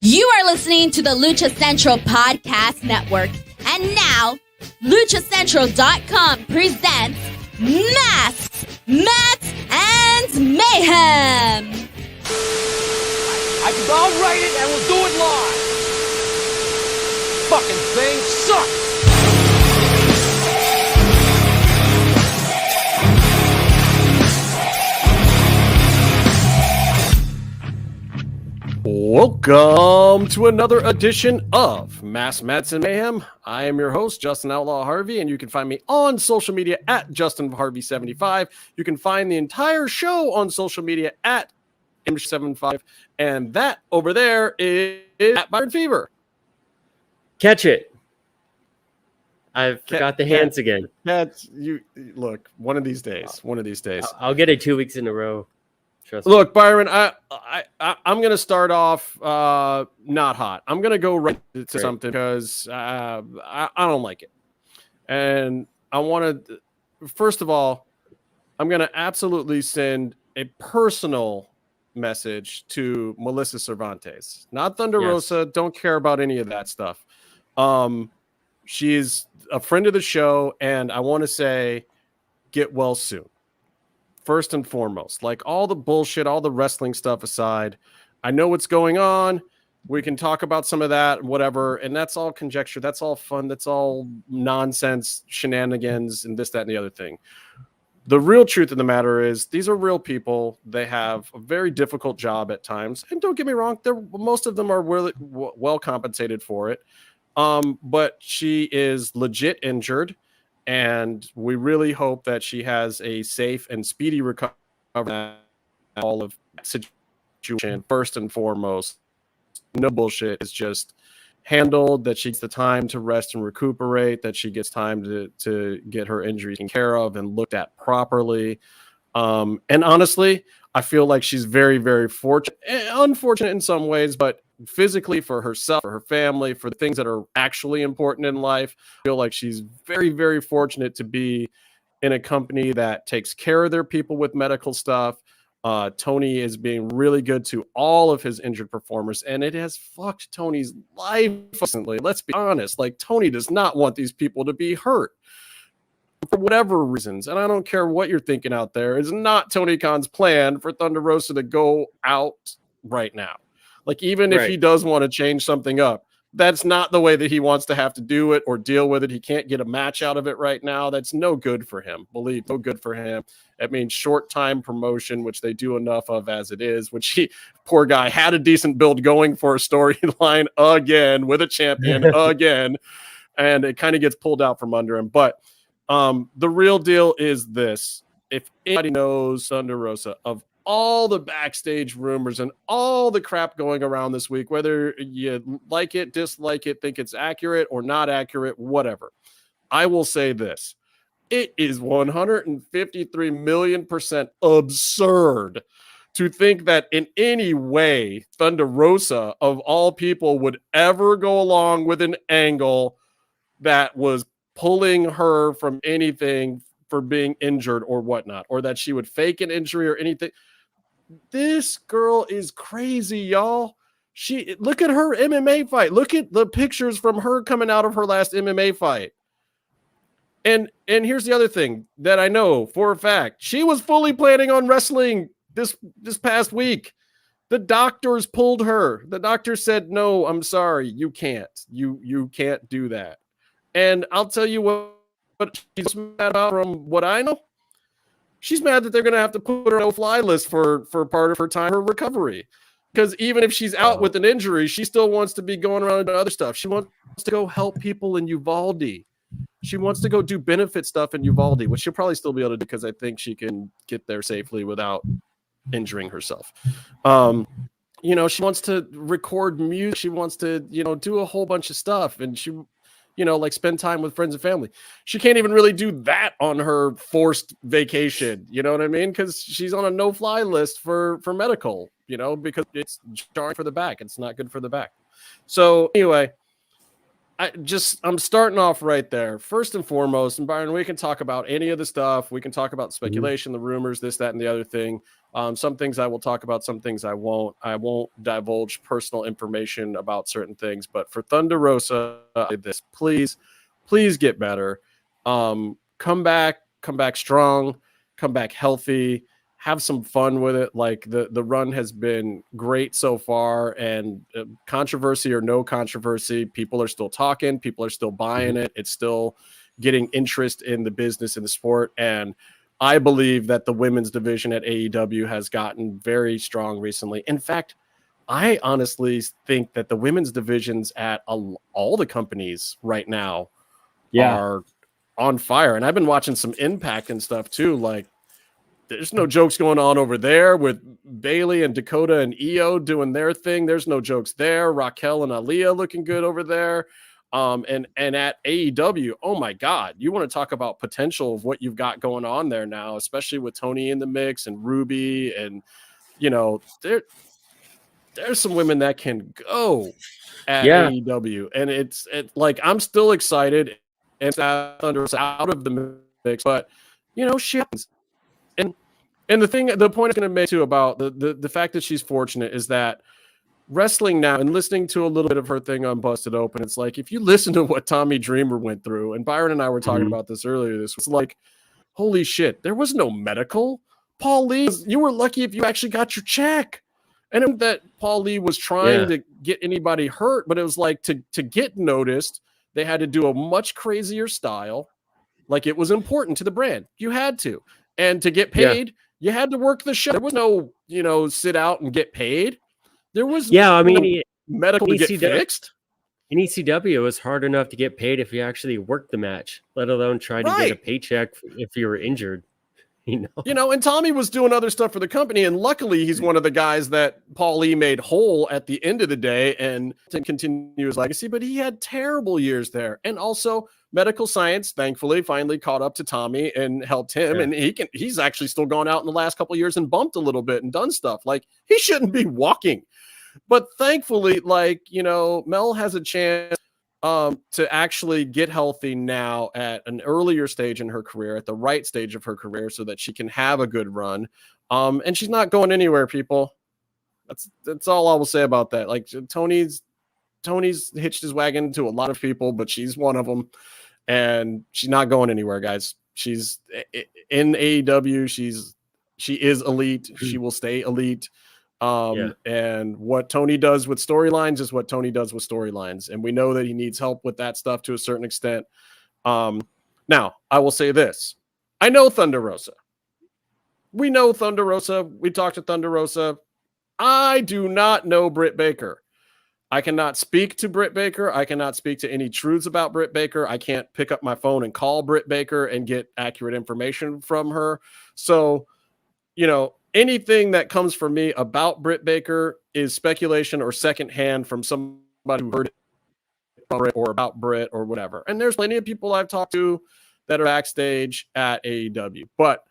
You are listening to the Lucha Central Podcast Network. And now, LuchaCentral.com presents Masks, Mats, and Mayhem. I'll write it and we'll do it live. Fucking thing sucks. Welcome to another edition of Masks, Mats, and Mayhem. I am your host, Justin Outlaw Harvey, and you can find me on social media at JustinHarvey75. You can find the entire show on social media at MMMshow75, and that over there is at Byron Fever. Catch it. I forgot the hands again. Cats, you look, one of these days. I'll get it 2 weeks in a row. Trust Look, me. Byron, I'm going to start off not hot. I'm going to go right to something because I don't like it. And I want to, first of all, I'm going to absolutely send a personal message to Melissa Cervantes. Not Thunder Rosa. Don't care about any of that stuff. She's a friend of the show, and I want to say get well soon. First and foremost, like all the bullshit, all the wrestling stuff aside, I know what's going on. We can talk about some of that, whatever. And that's all conjecture. That's all fun. That's all nonsense, shenanigans, and this, that, and the other thing. The real truth of the matter is these are real people. They have a very difficult job at times. And don't get me wrong, most of them are really well compensated for it. But she is legit injured. And we really hope that she has a safe and speedy recovery. All of that situation, first and foremost, no bullshit, is just handled, that she gets the time to rest and recuperate, that she gets time to get her injuries taken care of and looked at properly. And honestly, I feel like she's very, very fortunate, unfortunate in some ways, but physically for herself, for her family, for the things that are actually important in life. I feel like she's very, very fortunate to be in a company that takes care of their people with medical stuff. Tony is being really good to all of his injured performers, and it has fucked Tony's life recently. Let's be honest. Like, Tony does not want these people to be hurt for whatever reasons. And I don't care what you're thinking out there. It's not Tony Khan's plan for Thunder Rosa to go out right now. Like, even if he does want to change something up, that's not the way that he wants to have to do it or deal with it. He can't get a match out of it right now. That's no good for him. Believe no good for him. It means short time promotion, which they do enough of as it is, which he, poor guy, had a decent build going for a storyline again with a champion again. And it kind of gets pulled out from under him. But the real deal is this. If anybody knows Thunder Rosa, of all the backstage rumors and all the crap going around this week, whether you like it, dislike it, think it's accurate or not accurate, whatever, I will say this. It is 153 million% absurd to think that in any way Thunder Rosa, of all people, would ever go along with an angle that was pulling her from anything for being injured or whatnot, or that she would fake an injury or anything. This girl is crazy, y'all. Look at her MMA fight. Look at the pictures from her coming out of her last MMA fight. And here's the other thing that I know for a fact. She was fully planning on wrestling this past week. The doctors pulled her. The doctor said, "No, I'm sorry. You can't. You can't do that." And I'll tell you what she's mad about, from what I know. She's mad that they're going to have to put her on a no-fly list for part of her time, her recovery. Because even if she's out with an injury, she still wants to be going around and other stuff. She wants to go help people in Uvalde. She wants to go do benefit stuff in Uvalde, which she'll probably still be able to do because I think she can get there safely without injuring herself. She wants to record music. She wants to, do a whole bunch of stuff. And she, like spend time with friends and family. She can't even really do that on her forced vacation. You know what I mean? Because she's on a no-fly list for medical, because it's jarring for the back. It's not good for the back. So anyway, I'm starting off right there. First and foremost, and Byron, we can talk about any of the stuff. We can talk about speculation, the rumors, this, that, and the other thing. Some things I will talk about, some things I won't. I won't divulge personal information about certain things. But for Thunder Rosa, please get better. Come back strong, come back healthy. Have some fun with it. Like the run has been great so far, and controversy or no controversy, people are still talking, people are still buying it. It's still getting interest in the business and the sport. And I believe that the women's division at AEW has gotten very strong recently. In fact, I honestly think that the women's divisions at all the companies right now are on fire. And I've been watching some Impact and stuff too. Like, there's no jokes going on over there with Bailey and Dakota and Io doing their thing. There's no jokes there. Raquel and Aaliyah looking good over there. And at AEW, oh my God, you want to talk about potential of what you've got going on there now, especially with Tony in the mix and Ruby. And, you know, there's some women that can go at AEW. And it's like, I'm still excited and out of the mix, but, you know, shit happens. And the point I'm going to make too about the fact that she's fortunate is that wrestling now, and listening to a little bit of her thing on Busted Open, it's like, if you listen to what Tommy Dreamer went through, and Byron and I were talking about this earlier, this was like, holy shit, there was no medical. Paul Lee, you were lucky if you actually got your check. And that Paul Lee was trying to get anybody hurt, but it was like to get noticed, they had to do a much crazier style. Like, it was important to the brand. You had to. And to get paid, you had to work the show. There was no, sit out and get paid. There was medical to get fixed. In ECW, it was hard enough to get paid if you actually worked the match, let alone try to get a paycheck if you were injured. And Tommy was doing other stuff for the company, and luckily he's one of the guys that Paul Lee made whole at the end of the day and to continue his legacy, but he had terrible years there. And also medical science, thankfully, finally caught up to Tommy and helped him. And he's actually still gone out in the last couple of years and bumped a little bit and done stuff. Like, he shouldn't be walking. But thankfully, Mel has a chance to actually get healthy now at an earlier stage in her career, at the right stage of her career, so that she can have a good run. And she's not going anywhere, people. That's all I will say about that. Like, Tony's hitched his wagon to a lot of people, but she's one of them, and she's not going anywhere, guys. She's in AEW. She is elite. She will stay elite. And what Tony does with storylines is what Tony does with storylines. And we know that he needs help with that stuff to a certain extent. Now, I will say this. I know Thunder Rosa. We know Thunder Rosa. We talked to Thunder Rosa. I do not know Britt Baker. I cannot speak to Britt Baker. I cannot speak to any truths about Britt Baker. I can't pick up my phone and call Britt Baker and get accurate information from her. So, anything that comes from me about Britt Baker is speculation or secondhand from somebody who heard it from Britt or about Britt or whatever. And there's plenty of people I've talked to that are backstage at AEW. But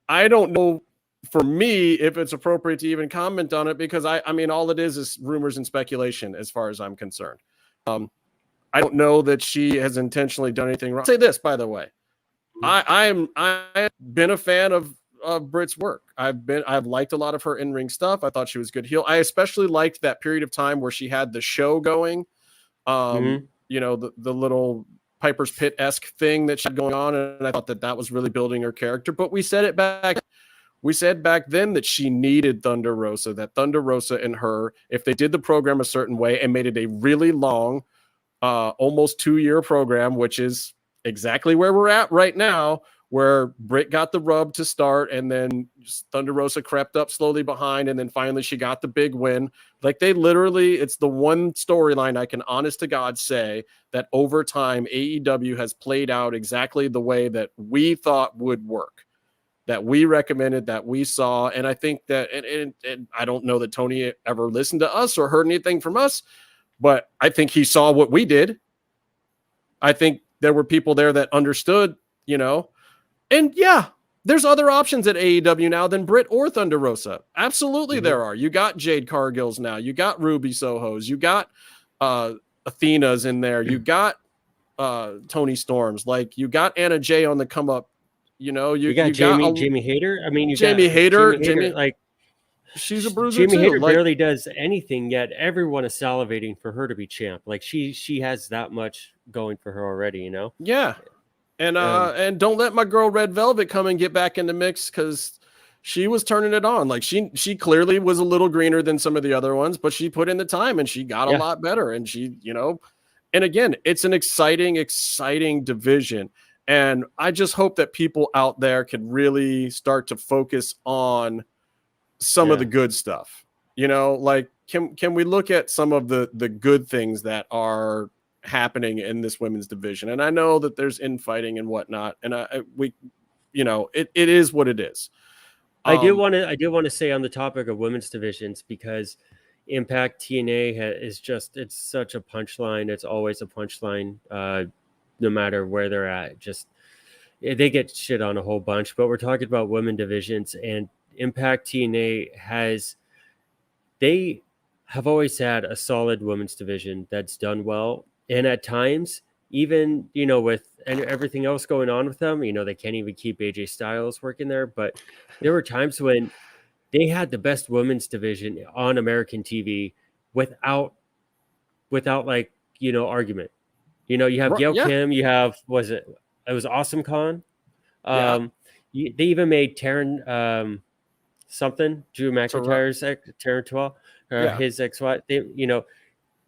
I don't know, for me, if it's appropriate to even comment on it, because I mean, all it is rumors and speculation as far as I'm concerned. I don't know that she has intentionally done anything wrong. I'll say this, by the way. I've been a fan of Britt's work. I've liked a lot of her in-ring stuff. I thought she was good heel. I especially liked that period of time where she had the show going. The little Piper's Pit-esque thing that she had going on, and I thought that was really building her character. But we said back then that she needed Thunder Rosa, that Thunder Rosa and her, if they did the program a certain way and made it a really long, almost 2-year program, which is exactly where we're at right now, where Britt got the rub to start, and then Thunder Rosa crept up slowly behind, and then finally she got the big win. Like, it's the one storyline I can honest to God say that over time AEW has played out exactly the way that we thought would work, that we recommended, that we saw. And I think that, and I don't know that Tony ever listened to us or heard anything from us, but I think he saw what we did. I think there were people there that understood, and there's other options at AEW now than Britt or Thunder Rosa. Absolutely, there are. You got Jade Cargills now. You got Ruby Sohos. You got Athena's in there. You got Tony Storms. Like you got Anna Jay on the come up. You know, you got Jamie Hayter. I mean, Jamie Hayter. Jamie, like she's a bruiser Jamie too. Hayter like, barely does anything yet. Everyone is salivating for her to be champ. Like she has that much going for her already. You know. Yeah, and don't let my girl Red Velvet come and get back in the mix because she was turning it on. Like she clearly was a little greener than some of the other ones, but she put in the time and she got a lot better. And she, you know, and again, it's an exciting division. And I just hope that people out there can really start to focus on some of the good stuff. You know, like can we look at some of the good things that are happening in this women's division? And I know that there's infighting and whatnot, and we, you know, it is what it is. I do want to say on the topic of women's divisions, because Impact TNA is just, it's such a punchline. It's always a punchline, no matter where they're at. Just they get shit on a whole bunch. But we're talking about women divisions, and Impact TNA they have always had a solid women's division that's done well. And at times, even, you know, with everything else going on with them, you know, they can't even keep AJ Styles working there. But there were times when they had the best women's division on American TV without like, you know, argument. You know, you have Gail Kim, you have, it was Awesome Khan. They even made Taryn Drew McIntyre's Taryn his ex-wife. You know,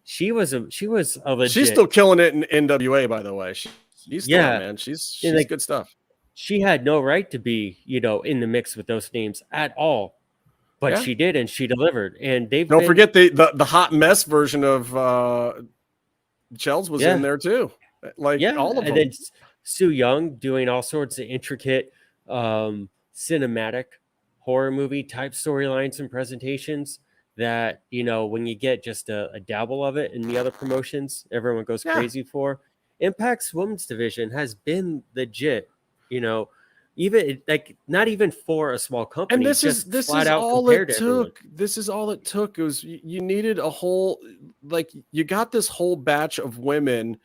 she was a legit. She's still killing it in NWA, by the way. She's still, man. She's like, good stuff. She had no right to be, you know, in the mix with those names at all, but she did, and she delivered. And don't forget the hot mess version of Chels was in there too. Like all of them. And then Sue Young doing all sorts of intricate cinematic horror movie type storylines and presentations that, you know, when you get just a dabble of it in the other promotions, everyone goes crazy for. Impact's women's division has been legit, you know, even like not even for a small company. And this is all it took. This is all it took. It was, you needed a whole, like, you got this whole batch of women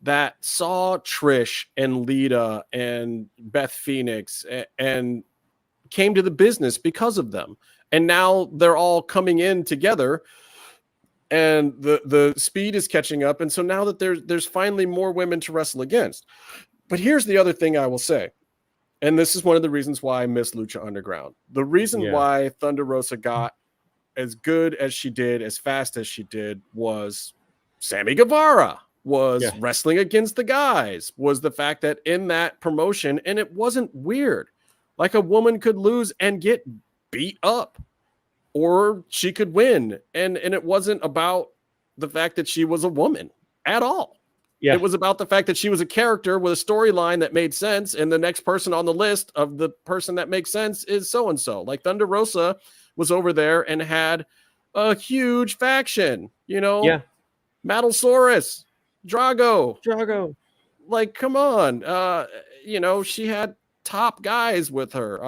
that saw Trish and Lita and Beth Phoenix and came to the business because of them. And now they're all coming in together, and the speed is catching up. And so now that there's finally more women to wrestle against. But here's the other thing I will say, and this is one of the reasons why I miss Lucha Underground. The reason why Thunder Rosa got as good as she did, as fast as she did, was Sammy Guevara was wrestling against the guys, was the fact that in that promotion, and it wasn't weird. Like, a woman could lose and get beat up, or she could win, and it wasn't about the fact that she was a woman at all. It was about the fact that she was a character with a storyline that made sense, and the next person on the list of the person that makes sense is so and so. Like, Thunder Rosa was over there and had a huge faction, you know. Mattelsaurus, Drago, like, come on. You know, she had top guys with her.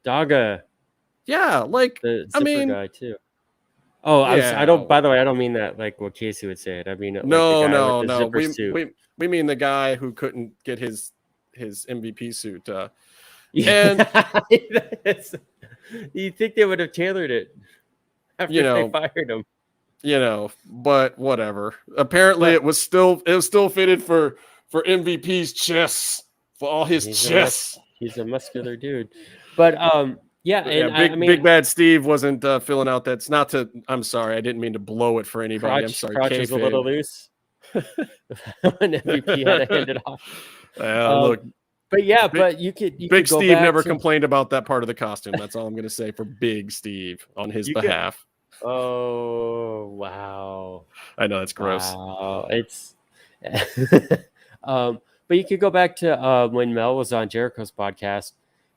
Daga. Yeah, like, the zipper guy too. Oh, I don't. By the way, I don't mean that like what Casey would say it. I mean, no. We mean the guy who couldn't get his MVP suit. And you think they would have tailored it after they fired him? You know, but whatever. Apparently, it was still fitted for MVP's chest, for all his chests. He's a muscular dude, but Big Bad Steve wasn't filling out. That's not to. I'm sorry, I didn't mean to blow it for anybody. I'm sorry. Crotch was a little loose. When MVP had to hand it off. Look, but you could. Big Steve never complained about that part of the costume. That's all I'm going to say for Big Steve on his behalf. Oh, wow. I know that's gross. Wow. It's but you could go back to when Mel was on Jericho's podcast,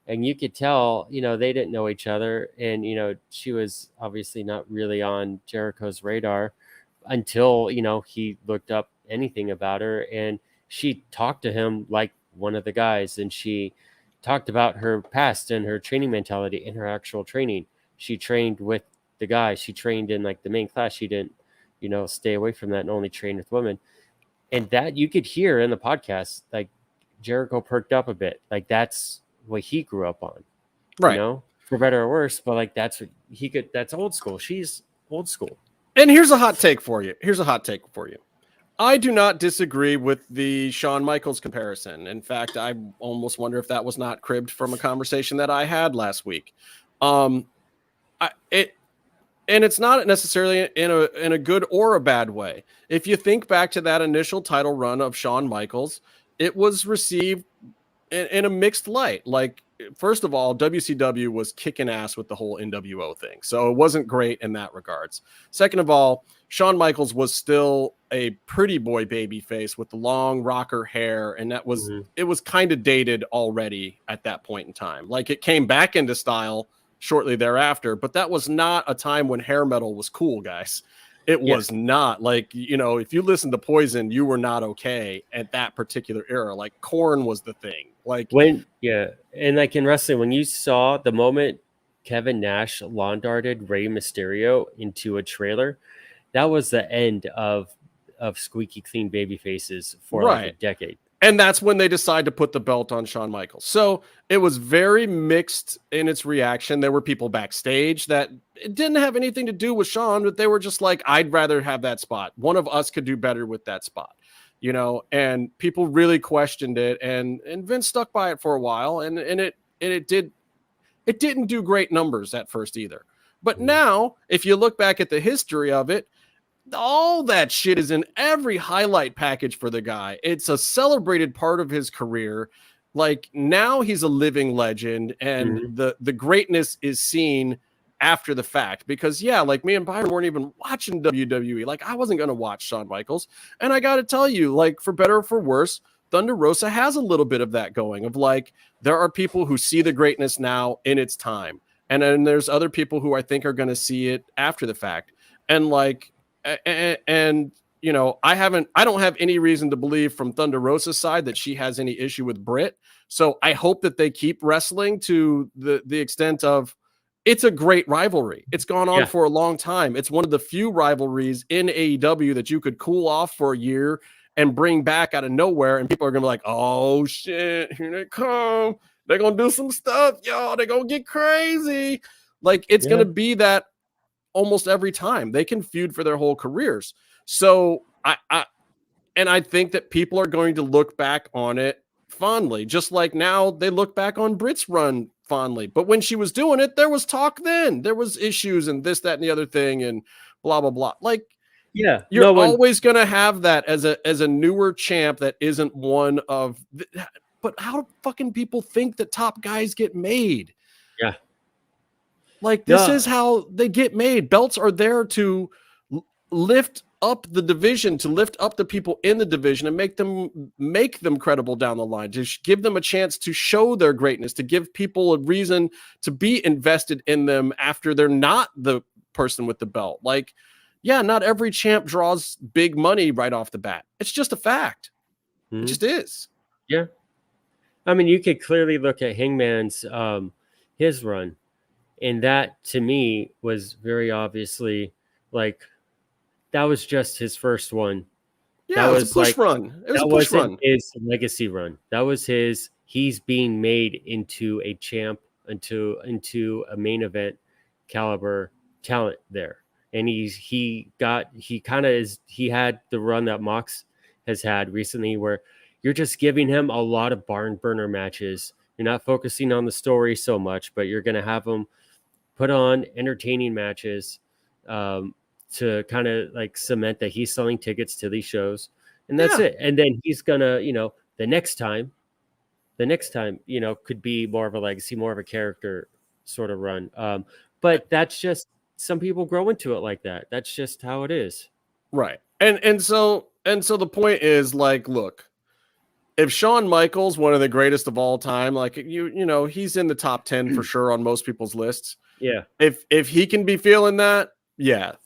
and you could tell, you know, they didn't know each other, and, you know, she was obviously not really on Jericho's radar until, you know, he looked up anything about her, and she talked to him like one of the guys, and she talked about her past and her training mentality in her actual training. She trained with the guy. She trained in like the main class. She didn't, stay away from that and only train with women. And that you could hear in the podcast, like Jericho perked up a bit. Like that's what he grew up on, right? For better or worse. But like that's what he could. That's old school. She's old school. And here's a hot take for you. I do not disagree with the Shawn Michaels comparison. In fact, I almost wonder if that was not cribbed from a conversation that I had last week. And it's not necessarily in a good or a bad way. If you think back to that initial title run of Shawn Michaels, it was received in a mixed light. Like, first of all, WCW was kicking ass with the whole NWO thing, so it wasn't great in that regards. Second of all, Shawn Michaels was still a pretty boy baby face with the long rocker hair, and that was it was kind of dated already at that point in time. Like, it came back into style shortly thereafter, but that was not a time when hair metal was cool, guys. It was not. Like, if you listen to Poison, you were not okay at that particular era. Like, Korn was the thing. Like, and like in wrestling, when you saw the moment Kevin Nash lawn darted Rey Mysterio into a trailer, that was the end of squeaky clean baby faces for like a decade. And that's when they decide to put the belt on Shawn Michaels. So it was very mixed in its reaction. There were people backstage that it didn't have anything to do with Shawn, but they were just like, I'd rather have that spot. One of us could do better with that spot, and people really questioned it. And Vince stuck by it for a while. And it didn't do great numbers at first either. But now, if you look back at the history of it, all that shit is in every highlight package for the guy. It's a celebrated part of his career. Like, now he's a living legend, and the greatness is seen after the fact, because like me and Byron weren't even watching WWE. Like, I wasn't going to watch Shawn Michaels. And I got to tell you, like, for better or for worse, Thunder Rosa has a little bit of that going, of like, there are people who see the greatness now in its time. And then there's other people who I think are going to see it after the fact. And like, I don't have any reason to believe from Thunder Rosa's side that she has any issue with Britt. So I hope that they keep wrestling to the extent of, it's a great rivalry. It's gone on for a long time. It's one of the few rivalries in AEW that you could cool off for a year and bring back out of nowhere. And people are going to be like, oh shit, here they come. They're going to do some stuff, y'all. They're going to get crazy. Like, it's going to be that almost every time. They can feud for their whole careers. So I think that people are going to look back on it fondly, just like now they look back on Britt's run fondly. But when she was doing it, there was talk then. There was issues and this, that, and the other thing and blah, blah, blah. Like, you're always going to have that as a newer champ that isn't one of but how do fucking people think that top guys get made? Yeah. Like, this is how they get made. Belts are there to lift up the division, to lift up the people in the division and make them credible down the line, to give them a chance to show their greatness, to give people a reason to be invested in them after they're not the person with the belt. Like, not every champ draws big money right off the bat. It's just a fact. It just is. Yeah. I mean, you could clearly look at Hangman's his run. And that, to me, was very obviously, like, that was just his first one. Yeah, it was a push run. It was a push run. His legacy run. That was he's being made into a champ, into a main event caliber talent there. And he had the run that Mox has had recently, where you're just giving him a lot of barn burner matches. You're not focusing on the story so much, but you're going to have him put on entertaining matches to kind of like cement that he's selling tickets to these shows. And that's it. And then he's going to, the next time, could be more of a legacy, more of a character sort of run. But that's just, some people grow into it like that. That's just how it is. Right. And so the point is, like, look, if Shawn Michaels, one of the greatest of all time, like, he's in the top 10 for sure on most people's lists. Yeah. If he can be feeling that,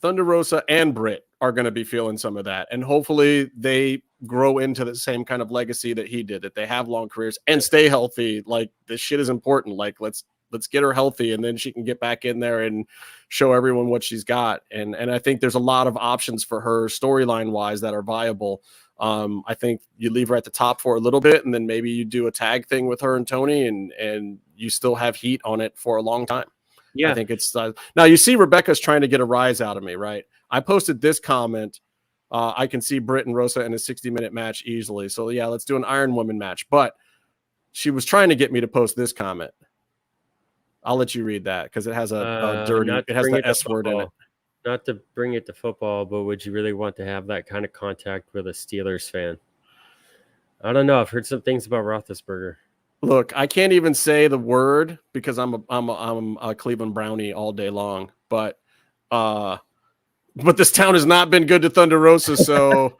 Thunder Rosa and Britt are going to be feeling some of that. And hopefully they grow into the same kind of legacy that he did, that they have long careers and stay healthy. Like, this shit is important. Like, let's Let's get her healthy, and then she can get back in there and show everyone what she's got. And I think there's a lot of options for her storyline wise that are viable. I think you leave her at the top for a little bit, and then maybe you do a tag thing with her and Tony, and you still have heat on it for a long time. Yeah, I think it's now you see Rebecca's trying to get a rise out of me, right? I posted this comment. I can see Britt and Rosa in a 60-minute match easily. So yeah, let's do an Iron Woman match. But she was trying to get me to post this comment. I'll let you read that because it has a dirty. It has the S word in it. Not to bring it to football, but would you really want to have that kind of contact with a Steelers fan? I don't know. I've heard some things about Roethlisberger. Look, I can't even say the word because I'm a Cleveland Brownie all day long. But this town has not been good to Thunder Rosa, so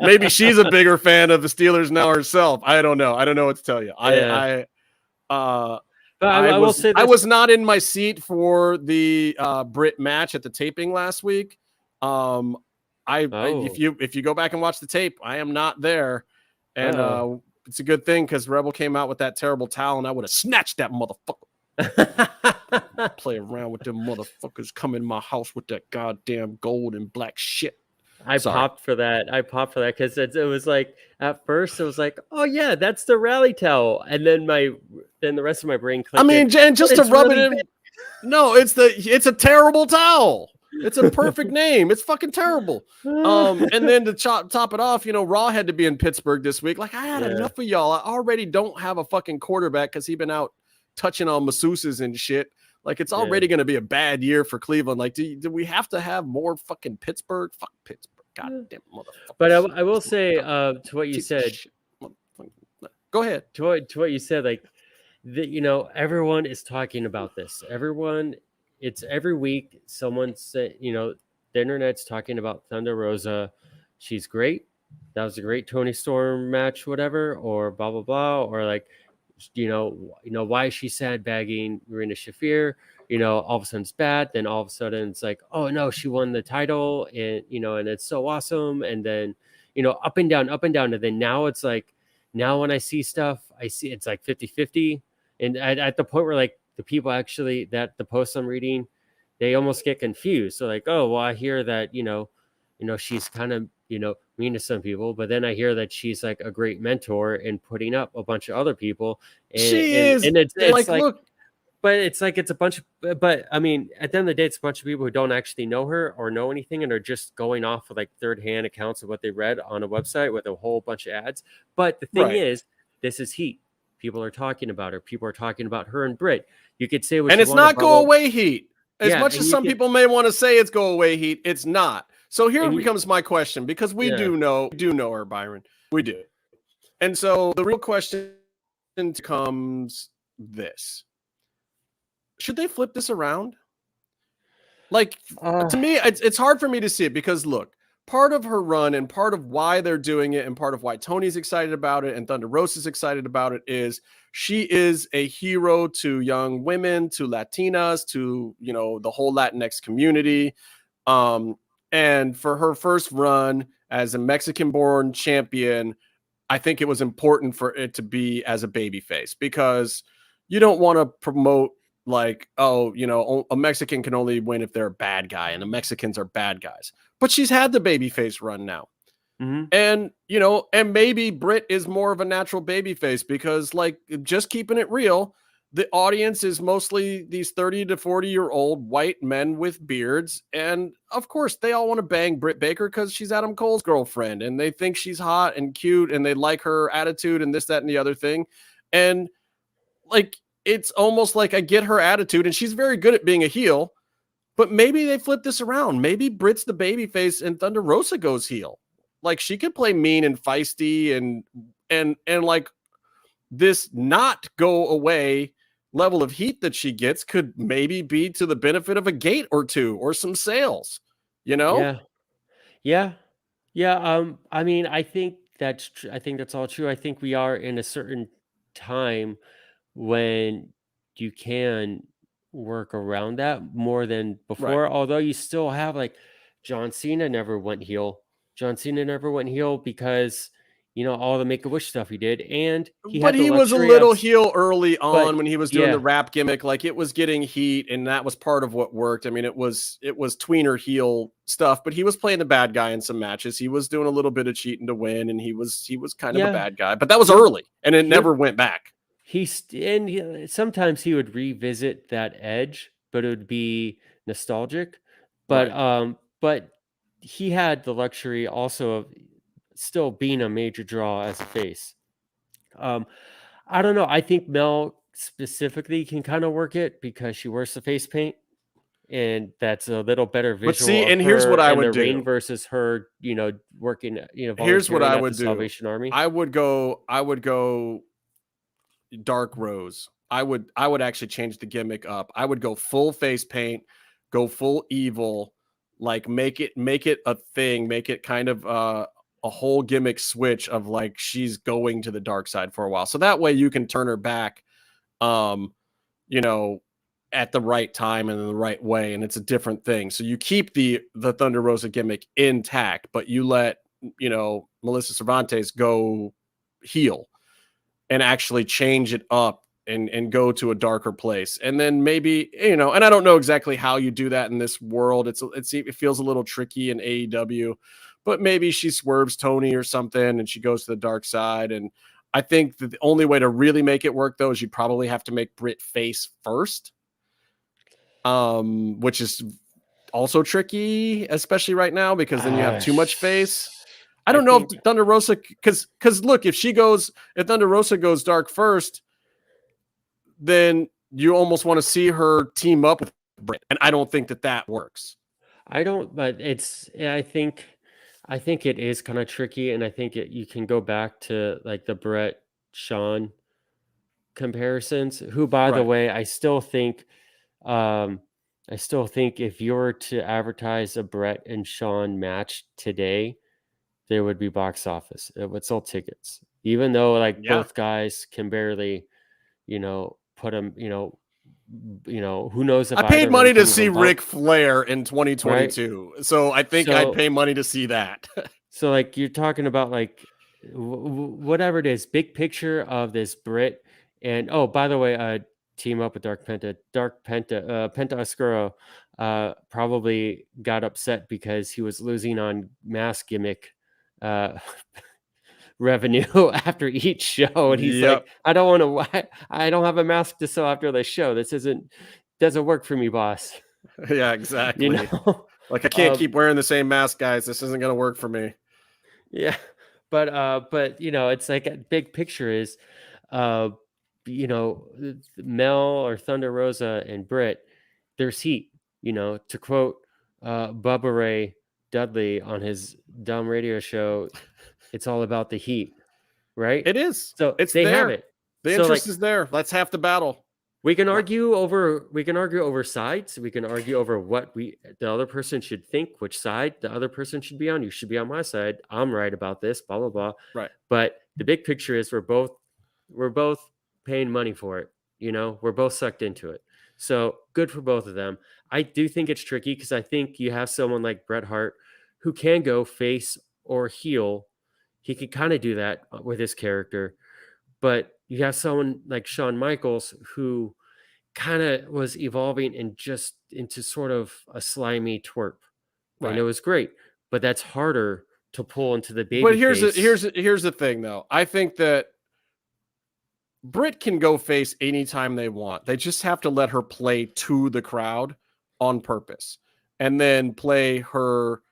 maybe she's a bigger fan of the Steelers now herself. I don't know. I don't know what to tell you. Yeah. I will say I was not in my seat for the Brit match at the taping last week. If you go back and watch the tape, I am not there, and it's a good thing because Rebel came out with that terrible towel, and I would have snatched that motherfucker. Play around with them motherfuckers. Come in my house with that goddamn gold and black shit. I popped for that because it was like at first it was like, oh yeah, that's the rally towel, and then the rest of my brain clicked. I mean, Jen, just to rub it in. No, it's a terrible towel. It's a perfect name. It's fucking terrible. And then to top it off, Raw had to be in Pittsburgh this week. Like I had enough of y'all. I already don't have a fucking quarterback because he's been out touching on masseuses and shit. Like it's already going to be a bad year for Cleveland. Like, do we have to have more fucking Pittsburgh? Fuck Pittsburgh. Goddamn motherfucker. But I will say to what you said. Go ahead. To what you said, like, everyone is talking about this. It's every week someone said, the internet's talking about Thunder Rosa. She's great. That was a great Tony Storm match, whatever, or blah, blah, blah. Or like, why is she sandbagging Marina Shafir? All of a sudden it's bad. Then all of a sudden it's like, oh no, she won the title and, and it's so awesome. And then, up and down. And then now it's like, now when I see stuff, I see it's like 50-50. And at the point where like the people actually that the posts I'm reading, they almost get confused. So like, oh, well, I hear that, she's kind of, mean to some people, but then I hear that she's like a great mentor and putting up a bunch of other people. And, she is. And it's like, look, but it's like, it's a bunch of, but I mean, at the end of the day, it's a bunch of people who don't actually know her or know anything and are just going off of like third-hand accounts of what they read on a website with a whole bunch of ads. But the thing is, this is heat. People are talking about her. People are talking about her and Britt. You could say what and you it's want not about go away heat. As much as some people may want to say it's go away heat, it's not. So here becomes my question, because we do know her, Byron. We do. And so the real question becomes this. Should they flip this around? Like, to me, it's hard for me to see it because, look, part of her run and part of why they're doing it and part of why Tony's excited about it and Thunder Rosa's excited about it is she is a hero to young women, to Latinas, to, the whole Latinx community. And for her first run as a Mexican-born champion, I think it was important for it to be as a babyface, because you don't want to promote like, oh, a Mexican can only win if they're a bad guy and the Mexicans are bad guys. But she's had the babyface run now. Mm-hmm. And, and maybe Britt is more of a natural babyface because, like, just keeping it real, the audience is mostly these 30 to 40-year-old white men with beards. And of course, they all want to bang Britt Baker because she's Adam Cole's girlfriend and they think she's hot and cute and they like her attitude and this, that, and the other thing. And like, it's almost like I get her attitude and she's very good at being a heel, but maybe they flip this around. Maybe Britt's the babyface and Thunder Rosa goes heel. Like, she could play mean and feisty and like this not go away level of heat that she gets could maybe be to the benefit of a gate or two or some sales, Yeah. I mean, I think that's all true. I think we are in a certain time when you can work around that more than before. Right. Although you still have like John Cena never went heel because all the Make-A-Wish stuff he did, and But he was a little heel early on when he was doing the rap gimmick. Like, it was getting heat, and that was part of what worked. I mean, it was tweener heel stuff, but he was playing the bad guy in some matches. He was doing a little bit of cheating to win, and he was kind of a bad guy. But that was early, and it never went back. Sometimes he would revisit that edge, but it would be nostalgic. But but he had the luxury also of still being a major draw as a face. I don't know. I think Mel specifically can kind of work it because she wears the face paint, and that's a little better visual. But see, and here's what I would do. Ring versus her, working, here's what I would do. Salvation Army. I would go Dark Rose. I would actually change the gimmick up. I would go full face paint, go full evil, like make it a thing, make it kind of a whole gimmick switch of like she's going to the dark side for a while. So that way you can turn her back, at the right time and in the right way. And it's a different thing. So you keep the Thunder Rosa gimmick intact, but you let, Melissa Cervantes go heel and actually change it up and go to a darker place. And then maybe, and I don't know exactly how you do that in this world. It feels a little tricky in AEW. But maybe she swerves Tony or something and she goes to the dark side. And I think that the only way to really make it work, though, is you probably have to make Britt face first, which is also tricky, especially right now, because then you have too much face. I don't know if Thunder Rosa, because look, if Thunder Rosa goes dark first, then you almost want to see her team up with Britt. And I don't think that works. I don't, but I think it is kind of tricky, and I think you can go back to like the Brett Shawn comparisons. Who, by the way, I still think if you were to advertise a Brett and Shawn match today, there would be box office. It would sell tickets, even though both guys can barely, put them, who knows if I paid money to see Ric Flair in 2022. Right? So I think I'd pay money to see that. So you're talking about whatever it is, big picture of this Brit. And by the way, team up with Penta Oscuro probably got upset because he was losing on mask gimmick revenue after each show, and he's like, I don't have a mask to sell after the show. This doesn't work for me, boss. Yeah, exactly. I can't keep wearing the same mask, guys. This isn't gonna work for me. Yeah, but it's like a big picture is Mel or Thunder Rosa and Britt, there's heat. To quote Bubba Ray Dudley on his dumb radio show, it's all about the heat, right? It is. So they have it. The interest is there. That's half the battle. We can argue over sides. We can argue over what the other person should think, which side the other person should be on. You should be on my side. I'm right about this, blah, blah, blah. Right. But the big picture is we're both paying money for it. We're both sucked into it. So good for both of them. I do think it's tricky because I think you have someone like Bret Hart who can go face or heel. He could kind of do that with his character, but you have someone like Shawn Michaels who kind of was evolving into sort of a slimy twerp. Right. And it was great, but that's harder to pull into the baby. But here's the thing, though. I think that Britt can go face anytime they want. They just have to let her play to the crowd on purpose, and then play her,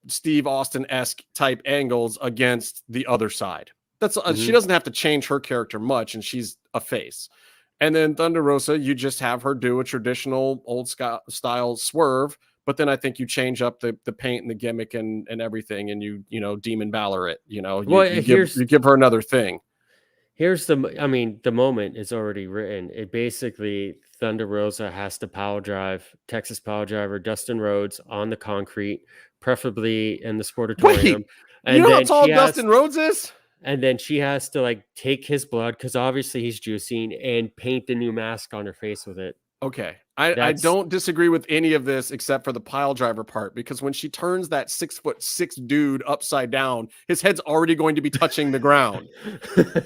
Steve Austin-esque type angles against the other side. That's she doesn't have to change her character much, and she's a face. And then Thunder Rosa, you just have her do a traditional old style swerve, but then I think you change up the paint and the gimmick and everything, and you Demon Balor it. You give her another thing. Here's the moment is already written. It basically, Thunder Rosa has to Texas pile driver Dustin Rhodes on the concrete, preferably in the Sportatorium. Wait, and how tall Dustin Rhodes is? And then she has to take his blood, because obviously he's juicing, and paint the new mask on her face with it. Okay. I don't disagree with any of this except for the pile driver part, because when she turns that 6'6" dude upside down, his head's already going to be touching the ground.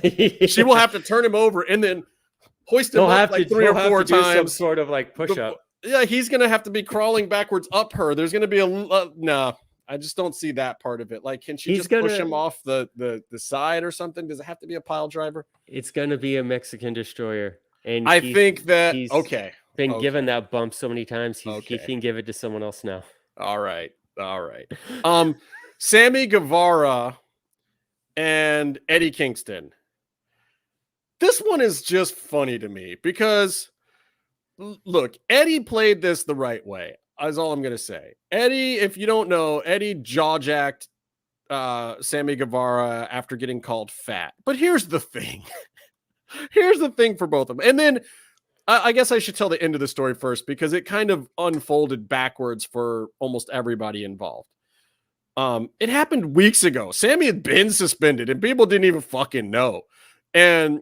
Yeah. She will have to turn him over and then hoist him They'll up have like to, 3 or they'll have 4 to do some times. sort of like push up. Yeah, he's going to have to be crawling backwards up her. There's going to be no, I just don't see that part of it. Like, can she just push him off the side or something? Does it have to be a pile driver? It's going to be a Mexican destroyer. And I think that, he's okay. been given that bump so many times. He Okay. can give it to someone else now. All right. Sammy Guevara and Eddie Kingston. This one is just funny to me because, look, Eddie played this the right way. That's all I'm going to say. Eddie, if you don't know, Eddie jaw-jacked Sammy Guevara after getting called fat. But here's the thing. Here's the thing for both of them. And then I guess I should tell the end of the story first, because it kind of unfolded backwards for almost everybody involved. It happened weeks ago. Sammy had been suspended and people didn't even fucking know. And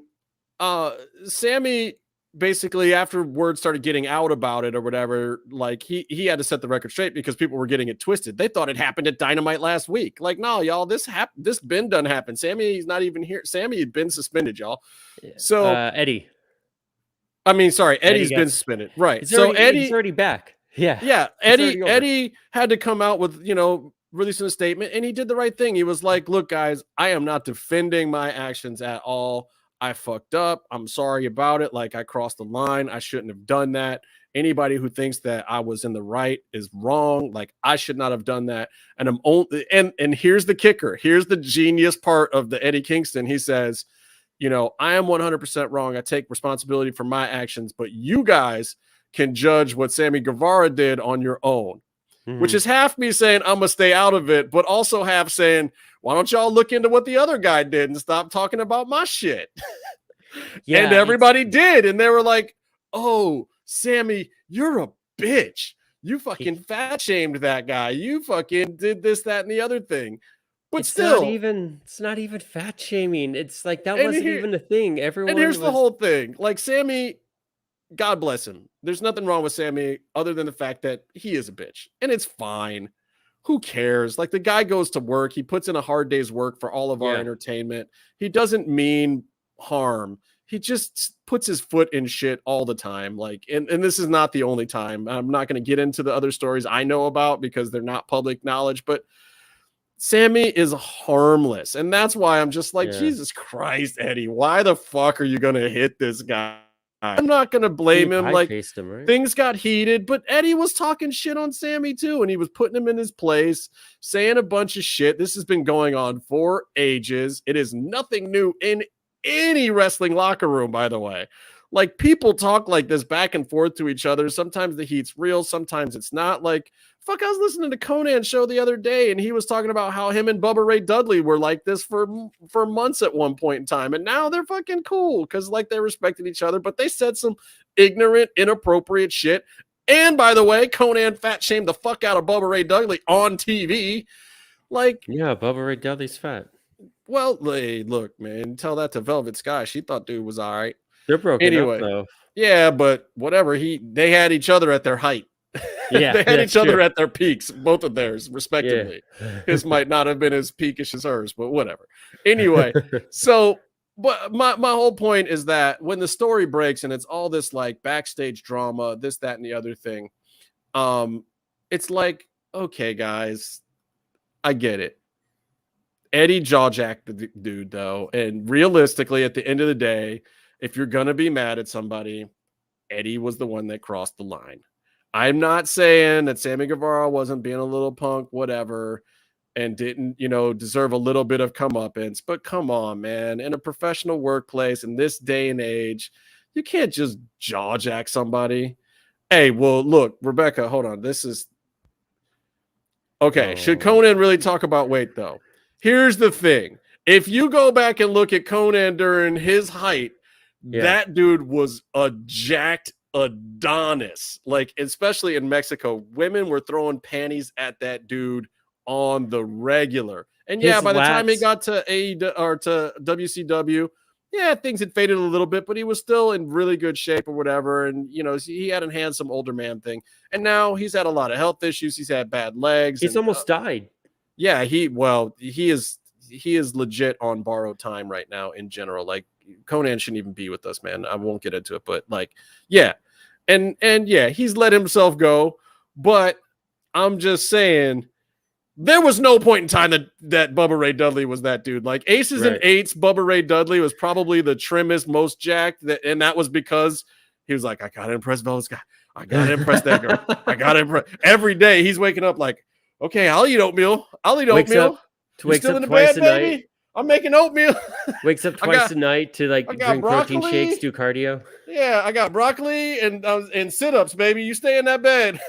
Sammy, basically, after word started getting out about it or whatever, like he had to set the record straight because people were getting it twisted. They thought it happened at Dynamite last week. Like, no, y'all, this been done happened. Sammy's not even here. Sammy had been suspended, y'all. Yeah. So Eddie's been suspended. Right. So Eddie's already back. Yeah. Eddie had to come out with, releasing a statement, and he did the right thing. He was like, look, guys, I am not defending my actions at all. I fucked up. I'm sorry about it. Like, I crossed the line. I shouldn't have done that. Anybody who thinks that I was in the right is wrong. Like, I should not have done that. And I'm only, and here's the kicker. Here's the genius part of the Eddie Kingston. He says, I am 100% wrong. I take responsibility for my actions, but you guys can judge what Sammy Guevara did on your own, which is half me saying I'm going to stay out of it, but also half saying, why don't y'all look into what the other guy did and stop talking about my shit? Yeah, and everybody did. And they were like, oh, Sammy, you're a bitch. You fucking fat shamed that guy. You fucking did this, that, and the other thing. But it's not even fat shaming. It's like that wasn't even a thing. Everyone. And here's the whole thing. Like, Sammy, God bless him. There's nothing wrong with Sammy other than the fact that he is a bitch. And it's fine. Who cares? Like, the guy goes to work. He puts in a hard day's work for all of our entertainment. He doesn't mean harm. He just puts his foot in shit all the time. Like, and this is not the only time. I'm not going to get into the other stories I know about because they're not public knowledge, but Sammy is harmless. And that's why I'm just like, Jesus Christ, Eddie, why the fuck are you going to hit this guy? I'm not going to blame him. Like, things got heated, but Eddie was talking shit on Sammy too. And he was putting him in his place, saying a bunch of shit. This has been going on for ages. It is nothing new in any wrestling locker room, by the way. Like, people talk like this back and forth to each other. Sometimes the heat's real. Sometimes it's not. Like, fuck, I was listening to Conan's show the other day, and he was talking about how him and Bubba Ray Dudley were like this for months at one point in time. And now they're fucking cool because, like, they respected each other, but they said some ignorant, inappropriate shit. And, by the way, Conan fat shamed the fuck out of Bubba Ray Dudley on TV. Like, yeah, Bubba Ray Dudley's fat. Well, hey, look, man, tell that to Velvet Sky. She thought dude was all right. They're broken up, though. Yeah, but whatever. They had each other at their height. Yeah, they had each other at their peaks, both of theirs, respectively. Yeah. His might not have been as peakish as hers, but whatever. Anyway, so, but my whole point is that when the story breaks and it's all this like backstage drama, this, that, and the other thing, it's like, okay, guys, I get it. Eddie jaw-jacked the dude, though, and realistically, at the end of the day, if you're gonna be mad at somebody, Eddie was the one that crossed the line. I'm not saying that Sammy Guevara wasn't being a little punk, whatever, and didn't, deserve a little bit of comeuppance, but come on, man. In a professional workplace in this day and age, you can't just jaw-jack somebody. Hey, well, look, Rebecca, hold on. This is okay. Should Conan really talk about weight, though? Here's the thing. If you go back and look at Conan during his height, that dude was a jacked Adonis. Like, especially in Mexico, women were throwing panties at that dude on the regular. And by the time he got to AEW or to WCW, yeah, things had faded a little bit, but he was still in really good shape or whatever. And, he hadn't had some older man thing. And now he's had a lot of health issues. He's had bad legs. He's almost died. Yeah, he is legit on borrowed time right now in general. Like, Conan shouldn't even be with us, man. I won't get into it, but like, yeah. And yeah, he's let himself go, but I'm just saying there was no point in time that Bubba Ray Dudley was that dude. Like, aces and eights, Bubba Ray Dudley was probably the trimmest, most jacked, and that was because he was like, I gotta impress those guys. I gotta impress that girl. I gotta impress. Every day he's waking up like, okay, I'll eat oatmeal. Wakes You wakes still up in the twice bed, a baby? night. I'm making oatmeal. Wakes up twice a night to like drink protein shakes, do cardio. Yeah, I got broccoli and sit-ups, baby. You stay in that bed.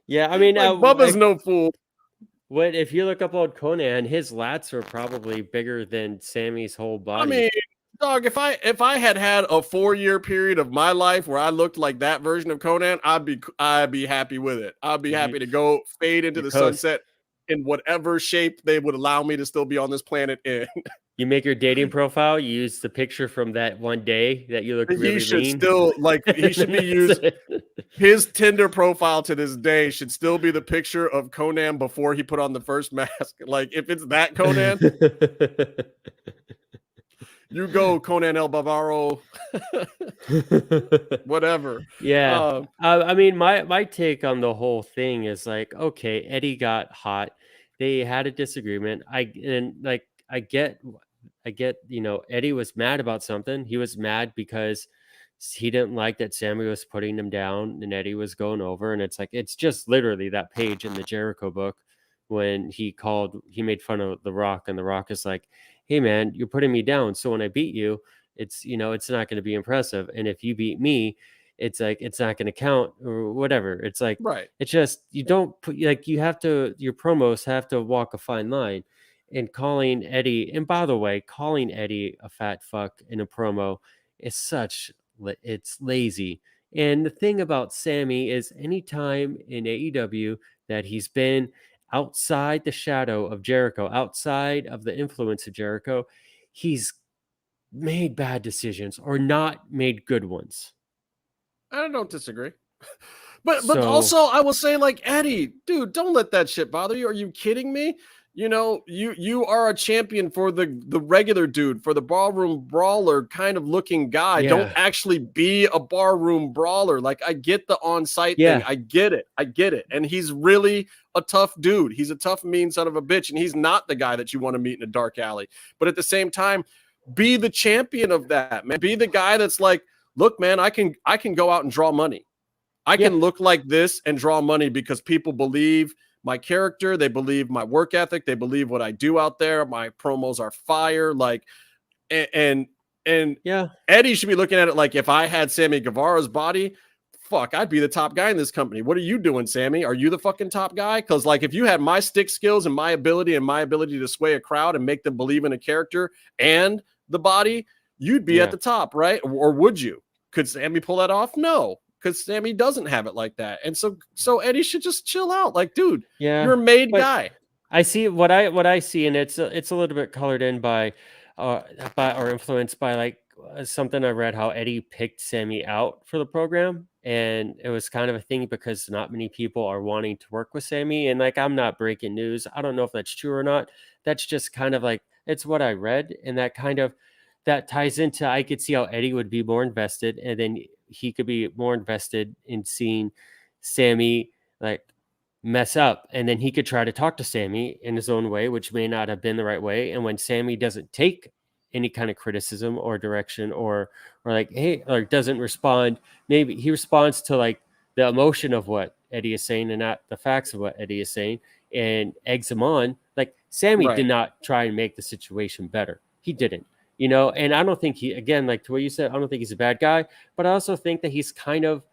Yeah, I mean, like, Bubba's no fool. What if you look up old Conan? His lats are probably bigger than Sammy's whole body. I mean, dog, if I had a 4-year period of my life where I looked like that version of Conan, I'd be happy with it. I'd be happy to go fade into the sunset in whatever shape they would allow me to still be on this planet in. You make your dating profile, you use the picture from that one day that you look really he should lean. Still, like, he should be used. His Tinder profile to this day should still be the picture of Conan before he put on the first mask. Like, if it's that Conan, you go Conan El Bavaro, whatever. Yeah. I mean, my take on the whole thing is like, okay, Eddie got hot. They had a disagreement. I get, Eddie was mad about something. He was mad because he didn't like that Sammy was putting him down and Eddie was going over. And it's like, it's just literally that page in the Jericho book when he made fun of The Rock, and The Rock is like, hey man, you're putting me down. So when I beat you, it's not going to be impressive. And if you beat me, it's like, it's not going to count or whatever. It's like, right. It's just, you don't put, like, your promos have to walk a fine line. And calling Eddie, and by the way, calling Eddie a fat fuck in a promo is it's lazy. And the thing about Sammy is anytime in AEW that he's been outside the shadow of Jericho, outside of the influence of Jericho, he's made bad decisions or not made good ones. I don't disagree. But also I will say, like, Eddie, dude, don't let that shit bother you. Are you kidding me? You are a champion for the regular dude, for the barroom brawler kind of looking guy. Yeah. Don't actually be a barroom brawler. Like, I get the on-site thing. I get it. And he's really a tough dude. He's a tough, mean son of a bitch. And he's not the guy that you want to meet in a dark alley. But at the same time, be the champion of that, man. Be the guy that's like, look, man, I can go out and draw money. I can look like this and draw money because people believe my character, they believe my work ethic, they believe what I do out there. My promos are fire. Like, and Eddie should be looking at it like, if I had Sammy Guevara's body, fuck, I'd be the top guy in this company. What are you doing, Sammy? Are you the fucking top guy? Because, like, if you had my stick skills and my ability to sway a crowd and make them believe in a character and the body, you'd be at the top, right? Or would you? Could Sammy pull that off? No. Because Sammy doesn't have it like that. And so Eddie should just chill out. Like, dude, you're a made guy. I see what I see, and it's a little bit colored in by or influenced by, like, something I read, how Eddie picked Sammy out for the program. And it was kind of a thing because not many people are wanting to work with Sammy. And, like, I'm not breaking news. I don't know if that's true or not. That's just kind of like, it's what I read. And that ties into, I could see how Eddie would be more invested, and then he could be more invested in seeing Sammy, like, mess up, and then he could try to talk to Sammy in his own way, which may not have been the right way. And when Sammy doesn't take any kind of criticism or direction or like, hey, or doesn't respond, maybe he responds to, like, the emotion of what Eddie is saying and not the facts of what Eddie is saying, and eggs him on. Like, Sammy did not try and make the situation better. He didn't. And I don't think again, like to what you said, I don't think he's a bad guy, but I also think that he's kind of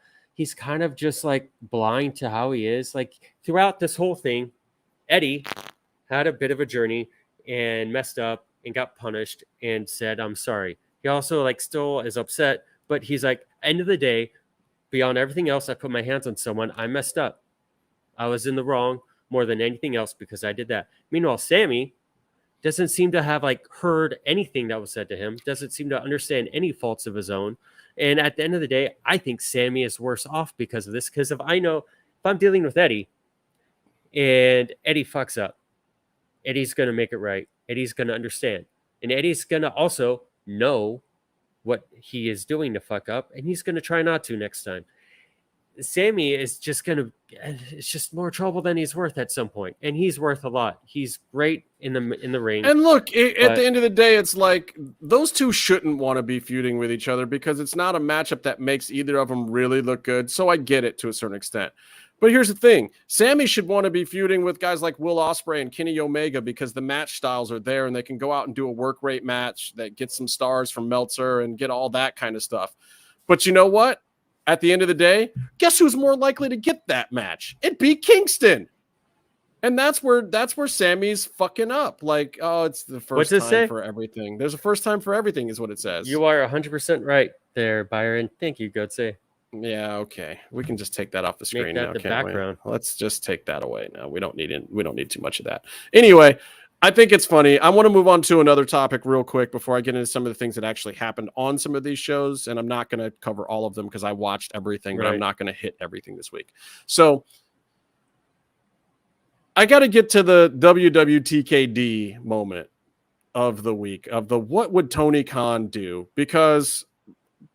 just, like, blind to how he is. Like, throughout this whole thing, Eddie had a bit of a journey and messed up and got punished and said, I'm sorry. He also, like, still is upset, but he's like, end of the day, beyond everything else, I put my hands on someone. I messed up. I was in the wrong more than anything else because I did that. Meanwhile, Sammy doesn't seem to have like heard anything that was said to him, doesn't seem to understand any faults of his own. And at the end of the day, I think Sammy is worse off because of this. Because if I'm dealing with Eddie and Eddie fucks up, Eddie's going to make it right. Eddie's going to understand. And Eddie's going to also know what he is doing to fuck up. And he's going to try not to next time. Sammy is just it's just more trouble than he's worth at some point. And he's worth a lot. He's great in the ring. And look, at the end of the day, it's like those two shouldn't want to be feuding with each other because it's not a matchup that makes either of them really look good. So I get it to a certain extent. But here's the thing. Sammy should want to be feuding with guys like Will Ospreay and Kenny Omega because the match styles are there and they can go out and do a work rate match that gets some stars from Meltzer and get all that kind of stuff. But you know what? At the end of the day, guess who's more likely to get that match? It'd be Kingston. And that's where Sammy's fucking up. Like, oh, it's the first time for everything. There's a first time for everything is what it says. You are 100% right there, Byron. Thank you, Goatsy. Yeah, okay. We can just take that off the screen now, can't we? Let's just take that away now. We don't need too much of that. Anyway, I think it's funny. I want to move on to another topic real quick before I get into some of the things that actually happened on some of these shows. And I'm not going to cover all of them because I watched everything, but I'm not going to hit everything this week. So I got to get to the WWTKD moment of the week of the what would Tony Khan do? Because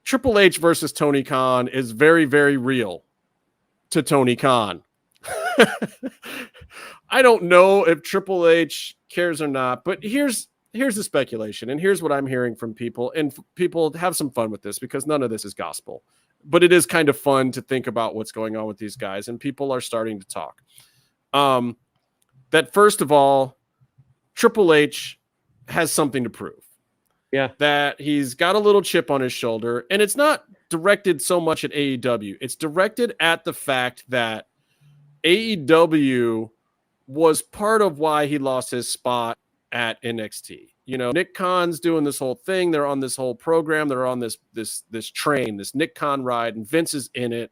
Triple H versus Tony Khan is very, very real to Tony Khan. I don't know if Triple H cares or not, but here's the speculation, and here's what I'm hearing from people, and people have some fun with this because none of this is gospel, but it is kind of fun to think about what's going on with these guys, and people are starting to talk. That first of all, Triple H has something to prove. Yeah. That he's got a little chip on his shoulder, and it's not directed so much at AEW. It's directed at the fact that AEW was part of why he lost his spot at NXT. You know, Nick Khan's doing this whole thing. They're on this whole program. They're on this train, this Nick Khan ride, and Vince is in it.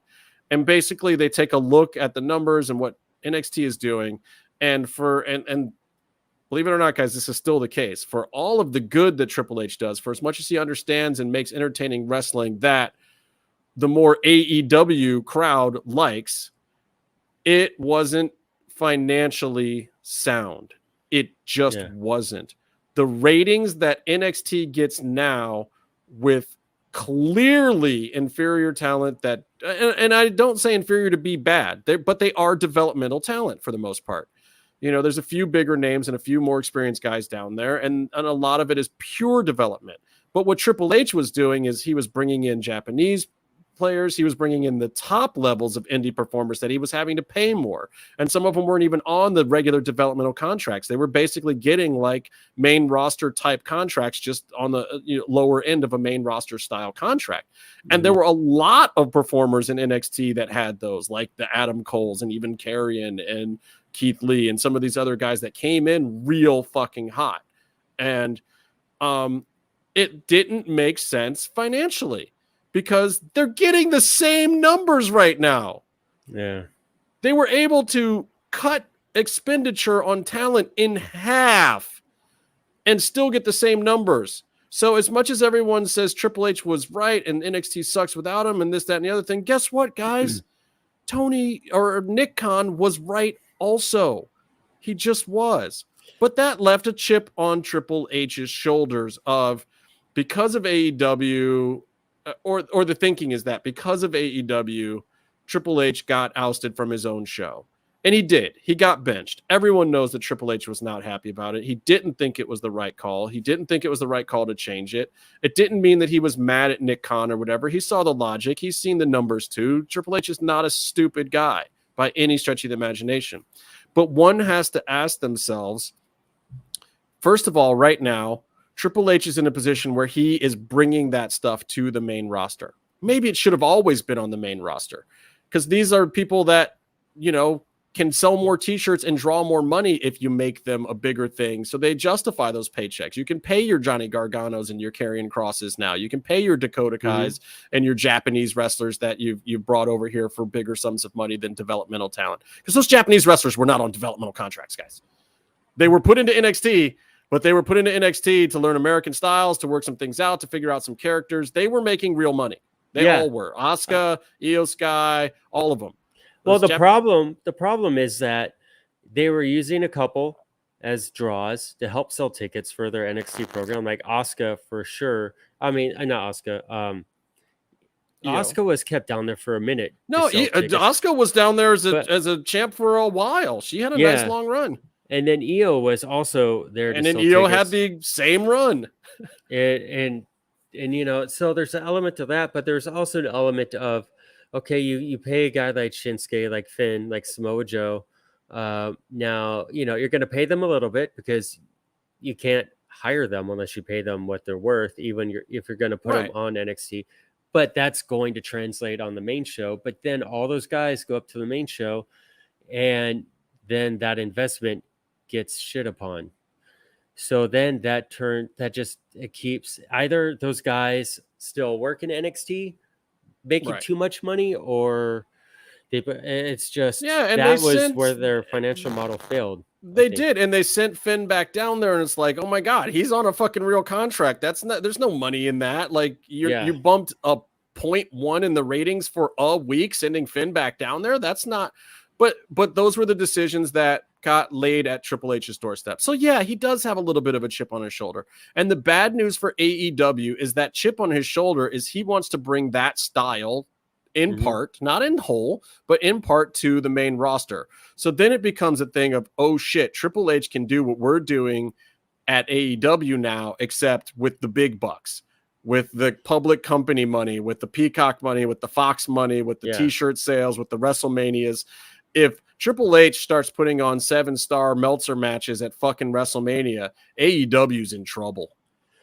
And basically they take a look at the numbers and what NXT is doing. And believe it or not, guys, this is still the case. For all of the good that Triple H does, for as much as he understands and makes entertaining wrestling that the more AEW crowd likes, it wasn't financially sound. It just wasn't. The ratings that NXT gets now with clearly inferior talent that, and I don't say inferior to be bad, but they are developmental talent for the most part. You know, there's a few bigger names and a few more experienced guys down there, and a lot of it is pure development. But what Triple H was doing is he was bringing in Japanese players. He was bringing in the top levels of indie performers that he was having to pay more. And some of them weren't even on the regular developmental contracts. They were basically getting like main roster type contracts just on the lower end of a main roster style contract. Mm-hmm. And there were a lot of performers in NXT that had those, like the Adam Coles and even Karrion and Keith Lee and some of these other guys that came in real fucking hot. And it didn't make sense financially because they're getting the same numbers right now. Yeah. They were able to cut expenditure on talent in half and still get the same numbers. So as much as everyone says Triple H was right and NXT sucks without him and this, that, and the other thing, guess what, guys? Tony or Nick Khan was right also. He just was. But that left a chip on Triple H's shoulders of, because of AEW, or the thinking is that because of AEW, Triple H got ousted from his own show. And he did. He got benched. Everyone knows that Triple H was not happy about it. He didn't think it was the right call. He didn't think it was the right call to change it. It didn't mean that he was mad at Nick Khan or whatever. He saw the logic. He's seen the numbers too. Triple H is not a stupid guy by any stretch of the imagination. But one has to ask themselves, first of all, right now, Triple H is in a position where he is bringing that stuff to the main roster. Maybe it should have always been on the main roster because these are people that, can sell more t-shirts and draw more money if you make them a bigger thing. So they justify those paychecks. You can pay your Johnny Garganos and your Karrion Crosses now. You can pay your Dakota Kais and your Japanese wrestlers that you've brought over here for bigger sums of money than developmental talent. Because those Japanese wrestlers were not on developmental contracts, guys. They were put into NXT But they were put into NXT to learn American styles, to work some things out, to figure out some characters. They were making real money. They all were. Asuka, Io Sky, all of them. Well, the problem is that they were using a couple as draws to help sell tickets for their NXT program, like Asuka for sure. I mean, not Asuka. Asuka was kept down there for a minute. No, Asuka was down there as a champ for a while. She had a nice long run. And then Io was also there. And then Io had the same run. And so there's an element to that, but there's also an element of, okay, you pay a guy like Shinsuke, like Finn, like Samoa Joe. Now, you're going to pay them a little bit because you can't hire them unless you pay them what they're worth, even if you're going to put them on NXT. But that's going to translate on the main show. But then all those guys go up to the main show, and then that investment gets shit upon. So then it keeps either those guys still working NXT, making too much money, or it's just that was where their financial model failed. They did, and they sent Finn back down there, and it's like, oh my god, he's on a fucking real contract. There's no money in that. Like you bumped a 0.1 in the ratings for a week, sending Finn back down there. That's not. But those were the decisions that got laid at Triple H's doorstep. So yeah, he does have a little bit of a chip on his shoulder. And the bad news for AEW is that chip on his shoulder is he wants to bring that style in part, not in whole, but in part to the main roster. So then it becomes a thing of, oh shit, Triple H can do what we're doing at AEW now, except with the big bucks, with the public company money, with the Peacock money, with the Fox money, with the t-shirt sales, with the WrestleManias. If Triple H starts putting on 7-star Meltzer matches at fucking WrestleMania, AEW's in trouble.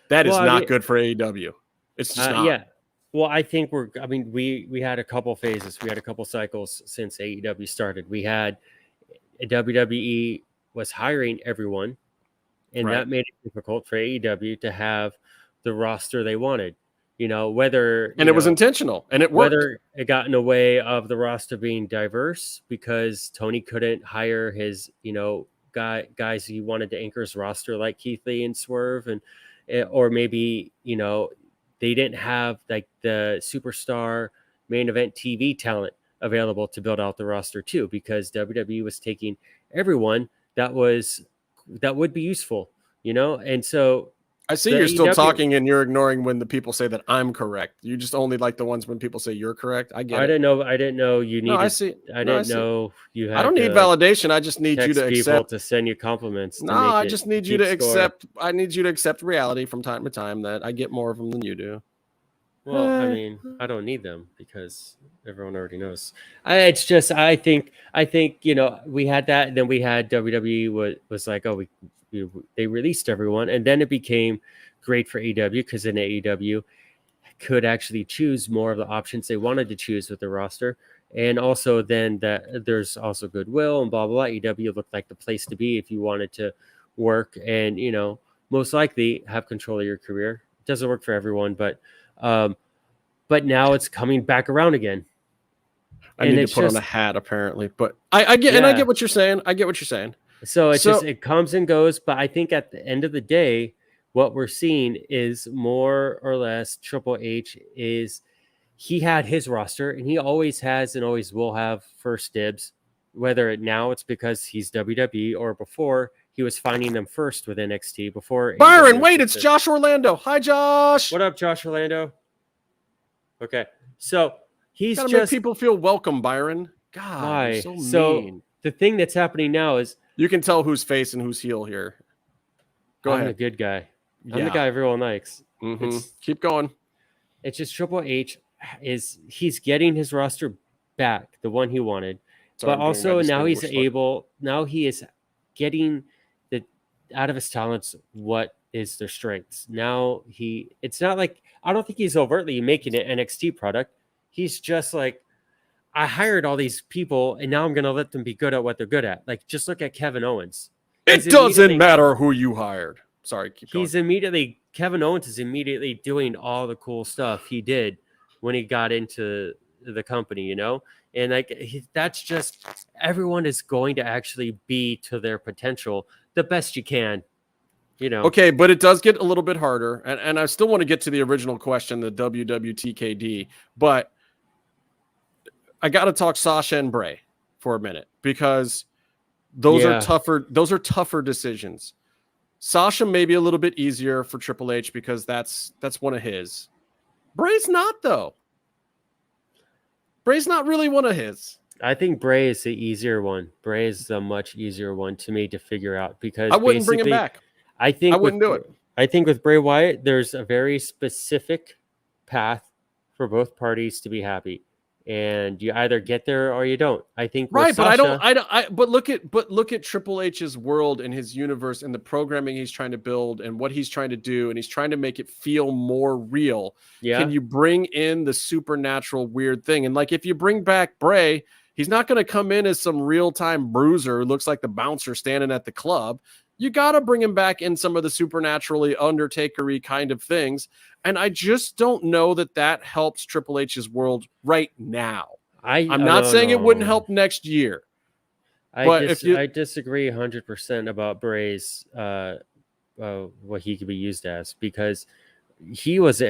That is not good for AEW. It's just not. Yeah. Well, I think we had a couple phases. We had a couple cycles since AEW started. We had WWE was hiring everyone, and that made it difficult for AEW to have the roster they wanted. It was intentional, and it worked. Whether it got in the way of the roster being diverse because Tony couldn't hire his, guys he wanted to anchor his roster like Keith Lee and Swerve, or maybe they didn't have like the superstar main event TV talent available to build out the roster too, because WWE was taking everyone that would be useful, and so. I see you're still talking and you're ignoring when the people say that I'm correct. You just only like the ones when people say you're correct. I get it. I didn't know you needed. I didn't know you had. I don't need validation. I just need you to accept to send you compliments. I just need you to accept. I need you to accept reality from time to time that I get more of them than you do. Well, I mean, I don't need them because everyone already knows. It's just I think we had that, and then we had WWE was like, oh, they released everyone, and then it became great for AEW because then AEW could actually choose more of the options they wanted to choose with the roster, and also then that there's also goodwill and blah blah blah. AEW looked like the place to be if you wanted to work and most likely have control of your career. It doesn't work for everyone, but now it's coming back around again. I need to put on a hat apparently, but I get and I get what you're saying. I get what you're saying. So it comes and goes, but I think at the end of the day, what we're seeing is more or less Triple H he had his roster, and he always has and always will have first dibs. Whether now it's because he's WWE or before he was finding them first with NXT before. Byron, wait, it's Josh Orlando. Hi, Josh. What up, Josh Orlando? Okay, so he's gotta just make people feel welcome, Byron. God, why? So mean. The thing that's happening now is. You can tell who's face and who's heel here. Go ahead. I'm the good guy. I'm the guy everyone likes. Mm-hmm. Keep going. It's just Triple H he's getting his roster back, the one he wanted. But also now he is getting out of his talents what is their strengths. Now it's not like, I don't think he's overtly making an NXT product. He's just like, I hired all these people, and now I'm going to let them be good at what they're good at. Like, just look at Kevin Owens. It doesn't matter who you hired. Sorry, keep going. Kevin Owens is immediately doing all the cool stuff he did when he got into the company, And that's just, everyone is going to actually be to their potential the best you can. Okay, but it does get a little bit harder. And I still want to get to the original question, the WWTKD, but I got to talk Sasha and Bray for a minute because those are tougher decisions. Sasha may be a little bit easier for Triple H because that's one of his. Bray's not, though. Bray's not really one of his. I think Bray is the easier one. Bray is the much easier one to me to figure out because I wouldn't bring him back. I wouldn't do it. I think with Bray Wyatt, there's a very specific path for both parties to be happy, and you either get there or you don't. I think right, but Sasha, but look at Triple H's world and his universe and the programming he's trying to build and what he's trying to do, and he's trying to make it feel more real. Yeah. Can you bring in the supernatural weird thing? And like if you bring back Bray, he's not going to come in as some real-time bruiser who looks like the bouncer standing at the club. You got to bring him back in some of the supernaturally Undertaker-y kind of things. And I just don't know that helps Triple H's world right now. I'm not saying it wouldn't help next year. I disagree 100% about Bray's what he could be used as because he was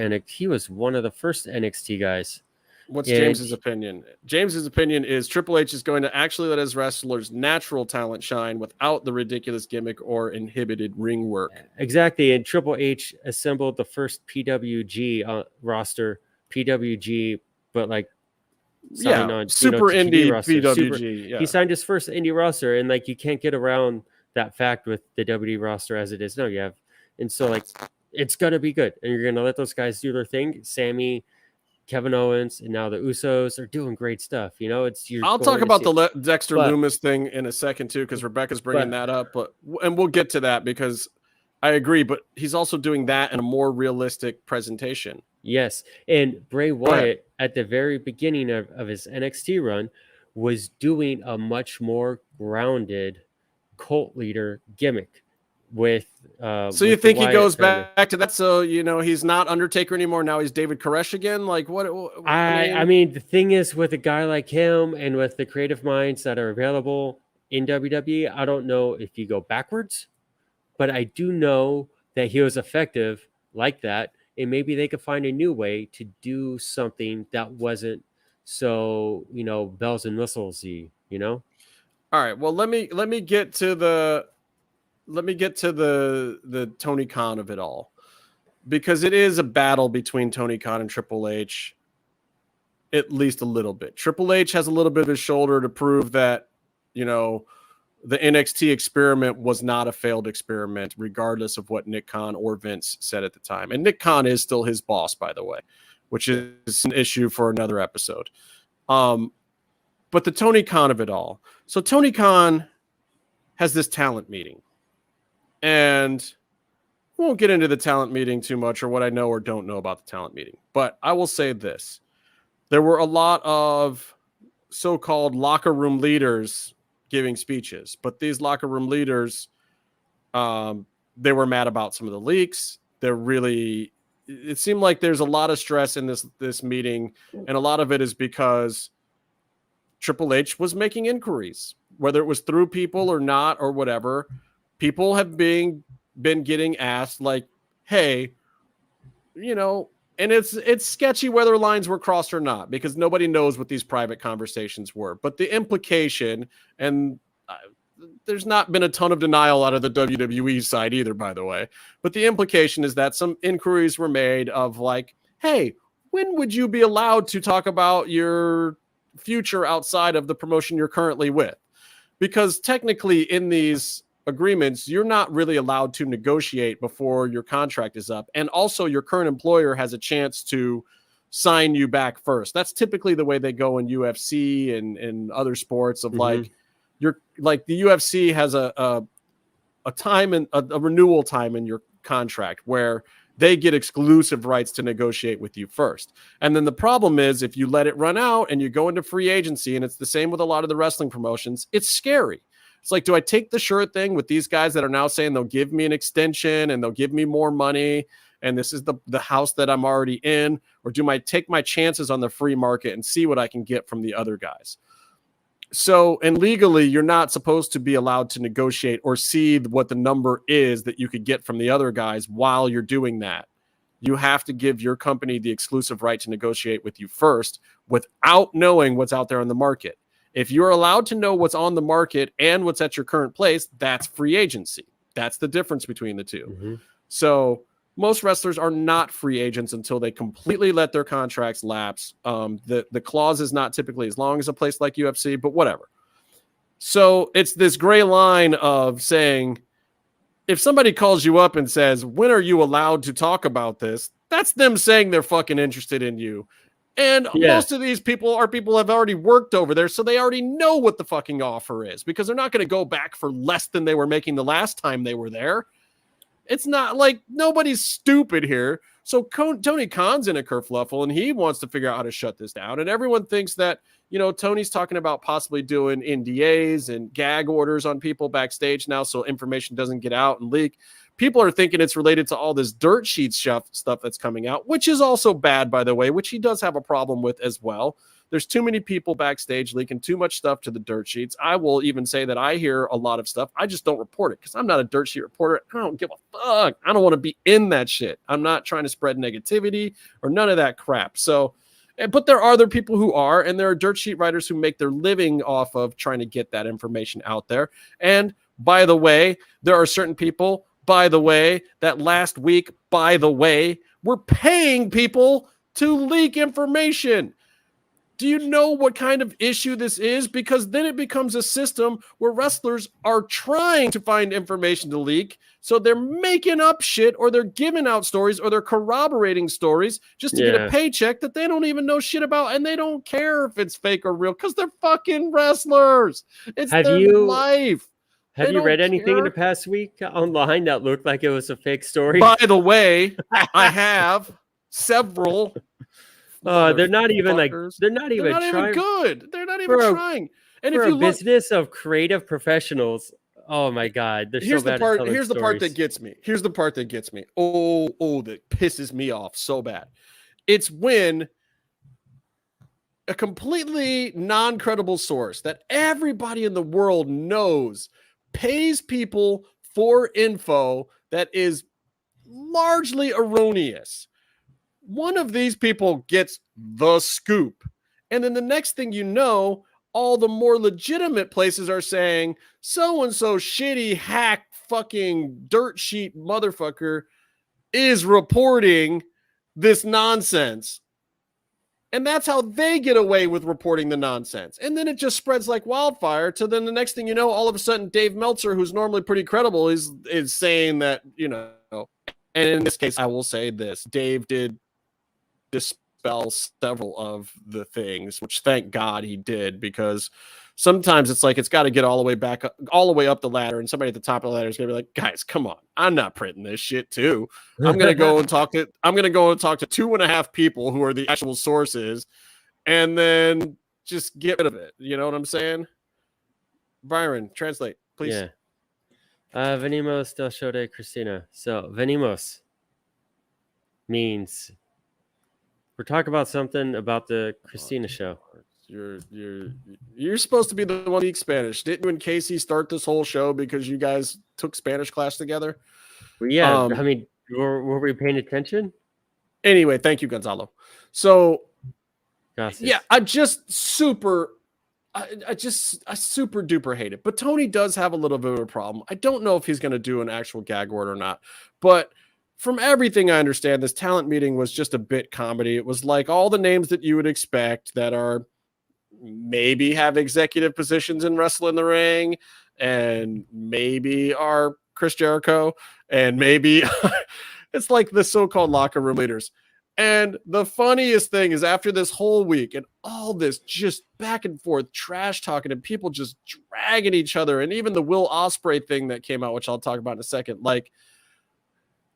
one of the first NXT guys. What's James's opinion? James's opinion is Triple H is going to actually let his wrestlers' natural talent shine without the ridiculous gimmick or inhibited ring work. Exactly. And Triple H assembled the first PWG roster, PWG, but like on super indie PWG. He signed his first indie roster, and like you can't get around that fact with the WWE roster as it is now. You have, and so like it's gonna be good, and you're gonna let those guys do their thing. Sammy, Kevin Owens, and now the Usos are doing great stuff. I'll talk about the Dexter Lumis thing in a second too, because Rebecca's bringing that up. And we'll get to that because I agree. But he's also doing that in a more realistic presentation. Yes, and Bray Wyatt at the very beginning of his NXT run was doing a much more grounded cult leader gimmick. With so you think he goes back to that? So he's not Undertaker anymore. Now he's David Koresh again. Like what? I mean, the thing is with a guy like him and with the creative minds that are available in WWE, I don't know if you go backwards, but I do know that he was effective like that, and maybe they could find a new way to do something that wasn't so bells and whistles-y. All right. Well, let me get to the. Let me get to the Tony Khan of it all, because it is a battle between Tony Khan and Triple H, at least a little bit. Triple H has a little bit of his shoulder to prove that, the NXT experiment was not a failed experiment, regardless of what Nick Khan or Vince said at the time. And Nick Khan is still his boss, by the way, which is an issue for another episode. But the Tony Khan of it all. So Tony Khan has this talent meeting. And we won't get into the talent meeting too much or what I know or don't know about the talent meeting. But I will say this. There were a lot of so-called locker room leaders giving speeches. But these locker room leaders, they were mad about some of the leaks. It seemed like there's a lot of stress in this meeting. And a lot of it is because Triple H was making inquiries. Whether it was through people or not or whatever, people have been getting asked like, hey, and it's sketchy whether lines were crossed or not, because nobody knows what these private conversations were. But the implication, and there's not been a ton of denial out of the WWE side either, by the way, but the implication is that some inquiries were made of like, hey, when would you be allowed to talk about your future outside of the promotion you're currently with? Because technically in these agreements, you're not really allowed to negotiate before your contract is up. And also your current employer has a chance to sign you back first. That's typically the way they go in UFC and other sports of like, you're like the UFC has a time and a renewal time in your contract where they get exclusive rights to negotiate with you first. And then the problem is if you let it run out and you go into free agency, and it's the same with a lot of the wrestling promotions, it's scary. It's like, do I take the sure thing with these guys that are now saying they'll give me an extension and they'll give me more money, and this is the house that I'm already in, or do I take my chances on the free market and see what I can get from the other guys? So, and legally, you're not supposed to be allowed to negotiate or see what the number is that you could get from the other guys while you're doing that. You have to give your company the exclusive right to negotiate with you first without knowing what's out there on the market. If you're allowed to know what's on the market and what's at your current place, that's free agency. That's the difference between the two. Mm-hmm. So most wrestlers are not free agents until they completely let their contracts lapse. The clause is not typically as long as a place like UFC, but whatever. So it's this gray line of saying, if somebody calls you up and says, when are you allowed to talk about this? That's them saying they're fucking interested in you. And most of these people have already worked over there, so they already know what the fucking offer is, because they're not going to go back for less than they were making the last time they were there. It's not like nobody's stupid here. So Tony Khan's in a kerfluffle, and he wants to figure out how to shut this down. And everyone thinks that, Tony's talking about possibly doing NDAs and gag orders on people backstage now so information doesn't get out and leak. People are thinking it's related to all this dirt sheet stuff that's coming out, which is also bad, by the way, which he does have a problem with as well. There's too many people backstage leaking too much stuff to the dirt sheets. I will even say that I hear a lot of stuff. I just don't report it because I'm not a dirt sheet reporter. I don't give a fuck. I don't want to be in that shit. I'm not trying to spread negativity or none of that crap. So, but there are other people who are, and there are dirt sheet writers who make their living off of trying to get that information out there. And by the way, there are certain people, by the way, that last week, by the way, were paying people to leak information. Do you know what kind of issue this is? Because then it becomes a system where wrestlers are trying to find information to leak. So they're making up shit, or they're giving out stories, or they're corroborating stories just to get a paycheck that they don't even know shit about. And they don't care if it's fake or real because they're fucking wrestlers. It's their life. Have you read anything in the past week online that looked like it was a fake story? By the way, I have several. They're not even trying. Good. They're not even trying. And for if you a business of creative professionals, oh my God, here's the part that gets me. Here's the part that gets me. Oh, that pisses me off so bad. It's when a completely non-credible source that everybody in the world knows pays people for info that is largely erroneous. One of these people gets the scoop. And then the next thing you know, all the more legitimate places are saying, so-and-so shitty hack fucking dirt sheet motherfucker is reporting this nonsense. And that's how they get away with reporting the nonsense. And then it just spreads like wildfire to then the next thing you know, all of a sudden Dave Meltzer, who's normally pretty credible, is saying that, and in this case, I will say this, Dave did dispel several of the things, which thank God he did, because sometimes it's like it's got to get all the way up the ladder, and somebody at the top of the ladder is gonna be like, guys, come on, I'm not printing this shit too. I'm gonna go and talk to 2.5 people who are the actual sources, and then just get rid of it. You know what I'm saying? Byron, translate, please. Yeah. Venimos del show de Cristina. So venimos means we're talking about something about the Cristina show. You're supposed to be the one who speaks Spanish. Didn't you and Casey start this whole show because you guys took Spanish class together? Well, yeah. I mean, were we paying attention? Anyway, thank you, Gonzalo. So, Gracias. Yeah, I super duper hate it. But Tony does have a little bit of a problem. I don't know if he's going to do an actual gag order or not. But from everything I understand, this talent meeting was just a bit comedy. It was like all the names that you would expect that are maybe have executive positions in Wrestle in the Ring, and maybe are Chris Jericho, and maybe it's like the so-called locker room leaders. And the funniest thing is, after this whole week and all this just back and forth trash talking and people just dragging each other, and even the Will Ospreay thing that came out, which I'll talk about in a second, like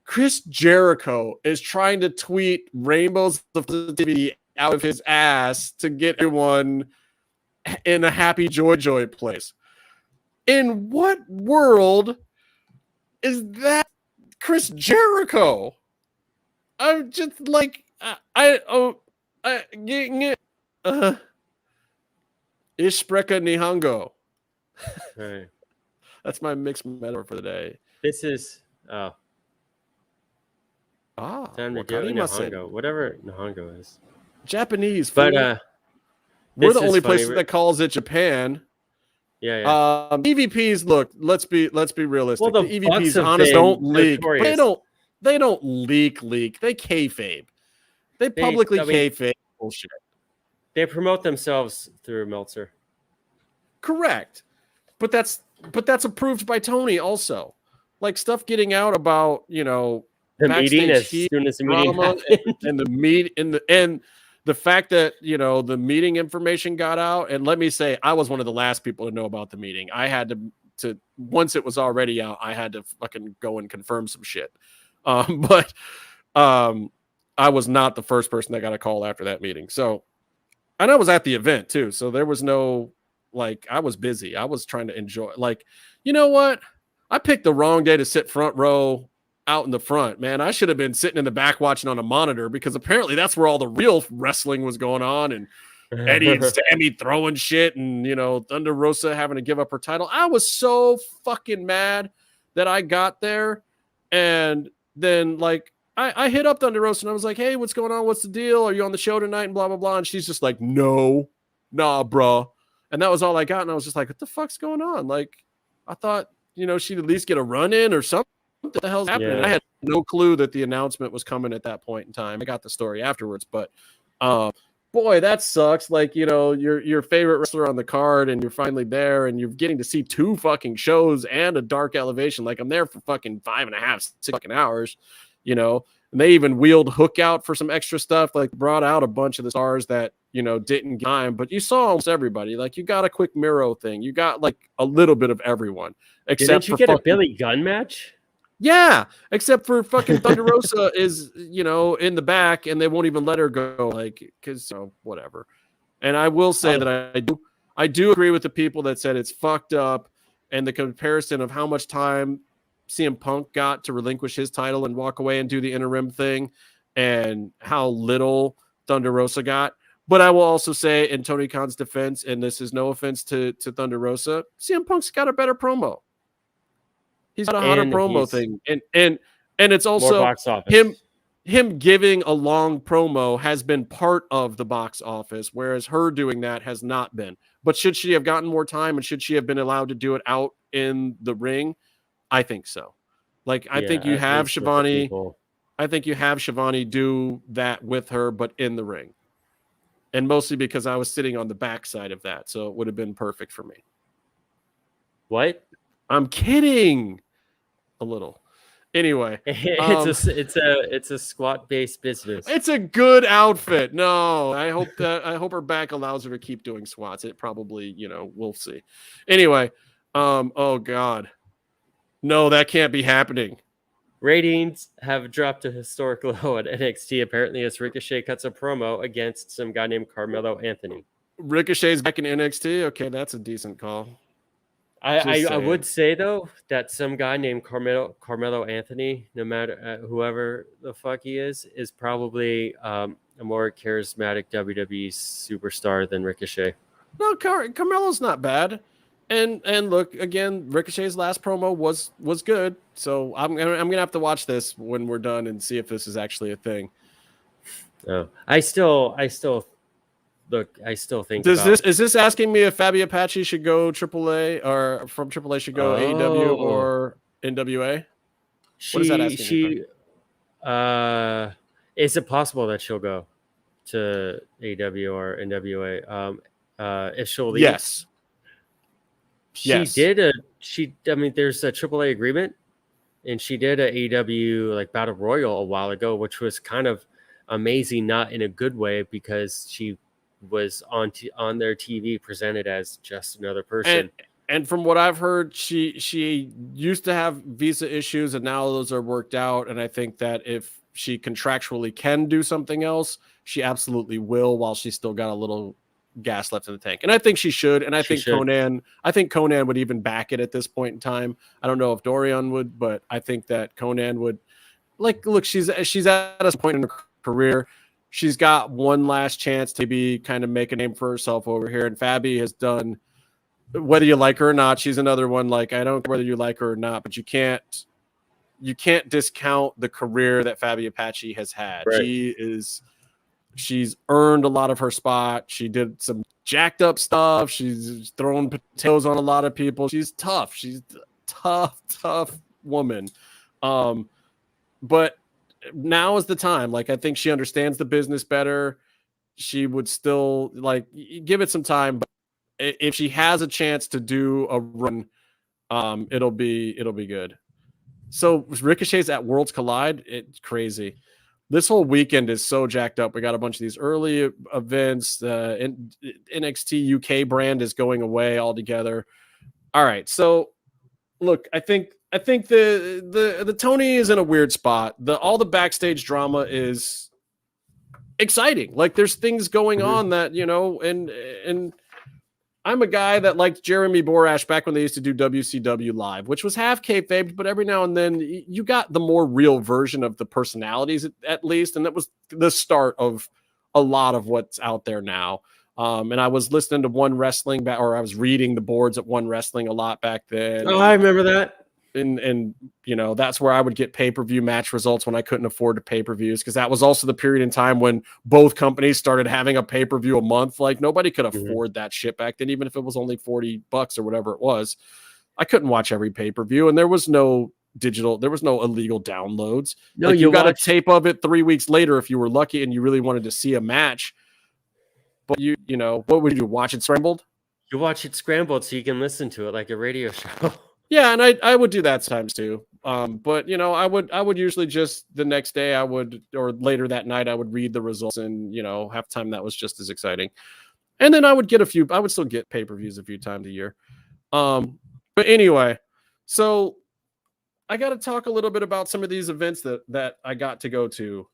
Chris Jericho is trying to tweet rainbows of positivity out of his ass to get everyone in a happy joy place. In what world is that Chris Jericho? I'm just like, Ich spreche Nihongo. Right. That's my mixed metaphor for the day. This is Ah, time to do wakarimasen. Nihongo, whatever Nihongo is. Japanese, But fool. this We're the is only funny. place that calls it Japan. Yeah. EVPs, look, let's be realistic. Well, the the Bucks EVPs have honest been don't leak. But notorious. they don't leak. They kayfabe. They publicly kayfabe bullshit. They promote themselves through Meltzer. Correct. But that's approved by Tony also. Like stuff getting out about, The meeting as soon as the meeting happened. and the fact that, the meeting information got out, and let me say, I was one of the last people to know about the meeting. I had to once it was already out, I had to fucking go and confirm some shit. But I was not the first person that got a call after that meeting. So, and I was at the event too. So there was no, I was busy. I was trying to enjoy, you know what? I picked the wrong day to sit front row out in the front, man. I should have been sitting in the back watching on a monitor, because apparently that's where all the real wrestling was going on, and Eddie and Sammy throwing shit, and Thunder Rosa having to give up her title. I was so fucking mad that I got there, and then I hit up Thunder Rosa and I was like, "Hey, what's going on? What's the deal? Are you on the show tonight?" And blah blah blah. And she's just like, "No, nah, bruh." And that was all I got. And I was just like, "What the fuck's going on?" I thought she'd at least get a run in or something. What the hell's happening? Yeah. I had no clue that the announcement was coming at that point in time. I got the story afterwards, but boy, that sucks. Your favorite wrestler on the card, and you're finally there, and you're getting to see 2 fucking shows and a dark elevation. I'm there for fucking 5.5, 6 fucking hours, and they even wheeled Hook out for some extra stuff, brought out a bunch of the stars that, didn't get time, but you saw almost everybody. You got a quick Miro thing. You got a little bit of everyone, except Didn't you for get a Billy Gunn match? Yeah, except for fucking Thunder Rosa is, in the back, and they won't even let her go, because whatever. And I will say that I do agree with the people that said it's fucked up, and the comparison of how much time CM Punk got to relinquish his title and walk away and do the interim thing, and how little Thunder Rosa got. But I will also say, in Tony Khan's defense, and this is no offense to Thunder Rosa, CM Punk's got a better promo. He's got a hotter promo thing, and it's also box office. Him giving a long promo has been part of the box office, whereas her doing that has not been. But should she have gotten more time, and should she have been allowed to do it out in the ring? I think so. I think you have Shivani. I think you have Shivani do that with her, but in the ring, and mostly because I was sitting on the backside of that, so it would have been perfect for me. What? I'm kidding. A little. Anyway, it's a squat based business. It's a good outfit. No, I hope her back allows her to keep doing squats. It probably, we'll see. Anyway, oh god, no, that can't be happening. Ratings have dropped to historic low at NXT, apparently, as Ricochet cuts a promo against some guy named Carmelo Anthony. Ricochet's back in NXT. Okay, that's a decent call. I would say though that some guy named Carmelo Anthony, no matter whoever the fuck he is probably a more charismatic WWE superstar than Ricochet. No, Carmelo's not bad, and look again, Ricochet's last promo was good. So I'm gonna have to watch this when we're done and see if this is actually a thing. Oh, I still think. Is this asking me if Fabi Apache should go AAA, or from AAA should go AEW or NWA? What is that asking? Is it possible that she'll go to AEW or NWA? If she'll leave? Yes. There's a AAA agreement, and she did a AEW Battle Royal a while ago, which was kind of amazing, not in a good way, because she was on their TV presented as just another person. And from what I've heard, she used to have visa issues, and now those are worked out. And I think that if she contractually can do something else, she absolutely will, while she's still got a little gas left in the tank. And I think she should. And I think Conan would even back it at this point in time. I don't know if Dorian would, but I think that Conan would. Look, she's at a point in her career. she's got one last chance to be kind of make a name for herself over here. And Fabi has done, whether you like her or not, she's another one. Like, I don't care whether you like her or not, but you can't discount the career that Fabi Apache has had. Right. She's earned a lot of her spot. She did some jacked up stuff. She's thrown potatoes on a lot of people. She's tough. She's a tough woman. But now is the time. Like, I think she understands the business better. She would still, like, give it some time. But if she has a chance to do a run, it'll be good. So Ricochet's at Worlds Collide. It's crazy. This whole weekend is so jacked up. We got a bunch of these early events. NXT UK brand is going away altogether. All right. So look, I think the Tony is in a weird spot. All the backstage drama is exciting. Like, there's things going on that, and I'm a guy that liked Jeremy Borash back when they used to do WCW Live, which was half kayfabe, but every now and then you got the more real version of the personalities at least. And that was the start of a lot of what's out there now. And I was listening to One Wrestling or I was reading the boards at One Wrestling a lot back then. Oh, I remember that. And that's where I would get pay-per-view match results when I couldn't afford to pay-per-views, because that was also the period in time when both companies started having a pay-per-view a month. Like, nobody could afford that shit back then, even if it was only $40 or whatever it was. I couldn't watch every pay-per-view, and there was no illegal downloads. No, like, you got a tape of it 3 weeks later if you were lucky and you really wanted to see a match. But what would you watch it scrambled? You watch it scrambled so you can listen to it like a radio show. Yeah, and I would do that times too. But I would usually just the next day or later that night I would read the results, and half the time that was just as exciting. And then I would still get pay-per-views a few times a year. But anyway, so I got to talk a little bit about some of these events that I got to go to.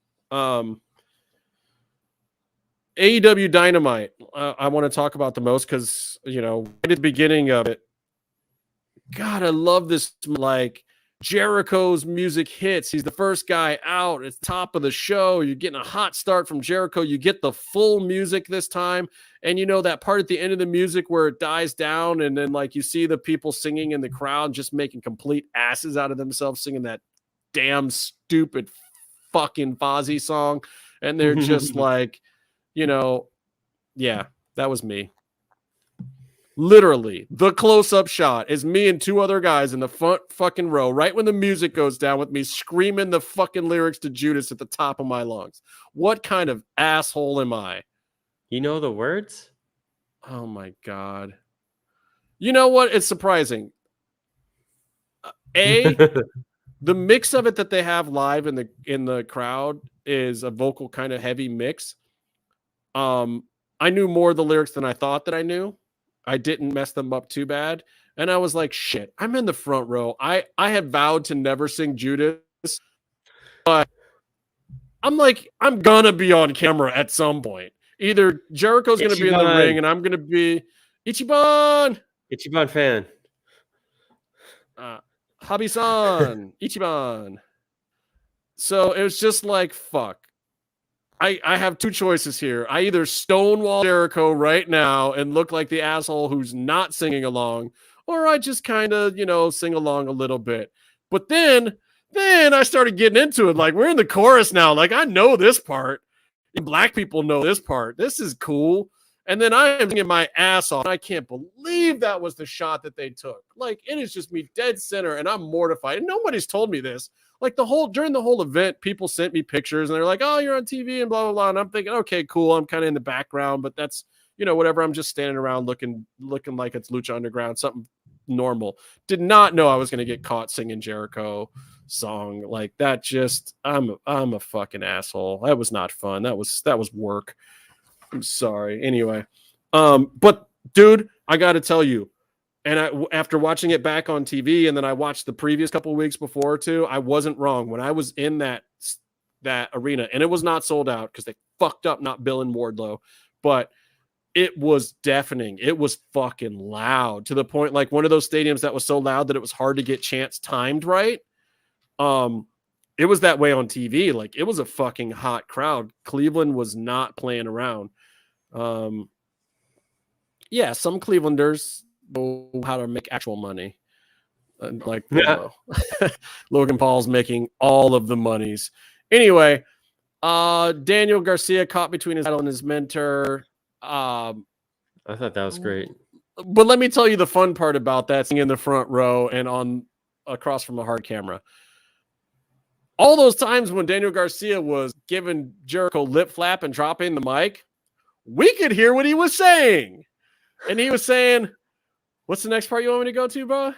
AEW Dynamite. I want to talk about the most because right at the beginning of it, God, I love this. Like, Jericho's music hits. He's the first guy out. It's top of the show. You're getting a hot start from Jericho. You get the full music this time. And that part at the end of the music where it dies down, and then like you see the people singing in the crowd just making complete asses out of themselves singing that damn stupid fucking Fozzy song. And they're just like, yeah, that was me. Literally, the close-up shot is me and two other guys in the front fucking row, right when the music goes down, with me screaming the fucking lyrics to Judas at the top of my lungs. What kind of asshole am I? You know the words? Oh my God. You know what? It's surprising. The mix of it that they have live in the crowd is a vocal kind of heavy mix. I knew more of the lyrics than I thought that I knew. I didn't mess them up too bad. And I was like, shit, I'm in the front row. I had vowed to never sing Judas, but I'm like, I'm going to be on camera at some point. Either Jericho's going to be in the ring and I'm going to be Ichiban fan. Habi-san, Ichiban. So it was just like, fuck. I have two choices here. I either stonewall Jericho right now and look like the asshole who's not singing along, or I just kind of, sing along a little bit. But then I started getting into it. Like, we're in the chorus now. Like, I know this part. And black people know this part. This is cool. And then I am singing my ass off. I can't believe that was the shot that they took. Like, it is just me dead center, and I'm mortified. And nobody's told me this. Like, during the whole event, people sent me pictures, and they're like, "Oh, you're on TV," and blah blah blah. And I'm thinking, okay, cool. I'm kind of in the background, but that's whatever. I'm just standing around looking like it's Lucha Underground, something normal. Did not know I was going to get caught singing Jericho song like that. Just I'm a fucking asshole. That was not fun. That was work. I'm sorry. Anyway, but dude, I got to tell you. And after watching it back on TV, and then I watched the previous couple of weeks before too, I wasn't wrong. When I was in that arena, and it was not sold out because they fucked up not billing Wardlow, but it was deafening. It was fucking loud to the point, like one of those stadiums that was so loud that it was hard to get chants timed right. it was that way on TV. Like, it was a fucking hot crowd. Cleveland was not playing around. Yeah, some Clevelanders know how to make actual money. Like, Logan Paul's making all of the monies. Anyway, Daniel Garcia caught between his idol and his mentor. I thought that was great. But let me tell you the fun part about that, sitting in the front row and on across from a hard camera. All those times when Daniel Garcia was giving Jericho lip flap and dropping the mic, we could hear what he was saying. And he was saying, what's the next part you want me to go to, bro?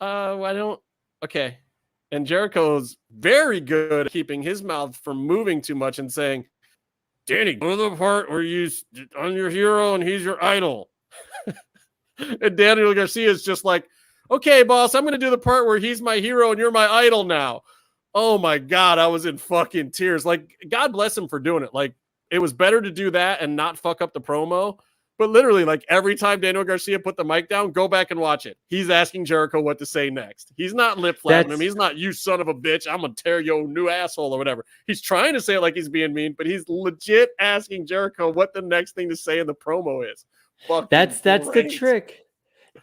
I don't. Okay. And Jericho's very good at keeping his mouth from moving too much and saying, Danny, go to the part where I'm your hero and he's your idol. And Daniel Garcia is just like, okay, boss, I'm going to do the part where he's my hero and you're my idol now. Oh my God, I was in fucking tears. Like, God bless him for doing it. Like, it was better to do that and not fuck up the promo. But literally, like, every time Daniel Garcia put the mic down, go back and watch it. He's asking Jericho what to say next. He's not lip flapping him. He's not, you son of a bitch, I'm going to tear your new asshole or whatever. He's trying to say it like he's being mean, but he's legit asking Jericho what the next thing to say in the promo is. That's the trick.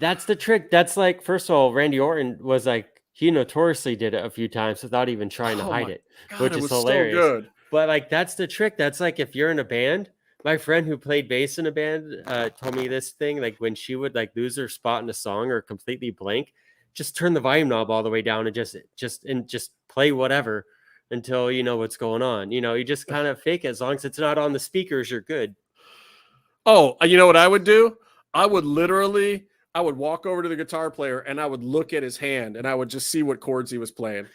That's the trick. That's like, first of all, Randy Orton was like, he notoriously did it a few times without even trying to hide it, which is hilarious. So good. But like, that's the trick. That's like, if you're in a band, my friend who played bass in a band told me this thing, like when she would like lose her spot in a song or completely blank, just turn the volume knob all the way down and just play whatever until you know what's going on. You know, you just kind of fake it. As long as it's not on the speakers, you're good. Oh, you know what I would do? I would walk over to the guitar player and I would look at his hand and I would just see what chords he was playing.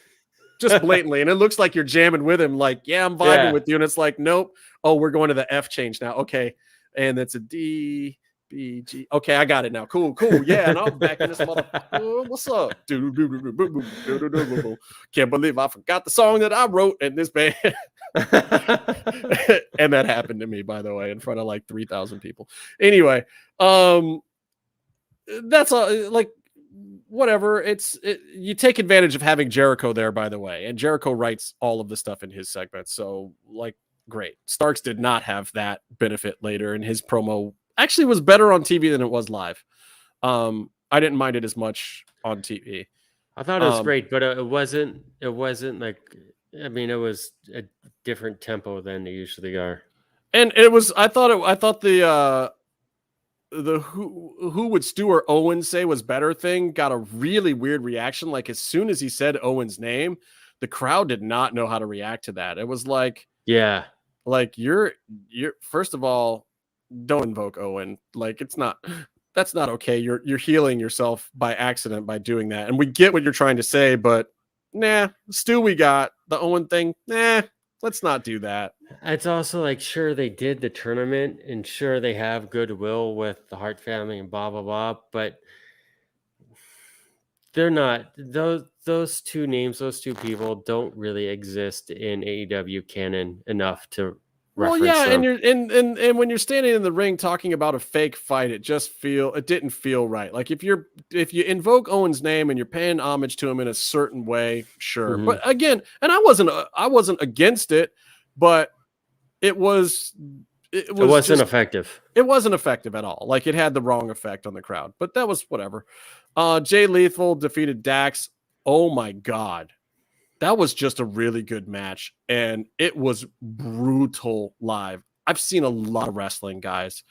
Just blatantly. And it looks like you're jamming with him. Like, yeah, I'm vibing with you. And it's like, nope. Oh, we're going to the F change now. Okay. And that's a D, B, G. Okay, I got it now. Cool. Yeah. And I'm back in this motherfucker. What's up? Can't believe I forgot the song that I wrote in this band. And that happened to me, by the way, in front of like 3,000 people. Anyway, that's like, whatever. You take advantage of having Jericho there, by the way, and Jericho writes all of the stuff in his segments. So, like, great. Starks did not have that benefit later, and his promo actually was better on TV than it was live. I didn't mind it as much on TV. I thought it was great, but it wasn't like, I mean, it was a different tempo than they usually are. And it was, I thought the who would Stuart Owens say was better thing got a really weird reaction. Like, as soon as he said Owens' name, the crowd did not know how to react to that. It was like, yeah, like you're first of all, don't invoke Owen. Like, that's not okay. You're healing yourself by accident by doing that. And we get what you're trying to say, but nah, Stu, we got the Owen thing. Nah, let's not do that. It's also like, sure, they did the tournament and sure they have goodwill with the Hart family and blah, blah, blah. But they're not, those two names, those two people don't really exist in AEW canon enough to reference them. And when you're standing in the ring talking about a fake fight, it didn't feel right. Like, if you invoke Owen's name and you're paying homage to him in a certain way, sure. Mm-hmm. But again, and I wasn't against it, but it wasn't effective. It wasn't effective at all. Like, it had the wrong effect on the crowd, but that was whatever. Jay Lethal defeated Dax. Oh my God. That was just a really good match, and it was brutal live. I've seen a lot of wrestling, guys.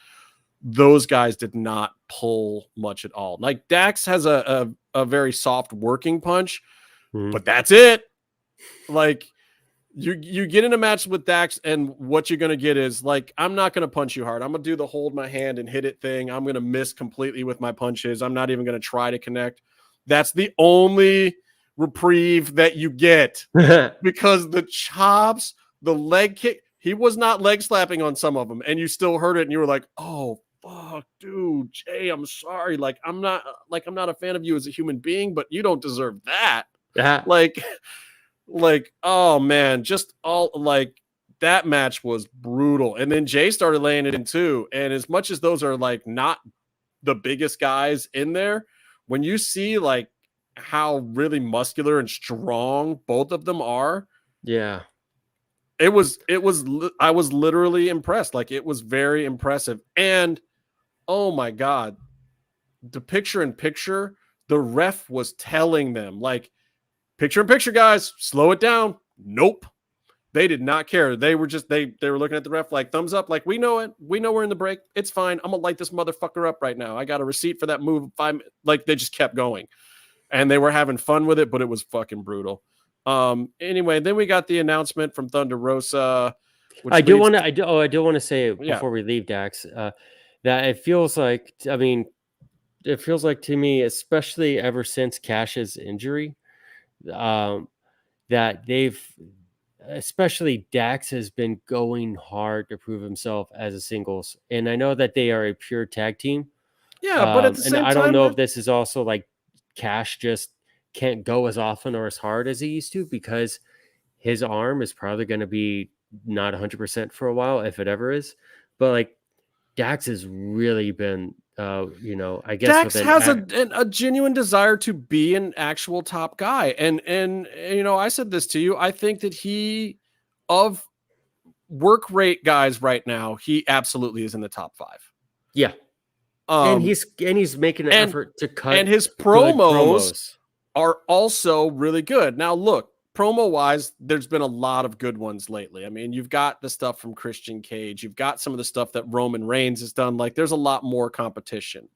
Those guys did not pull much at all. Like, Dax has a very soft working punch, but that's it. Like, you get in a match with Dax, and what you're going to get is, like, I'm not going to punch you hard. I'm going to do the hold my hand and hit it thing. I'm going to miss completely with my punches. I'm not even going to try to connect. That's the only reprieve that you get, because the chops, the leg kick, he was not leg slapping on some of them, and you still heard it, and you were like, oh fuck, dude, Jay, I'm sorry. Like, I'm not a fan of you as a human being, but you don't deserve that. Yeah. Like, oh man, just all, like, that match was brutal. And then Jay started laying it in too. And as much as those are, like, not the biggest guys in there, when you see, like, how really muscular and strong both of them are. Yeah. I was literally impressed. Like, it was very impressive. And oh my God, the picture in picture, the ref was telling them, like, picture in picture, guys, slow it down. Nope. They did not care. They were just, they were looking at the ref like, thumbs up. Like, we know it. We know we're in the break. It's fine. I'm going to light this motherfucker up right now. I got a receipt for that move. Like, they just kept going. And they were having fun with it, but it was fucking brutal. Anyway, then we got the announcement from Thunder Rosa. I do want to say before we leave, Dax, that it feels like to me, especially ever since Cash's injury, that especially Dax has been going hard to prove himself as a singles. And I know that they are a pure tag team. Yeah, but at the same time, I don't know if this is also like Cash just can't go as often or as hard as he used to because his arm is probably going to be not 100% for a while, if it ever is. But like Dax has really been, I guess Dax has a genuine desire to be an actual top guy. And I said this to you. I think that he, of work rate guys right now, he absolutely is in the top 5. Yeah. And he's making an effort to cut. And his promos are also really good. Now, look, promo-wise, there's been a lot of good ones lately. I mean, you've got the stuff from Christian Cage. You've got some of the stuff that Roman Reigns has done. Like, there's a lot more competition.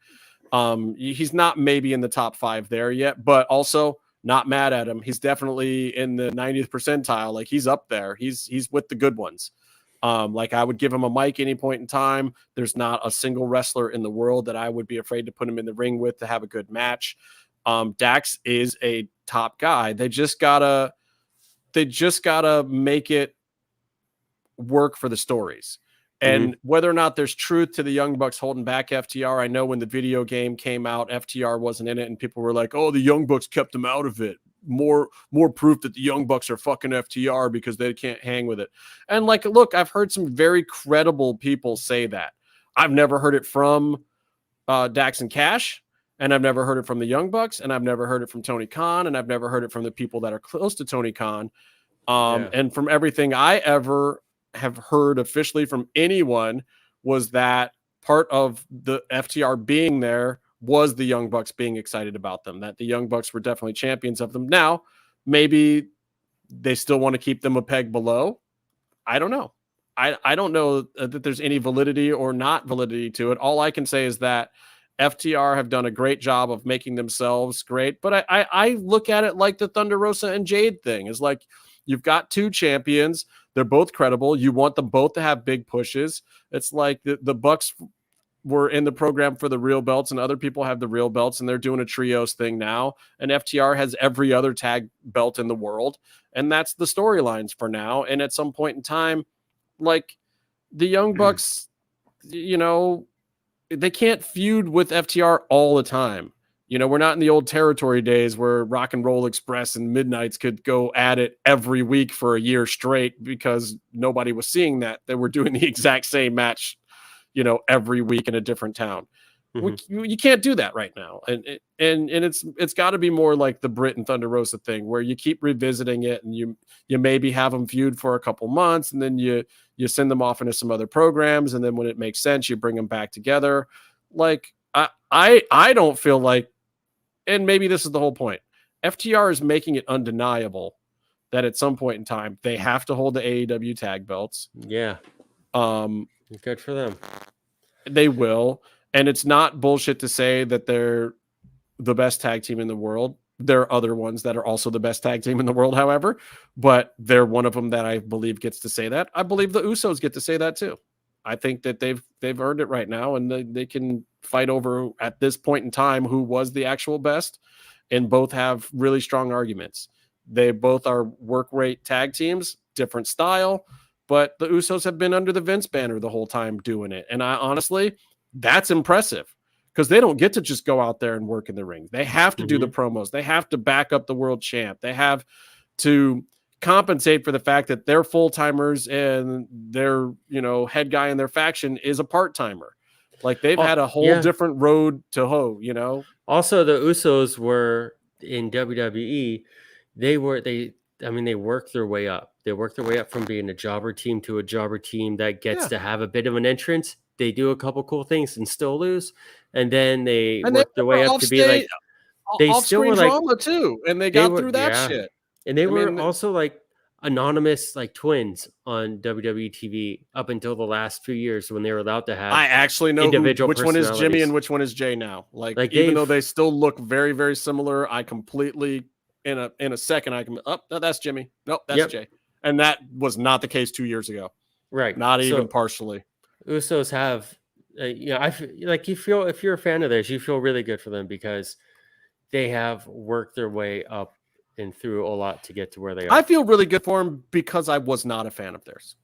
He's not maybe in the top 5 there yet, but also not mad at him. He's definitely in the 90th percentile. Like, he's up there. He's with the good ones. Like, I would give him a mic any point in time. There's not a single wrestler in the world that I would be afraid to put him in the ring with to have a good match. Dax is a top guy. They just gotta make it work for the stories. And whether or not there's truth to the Young Bucks holding back FTR, I know when the video game came out, FTR wasn't in it, and people were like, "Oh, the Young Bucks kept them out of it." More proof that the Young Bucks are fucking FTR because they can't hang with it. And like, look, I've heard some very credible people say that. I've never heard it from Dax and Cash. And I've never heard it from the Young Bucks, and I've never heard it from Tony Khan, and I've never heard it from the people that are close to Tony Khan. And from everything I ever have heard officially from anyone was that part of the FTR being there was the Young Bucks being excited about them, that the Young Bucks were definitely champions of them. Now, maybe they still want to keep them a peg below. I don't know. I don't know that there's any validity or not validity to it. All I can say is that FTR have done a great job of making themselves great, but I look at it like the Thunder Rosa and Jade thing is like, you've got 2 champions. They're both credible. You want them both to have big pushes. It's like the Bucks were in the program for the real belts and other people have the real belts and they're doing a trios thing now. And FTR has every other tag belt in the world. And that's the storylines for now. And at some point in time, like the Young Bucks, they can't feud with FTR all the time. We're not in the old territory days where Rock and Roll Express and Midnights could go at it every week for a year straight because nobody was seeing that. They were doing the exact same match, every week in a different town. You can't do that right now. And it's got to be more like the Brit and Thunder Rosa thing where you keep revisiting it and you maybe have them feud for a couple months and then you send them off into some other programs. And then when it makes sense, you bring them back together. Like I don't feel like, and maybe this is the whole point, FTR is making it undeniable that at some point in time, they have to hold the AEW tag belts. Yeah. Good for them. They will. And it's not bullshit to say that they're the best tag team in the world. There are other ones that are also the best tag team in the world, however, but they're one of them that I believe gets to say that. I believe the Usos get to say that too. I think that they've earned it right now, and they can fight over at this point in time who was the actual best, and both have really strong arguments. They both are work rate tag teams, different style, but the Usos have been under the Vince banner the whole time doing it. And I honestly, that's impressive because they don't get to just go out there and work in the ring. They have to do the promos. They have to back up the world champ. They have to compensate for the fact that they're full-timers and their, head guy in their faction is a part-timer. Like they've had a whole different road to hoe, Also, the Usos were in WWE, they worked their way up. They worked their way up from being a jobber team to a jobber team that gets Yeah. to have a bit of an entrance. They do a couple cool things and still lose, and then they And work their way up to be like they still off-screen were like drama too, and they they got were through that shit. and they I were mean, also like anonymous like twins on WWE TV up until the last few years when they were allowed to have I actually know individual which one is Jimmy personalities. and which one is Jay now. Like even they've though they still look very, very similar, I completely in a second I can that's Jimmy. Nope, that's Yep. Jay. And that was not the case 2 years ago. right Not So even partially. Usos have like you feel if you're a fan of theirs, you feel really good for them because they have worked their way up and through a lot to get to where they are. I feel really good for him because I was not a fan of theirs.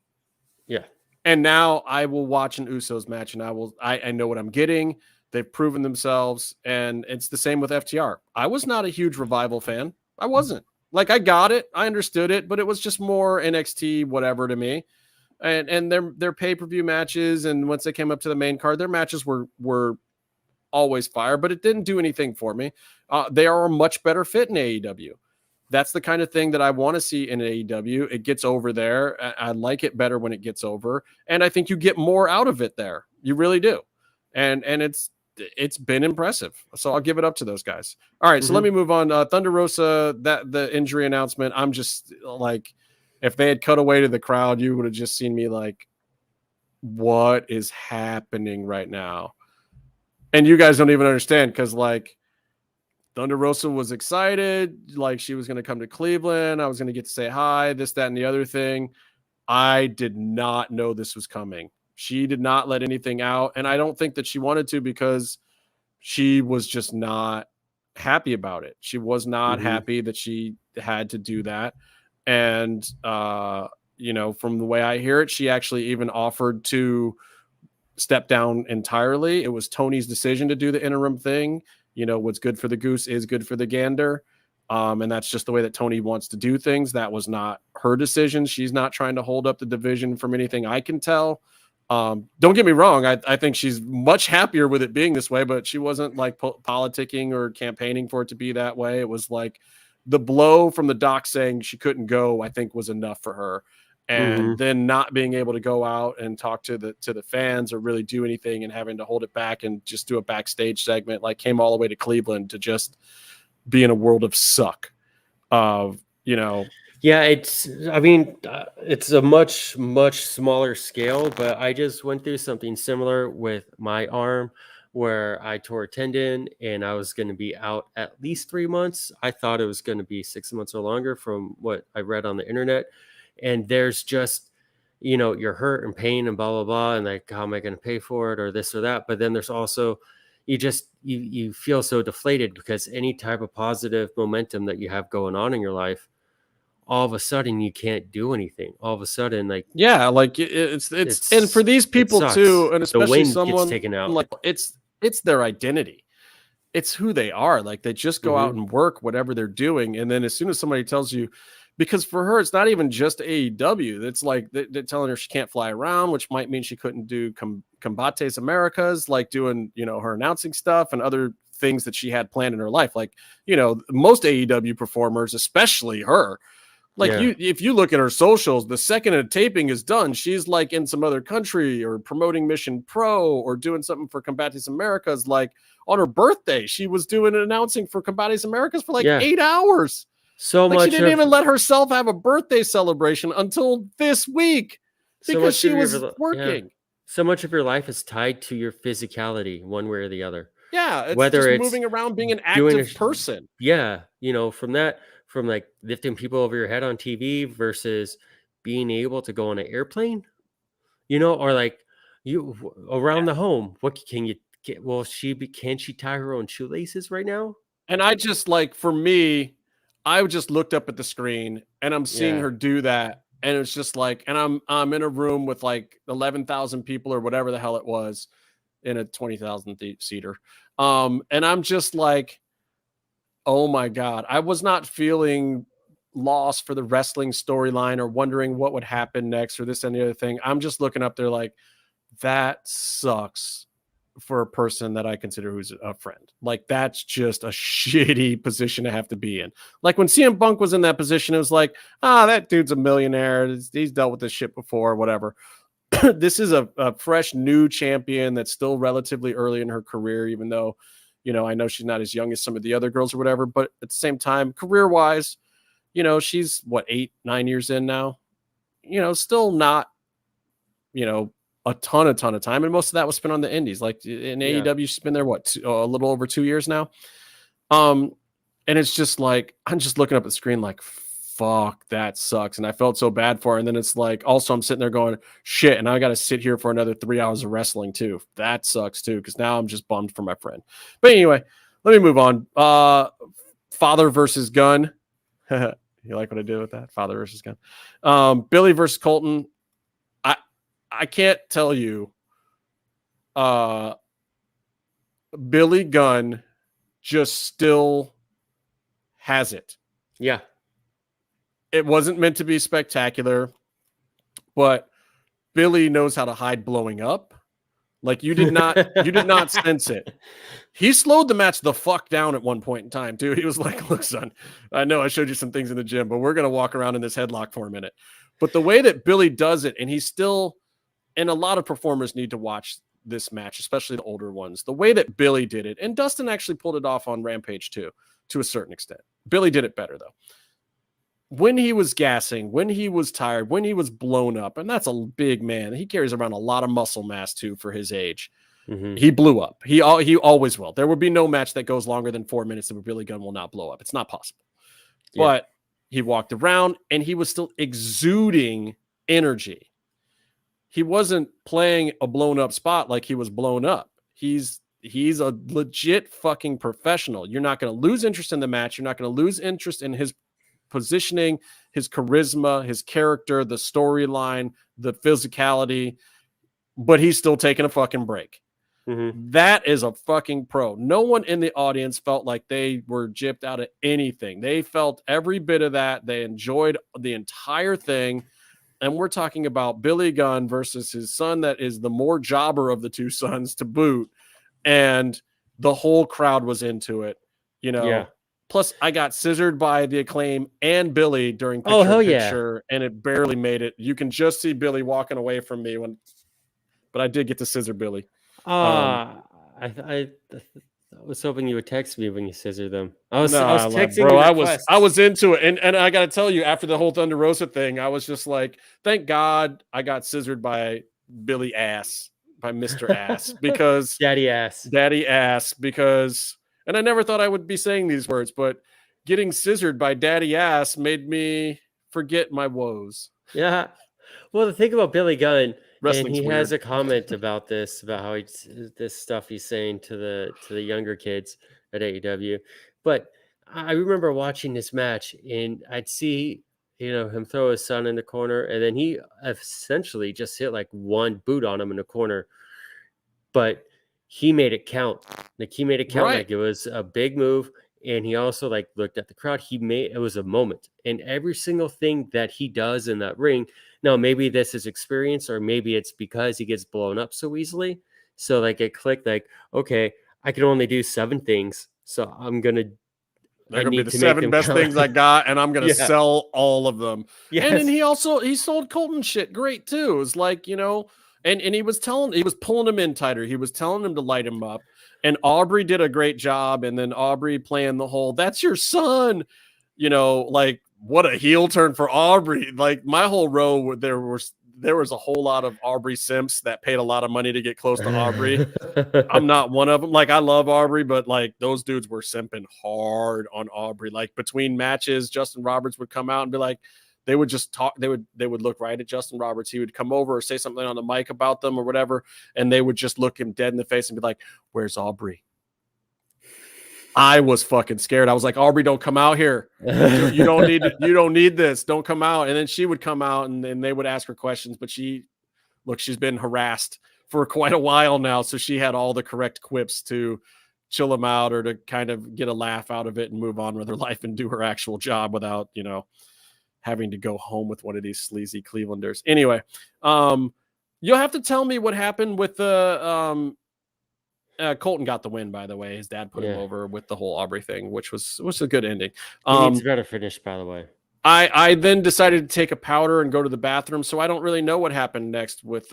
Yeah. And now I will watch an Usos match and I know what I'm getting. They've proven themselves. And it's the same with FTR. I was not a huge Revival fan. I wasn't. Like I got it. I understood it, but it was just more NXT, whatever to me. And their pay-per-view matches, and once they came up to the main card, their matches were always fire, but it didn't do anything for me. They are a much better fit in AEW. That's the kind of thing that I want to see in AEW. It gets over there. I like it better when it gets over, and I think you get more out of it there. You really do, and it's been impressive. So I'll give it up to those guys. All right, so let me move on. Thunder Rosa, that the injury announcement. I'm just like, if they had cut away to the crowd, you would have just seen me like, what is happening right now? And you guys don't even understand because like Thunder Rosa was excited, like she was going to come to Cleveland. I was going to get to say hi, this, that, and the other thing. I did not know this was coming. She did not let anything out. And I don't think that she wanted to because she was just not happy about it. She was not happy that she had to do that. And, from the way I hear it, she actually even offered to step down entirely. It was Tony's decision to do the interim thing. What's good for the goose is good for the gander. And that's just the way that Tony wants to do things. That was not her decision. She's not trying to hold up the division from anything I can tell. Don't get me wrong. I think she's much happier with it being this way, but she wasn't like politicking or campaigning for it to be that way. It was like the blow from the doc saying she couldn't go, I think was enough for her. And then not being able to go out and talk to the fans or really do anything and having to hold it back and just do a backstage segment, like came all the way to Cleveland to just be in a world of suck. Yeah, it's a much, much smaller scale, but I just went through something similar with my arm where I tore a tendon and I was going to be out at least 3 months. I thought it was going to be 6 months or longer from what I read on the internet. And there's just, you're hurt and pain and blah, blah, blah. And like, how am I going to pay for it or this or that? But then there's also, you feel so deflated because any type of positive momentum that you have going on in your life, all of a sudden you can't do anything. All of a sudden, like, yeah, like it's and for these people too, and especially someone taken out. Like it's their identity. It's who they are. Like they just go out and work whatever they're doing. And then as soon as somebody tells you, because for her, it's not even just AEW. It's like they're telling her she can't fly around, which might mean she couldn't do Combates Americas, like doing, her announcing stuff and other things that she had planned in her life. Like, most AEW performers, especially her, like if you look at her socials, the second a taping is done, she's like in some other country or promoting Mission Pro or doing something for Combates Americas. Like on her birthday, she was doing an announcing for Combates Americas for 8 hours. So much she didn't even let herself have a birthday celebration until this week because she was working. Yeah. So much of your life is tied to your physicality, one way or the other. Yeah, it's whether just it's moving around, being an active person. Yeah, from like lifting people over your head on TV versus being able to go on an airplane, or like you around the home. What can you get? Well, can she tie her own shoelaces right now? And I just for me, I just looked up at the screen and I'm seeing her do that. And it's just and I'm in a room with 11,000 people or whatever the hell it was in a 20,000 seater. And I'm just oh my God, I was not feeling lost for the wrestling storyline or wondering what would happen next or this and the other thing. I'm just looking up there that sucks for a person that I consider who's a friend. Like, that's just a shitty position to have to be in. Like, when CM Punk was in that position, it was like, that dude's a millionaire. He's dealt with this shit before, whatever. This is a fresh new champion that's still relatively early in her career, even though, I know she's not as young as some of the other girls or whatever, but at the same time, career-wise, she's 8-9 years in now, still not, a ton of time, and most of that was spent on the indies. Like in AEW, she's been there a little over 2 years now. And it's just like, I'm just looking up at the screen like, fuck, that sucks. And I felt so bad for her. And then it's like, also I'm sitting there going, shit, and I got to sit here for another 3 hours of wrestling too. That sucks too, because now I'm just bummed for my friend. But anyway, let me move on. Father versus Gunn. You like what I did with that? Father versus Gunn. Billy versus Colton. I can't tell you. Billy Gunn just still has it. Yeah. It wasn't meant to be spectacular, but Billy knows how to hide blowing up. Like, you did not sense it. He slowed the match the fuck down at one point in time, too. He was like, look, son, I know I showed you some things in the gym, but we're going to walk around in this headlock for a minute. But the way that Billy does it, and he's still, and a lot of performers need to watch this match, especially the older ones, the way that Billy did it, and Dustin actually pulled it off on Rampage too, to a certain extent. Billy did it better, though. When he was gassing, when he was tired, when he was blown up, and that's a big man. He carries around a lot of muscle mass, too, for his age. Mm-hmm. He blew up. He always will. There will be no match that goes longer than 4 minutes that Billy Gunn will not blow up. It's not possible. Yeah. But he walked around, and he was still exuding energy. He wasn't playing a blown up spot like he was blown up. He's a legit fucking professional. You're not going to lose interest in the match. You're not going to lose interest in his positioning, his charisma, his character, the storyline, the physicality, but he's still taking a fucking break. Mm-hmm. That is a fucking pro. No one in the audience felt like they were gypped out of anything. They felt every bit of that. They enjoyed the entire thing. And we're talking about Billy Gunn versus his son that is the more jobber of the two sons to boot. And the whole crowd was into it, Yeah. Plus, I got scissored by the Acclaim and Billy during picture, and it barely made it. You can just see Billy walking away from me but I did get to scissor Billy. I was hoping you would text me when you scissor them. I was texting you. I was into it, and I got to tell you, after the whole Thunder Rosa thing, I was just like, thank God I got scissored by Billy Ass, by Mr. Ass, because Daddy Ass, because. And I never thought I would be saying these words, but getting scissored by Daddy Ass made me forget my woes. Yeah. Well, the thing about Billy Gunn, Wrestling's and he weird. has a comment about this, about how this stuff he's saying to the younger kids at AEW. But I remember watching this match, and I'd see him throw his son in the corner, and then he essentially just hit like one boot on him in the corner. But he made it count. Like it was a big move. And he also looked at the crowd. It was a moment. And every single thing that he does in that ring. Now, maybe this is experience, or maybe it's because he gets blown up so easily. So it clicked okay, I can only do 7 things. So they're going to be the 7 best things I got, and I'm going to sell all of them. Yes. And then he sold Colton shit great too. It was And he was pulling him in tighter. He was telling him to light him up. And Aubrey did a great job. And then Aubrey playing the whole, that's your son. What a heel turn for Aubrey. My whole row, there was a whole lot of Aubrey simps that paid a lot of money to get close to Aubrey. I'm not one of them. I love Aubrey, but those dudes were simping hard on Aubrey. Between matches, Justin Roberts would come out and be like, they would just talk. They would look right at Justin Roberts. He would come over or say something on the mic about them or whatever, and they would just look him dead in the face and be like, "Where's Aubrey?" I was fucking scared. I was like, "Aubrey, don't come out here. You don't need this. Don't come out." And then she would come out, and they would ask her questions. But she's been harassed for quite a while now, so she had all the correct quips to chill him out or to kind of get a laugh out of it and move on with her life and do her actual job without having to go home with one of these sleazy Clevelanders. Anyway, you'll have to tell me what happened with the Colton got the win, by the way. His dad put him over with the whole Aubrey thing, which was a good ending. He needs a better finish, by the way. I then decided to take a powder and go to the bathroom, so I don't really know what happened next with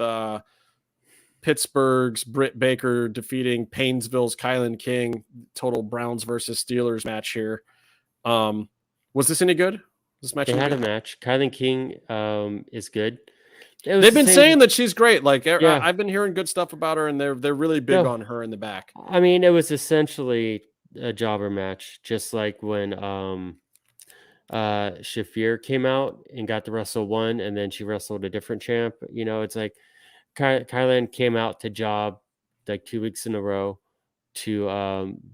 Pittsburgh's Britt Baker defeating Painesville's Kylan King. Total Browns versus Steelers match here. Was this any good? This match they had a match. Kylan King is good. They've been saying that she's great. Like, I've been hearing good stuff about her, and they're really big on her in the back. I mean, it was essentially a jobber match, just like when Shafir came out and got to wrestle one, and then she wrestled a different champ. You know, it's like Kylan came out to job like 2 weeks in a row to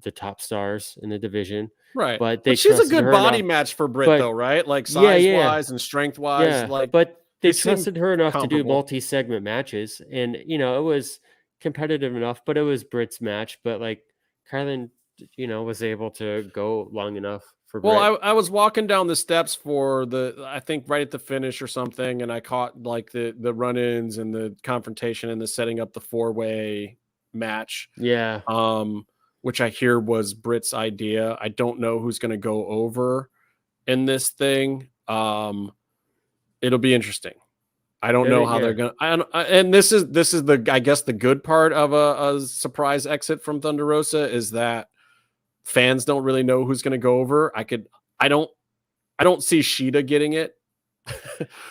the top stars in the division. Right. But she's a good body match for Britt, though, right? Like size-wise and strength-wise. Yeah, but they trusted her enough to do multi-segment matches, and it was competitive enough. But it was Britt's match. But like Kylan, was able to go long enough for Britt. Well, I was walking down the steps for I think right at the finish or something, and I caught like the run-ins and the confrontation and the setting up the 4-way match. Yeah. Which I hear was Britt's idea. I don't know who's going to go over in this thing. It'll be interesting. I don't know how they're going to, and this is the, I guess the good part of a surprise exit from Thunder Rosa is that fans don't really know who's going to go over. I don't see Sheeta getting it.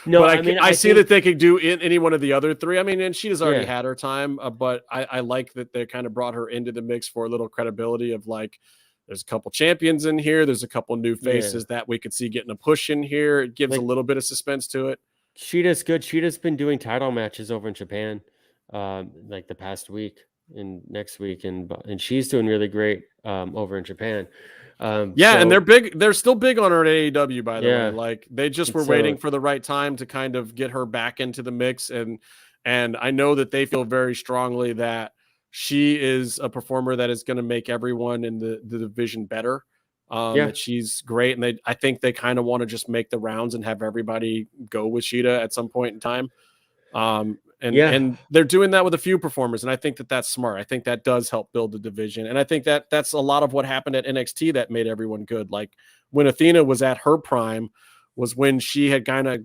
No, but I see that they could do any one of the other three. I mean, and Sheeta's already had her time, but I like that they kind of brought her into the mix for a little credibility of like, there's a couple champions in here. There's a couple new faces that we could see getting a push in here. It gives a little bit of suspense to it. Sheeta's good. Sheeta's been doing title matches over in Japan, like the past week and next week, and she's doing really great over in Japan. And they're big. They're still big on her at AEW, by the way. Like they just were waiting for the right time to kind of get her back into the mix, and I know that they feel very strongly that she is a performer that is going to make everyone in the division better. That she's great, and I think they kind of want to just make the rounds and have everybody go with Sheeta at some point in time. And they're doing that with a few performers, and I think that that's smart. I think that does help build the division, and I think that that's a lot of what happened at NXT that made everyone good. Like when Athena was at her prime, was when she had kind of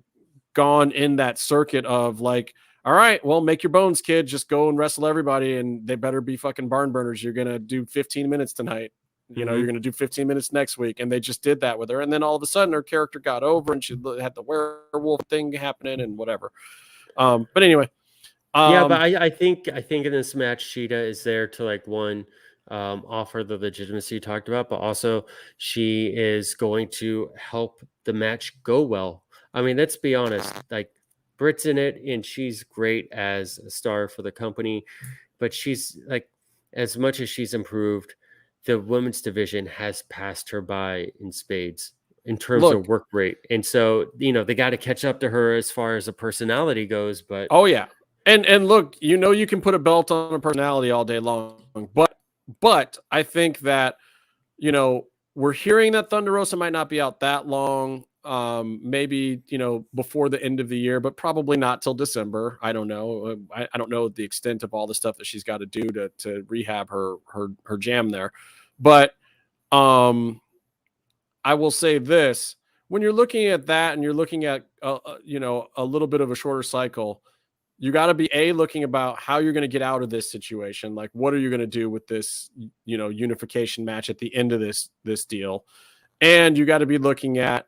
gone in that circuit of like, all right, well, make your bones, kid. Just go and wrestle everybody, and they better be fucking barn burners. You're gonna do 15 minutes tonight. You're going to do 15 minutes next week. And they just did that with her. And then all of a sudden her character got over and she had the werewolf thing happening and whatever. But anyway. But I think in this match, Sheeta is there to like offer the legitimacy you talked about, but also she is going to help the match go well. I mean, let's be honest, like Britt's in it and she's great as a star for the company, but she's like, as much as she's improved, the women's division has passed her by in spades in terms of work rate. And so, they got to catch up to her as far as a personality goes, but And look, you can put a belt on a personality all day long, but I think that, we're hearing that Thunder Rosa might not be out that long. Maybe, before the end of the year, but probably not till December. I don't know. I don't know the extent of all the stuff that she's got to do to rehab her jam there. But I will say this, when you're looking at that and you're looking at, a little bit of a shorter cycle, you got to be looking about how you're going to get out of this situation. Like, what are you going to do with this, unification match at the end of this deal? And you got to be looking at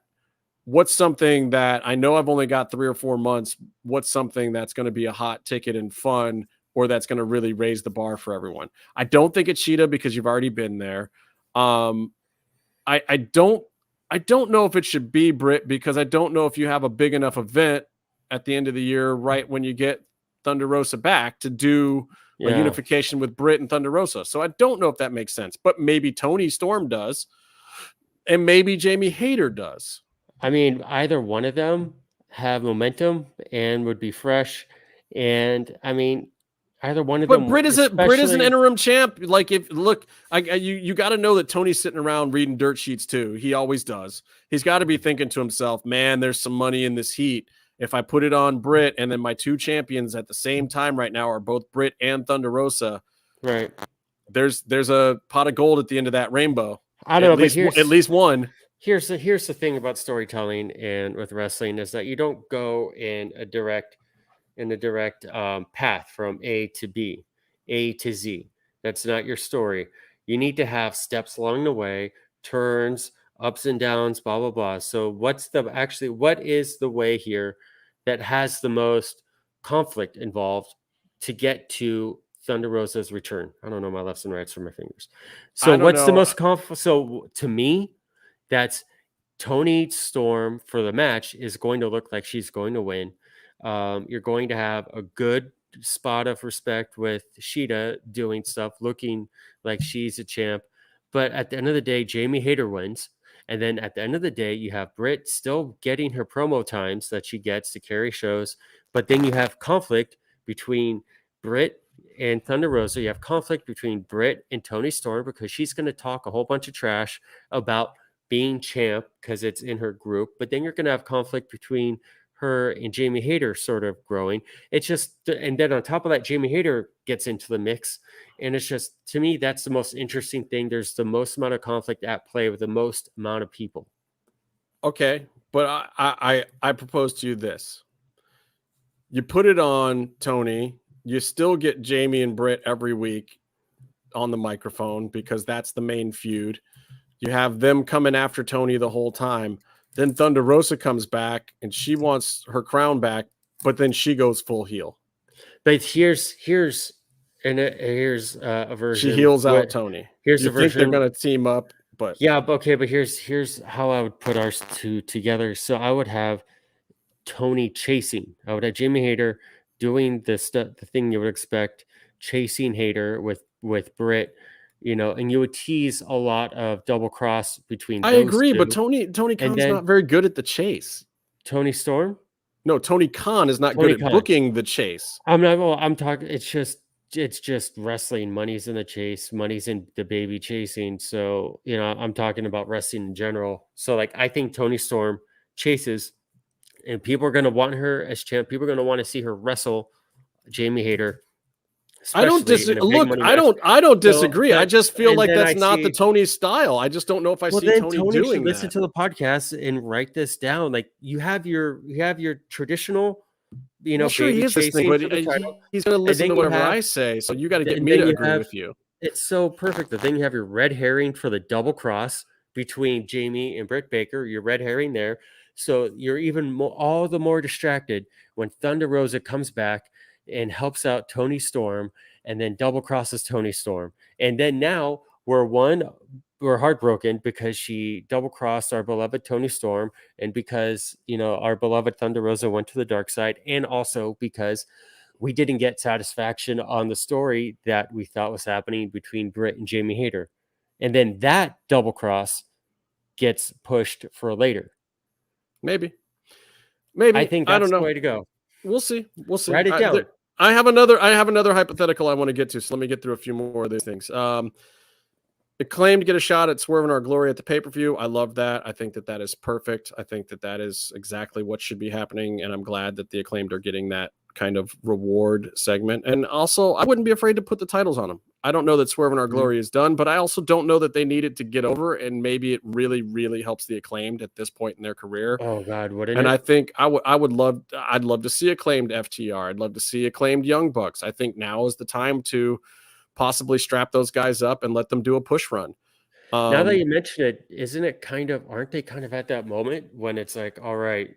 what's something that I know I've only got 3 or 4 months. What's something that's going to be a hot ticket and fun, or that's going to really raise the bar for everyone. I don't think it's Sheeta because you've already been there. I don't know if it should be Britt because I don't know if you have a big enough event at the end of the year, right when you get Thunder Rosa back to do a unification with Britt and Thunder Rosa. So I don't know if that makes sense, but maybe Toni Storm does, and maybe Jamie Hayter does. I mean, either one of them have momentum and would be fresh, and I mean, either one of them. But Britt is an interim champ. Like, you got to know that Tony's sitting around reading dirt sheets too. He always does. He's got to be thinking to himself, man, there's some money in this heat. If I put it on Britt, and then my 2 champions at the same time right now are both Britt and Thunder Rosa, right? there's a pot of gold at the end of that rainbow. I don't know, but at least one. Here's the thing about storytelling and with wrestling is that you don't go in a direct path from A to B, A to Z. That's not your story. You need to have steps along the way, turns, ups and downs, blah blah blah. So what is the way here that has the most conflict involved to get to Thunder Rosa's return? I don't know my lefts and rights from my fingers. So what's the most conflict? So to me, that's Toni Storm for the match is going to look like she's going to win. You're going to have a good spot of respect with Sheeta doing stuff, looking like she's a champ. But at the end of the day, Jamie Hayter wins. And then at the end of the day, you have Britt still getting her promo times that she gets to carry shows. But then you have conflict between Britt and Thunder Rosa. You have conflict between Britt and Toni Storm because she's going to talk a whole bunch of trash about being champ because it's in her group. But then you're going to have conflict between her and Jamie Hayter sort of growing. It's just, and then on top of that, Jamie Hayter gets into the mix. And it's just, to me, that's the most interesting thing. There's the most amount of conflict at play with the most amount of people. Okay. But I propose to you this. You put it on Tony, you still get Jamie and Britt every week on the microphone because that's the main feud. You have them coming after Tony the whole time. Then Thunder Rosa comes back and she wants her crown back, but then she goes full heel. But here's a version. She heals out Tony. Here's a version. They're going to team up, but yeah, okay. But here's how I would put ours two together. So I would have Tony chasing. I would have Jamie Hayter doing the thing you would expect, chasing Hayter with Britt. And you would tease a lot of double cross between. I agree, but Tony Khan's not very good at the chase. Toni Storm? No, Tony Khan is not good at booking the chase. I'm talking. It's just wrestling. Money's in the chase. Money's in the baby chasing. So I'm talking about wrestling in general. So like I think Toni Storm chases, and people are going to want her as champ. People are going to want to see her wrestle Jamie Hayter. I don't disagree. Look, I don't disagree. I just feel like that's not the Tony style. I just don't know if I see Tony doing that. Listen to the podcast and write this down. Like you have your traditional, sure he is listening, but he's going to listen to whatever I say. So you got to get me to agree with you. It's so perfect. Then you have your red herring for the double cross between Jamie and Britt Baker. Your red herring there. So you're even all the more distracted when Thunder Rosa comes back and helps out Toni Storm and then double crosses Toni Storm. And then now we're heartbroken because she double crossed our beloved Toni Storm and because, our beloved Thunder Rosa went to the dark side, and also because we didn't get satisfaction on the story that we thought was happening between Britt and Jamie Hayter. And then that double cross gets pushed for later. Maybe. I think that's the way to go. We'll see. Write it down. I have another hypothetical I want to get to. So let me get through a few more of these things. Acclaim to get a shot at Swerve in Our Glory at the pay-per-view. I love that. I think that is perfect. I think that is exactly what should be happening. And I'm glad that the Acclaimed are getting that kind of reward segment. And also, I wouldn't be afraid to put the titles on them. I don't know that Swerve in Our Glory is done, but I also don't know that they need it to get over. And maybe it really, really helps the Acclaimed at this point in their career. Oh God, wouldn't it? And I think I'd love to see Acclaimed FTR. I'd love to see Acclaimed Young Bucks. I think now is the time to possibly strap those guys up and let them do a push run. Now that you mention it, aren't they kind of at that moment when it's like, all right,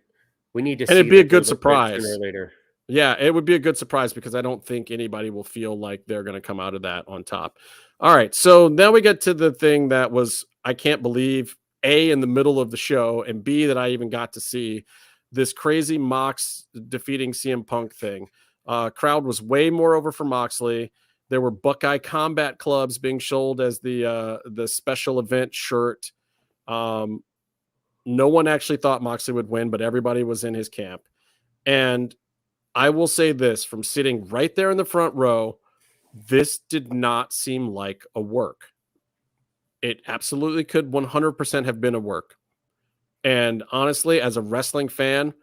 we need to see, and it'd be a good surprise later. Yeah, it would be a good surprise because I don't think anybody will feel like they're going to come out of that on top. All right, so now we get to the thing that was, I can't believe, A, in the middle of the show, and B, that I even got to see this crazy Mox defeating CM Punk thing. Crowd was way more over for Moxley. There were Buckeye Combat Clubs being sold as the special event shirt. No one actually thought Moxley would win, but everybody was in his camp. And I will say this, from sitting right there in the front row, this did not seem like a work. It absolutely could 100% have been a work. And honestly, as a wrestling fan,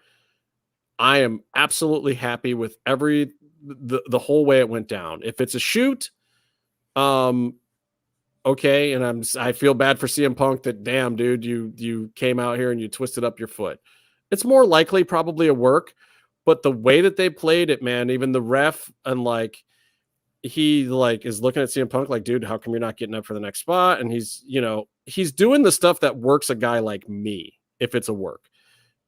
I am absolutely happy with the whole way it went down. If it's a shoot, Okay, and I feel bad for CM Punk that damn dude, you came out here and you twisted up your foot. It's more likely probably a work, but the way that they played it, man, even the ref and like he like is looking at CM Punk like, dude, how come you're not getting up for the next spot? And he's, he's doing the stuff that works a guy like me if it's a work.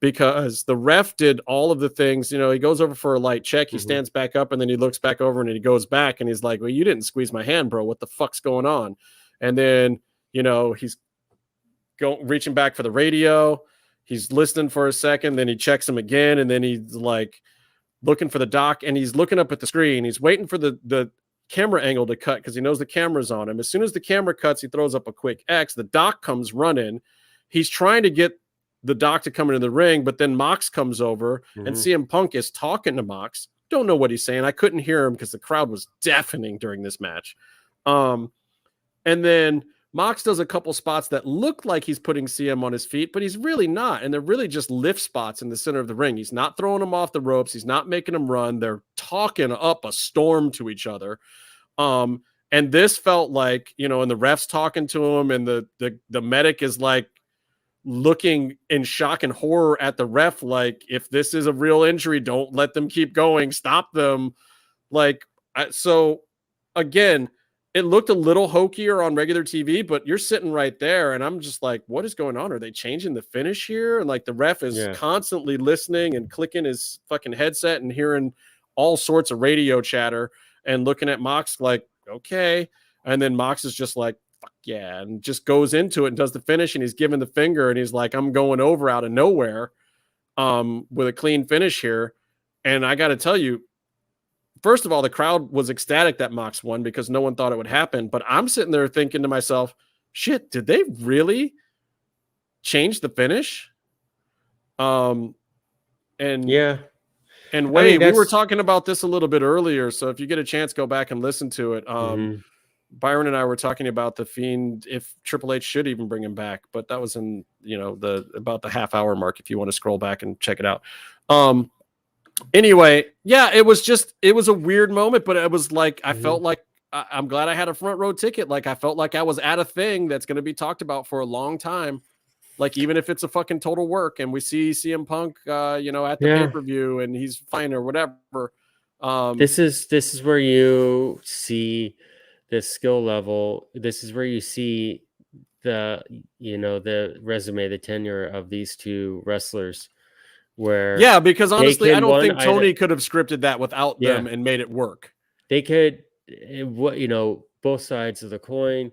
Because the ref did all of the things, he goes over for a light check, he stands back up, and then he looks back over and he goes back and he's like, well, you didn't squeeze my hand, bro. What the fuck's going on? And then, he's reaching back for the radio. He's listening for a second. Then he checks him again. And then he's like looking for the doc and he's looking up at the screen. He's waiting for the camera angle to cut because he knows the camera's on him. As soon as the camera cuts, he throws up a quick X. The doc comes running. He's trying to get the doc to come into the ring, but then Mox comes over and CM Punk is talking to Mox. Don't know what he's saying. I couldn't hear him because the crowd was deafening during this match. And then Mox does a couple spots that look like he's putting CM on his feet, but he's really not. And they're really just lift spots in the center of the ring. He's not throwing them off the ropes. He's not making them run. They're talking up a storm to each other. And this felt like, and the ref's talking to him and the medic is like looking in shock and horror at the ref. Like, if this is a real injury, don't let them keep going. Stop them. So again, it looked a little hokier on regular TV, but you're sitting right there and I'm just like, what is going on? Are they changing the finish here? And like the ref is constantly listening and clicking his fucking headset and hearing all sorts of radio chatter and looking at Mox like, okay. And then Mox is just like, fuck yeah, and just goes into it and does the finish and he's giving the finger and he's like, I'm going over out of nowhere with a clean finish here. And I got to tell you, first of all, the crowd was ecstatic that Mox won because no one thought it would happen. But I'm sitting there thinking to myself, shit, did they really change the finish? And Wade, we were talking about this a little bit earlier. So if you get a chance, go back and listen to it. Byron and I were talking about the Fiend, if Triple H should even bring him back, but that was in, about the half hour mark. If you want to scroll back and check it out. Anyway, yeah, it was a weird moment, but it was like, I felt like I'm glad I had a front row ticket. Like I felt like I was at a thing that's going to be talked about for a long time. Like, even if it's a fucking total work and we see CM Punk, at the pay-per-view and he's fine or whatever. This is where you see the skill level. This is where you see the resume, the tenure of these two wrestlers. Because honestly, I don't think Tony could have scripted that without them and made it work. They could, both sides of the coin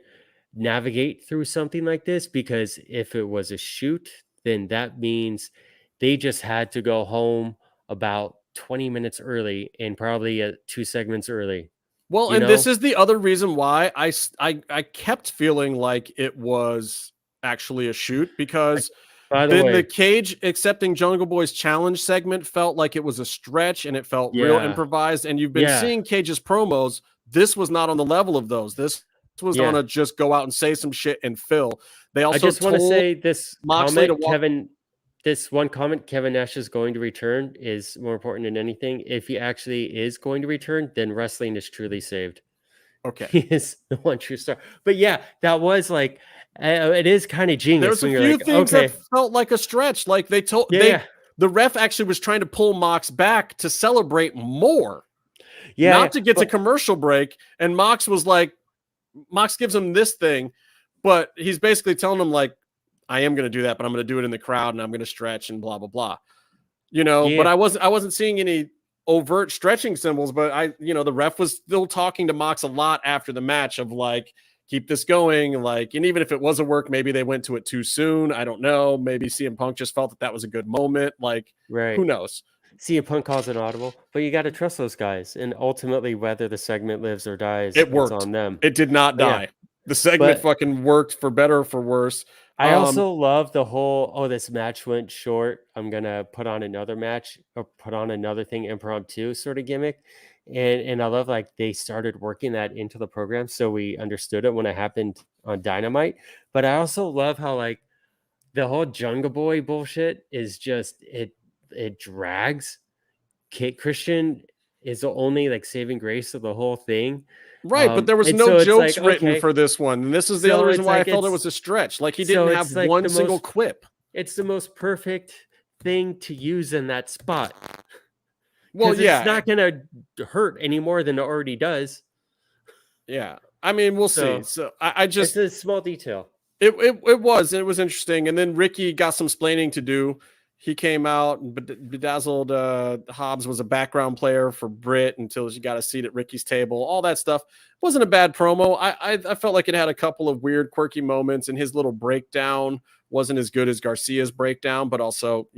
navigate through something like this, because if it was a shoot, then that means they just had to go home about 20 minutes early and probably 2 segments early. Well, and this is the other reason why I kept feeling like it was actually a shoot, because the Cage accepting Jungle Boy's challenge segment felt like it was a stretch and it felt real improvised. And you've been seeing Cage's promos. This was not on the level of those. This was on a just go out and say some shit and fill. They also, I just want to say this comment, this one comment, Kevin Nash is going to return, is more important than anything. If he actually is going to return, then wrestling is truly saved. Okay. He is the one true star. But yeah, that was like, it is kind of genius. There's a few things that felt like a stretch. Like the ref actually was trying to pull Mox back to celebrate more. Not to get to commercial break. And Mox was like, Mox gives him this thing, but he's basically telling him like, I am going to do that, but I'm going to do it in the crowd and I'm going to stretch and blah, blah, blah. But I wasn't seeing any overt stretching symbols, but the ref was still talking to Mox a lot after the match of like, keep this going. Like, and even if it was a work, maybe they went to it too soon. I don't know. Maybe CM Punk just felt that was a good moment. Like, who knows? CM Punk calls it audible, but you got to trust those guys. And ultimately, whether the segment lives or dies, it worked. It's on them. It did not die. Yeah. The segment fucking worked, for better or for worse. I also love the whole, this match went short, I'm going to put on another match or put on another thing impromptu sort of gimmick. And I love like they started working that into the program so we understood it when it happened on Dynamite. But I also love how like the whole Jungle Boy bullshit is just, it drags. Christian is the only like saving grace of the whole thing. Right, but there was and no so it's jokes like, written okay, for this one. And this is the so other reason it's why like I felt it it's- was a stretch. Like he so didn't it's have like one the single most- quip. it's the most perfect thing to use in that spot. Well, Because yeah, it's not going to hurt any more than it already does. yeah. I mean, we'll So, see. So I just it's a small detail. it was interesting. And then Ricky got some splaining to do. He came out and bedazzled Hobbs was a background player for Britt until she got a seat at Ricky's table. All that stuff wasn't a bad promo. I felt like it had a couple of weird, quirky moments, and his little breakdown wasn't as good as Garcia's breakdown, but also,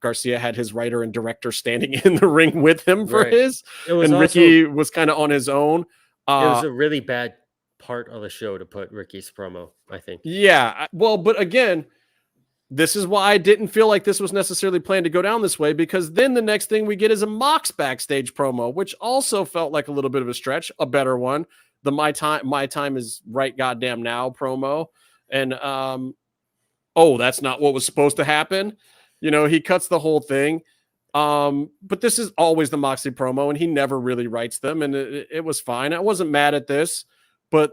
Garcia had his writer and director standing in the ring with him for Right. his, It was and Ricky was kind of on his own. It was a really bad part of the show to put Ricky's promo, I think. Yeah. Well, but again, this is why I didn't feel like this was necessarily planned to go down this way, because then the next thing we get is a Mox backstage promo, which also felt like a little bit of a stretch, a better one. The my time is right goddamn now promo. And that's not what was supposed to happen. He cuts the whole thing. But this is always the Moxley promo, and he never really writes them, and it was fine. I wasn't mad at this. But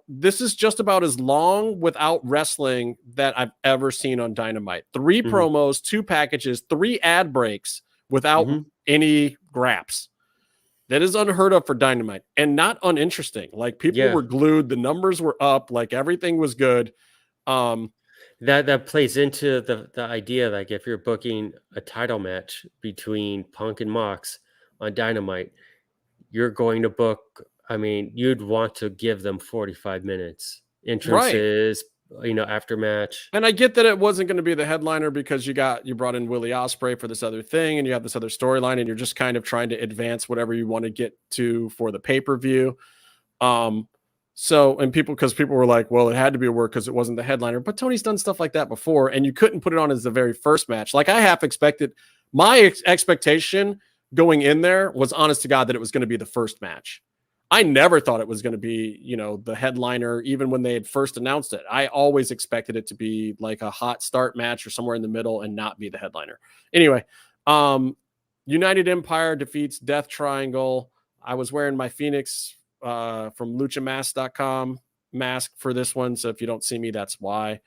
this is just about as long without wrestling that I've ever seen on Dynamite. 3 promos, 2 packages, 3 ad breaks without any graps. That is unheard of for Dynamite and not uninteresting. Like, people were glued. The numbers were up. Like, everything was good. That plays into the idea, like, if you're booking a title match between Punk and Mox on Dynamite, you're going to book... I mean, you'd want to give them 45 minutes. Entrances, after match. And I get that it wasn't going to be the headliner because you brought in Willie Ospreay for this other thing, and you have this other storyline, and you're just kind of trying to advance whatever you want to get to for the pay-per-view. Because people were like, well, it had to be a work because it wasn't the headliner. But Tony's done stuff like that before, and you couldn't put it on as the very first match. Like, I half expected, my expectation going in there was, honest to God, that it was going to be the first match. I never thought it was going to be, the headliner, even when they had first announced it. I always expected it to be like a hot start match or somewhere in the middle and not be the headliner. Anyway, United Empire defeats Death Triangle. I was wearing my Phoenix from luchamask.com mask for this one. So if you don't see me, that's why.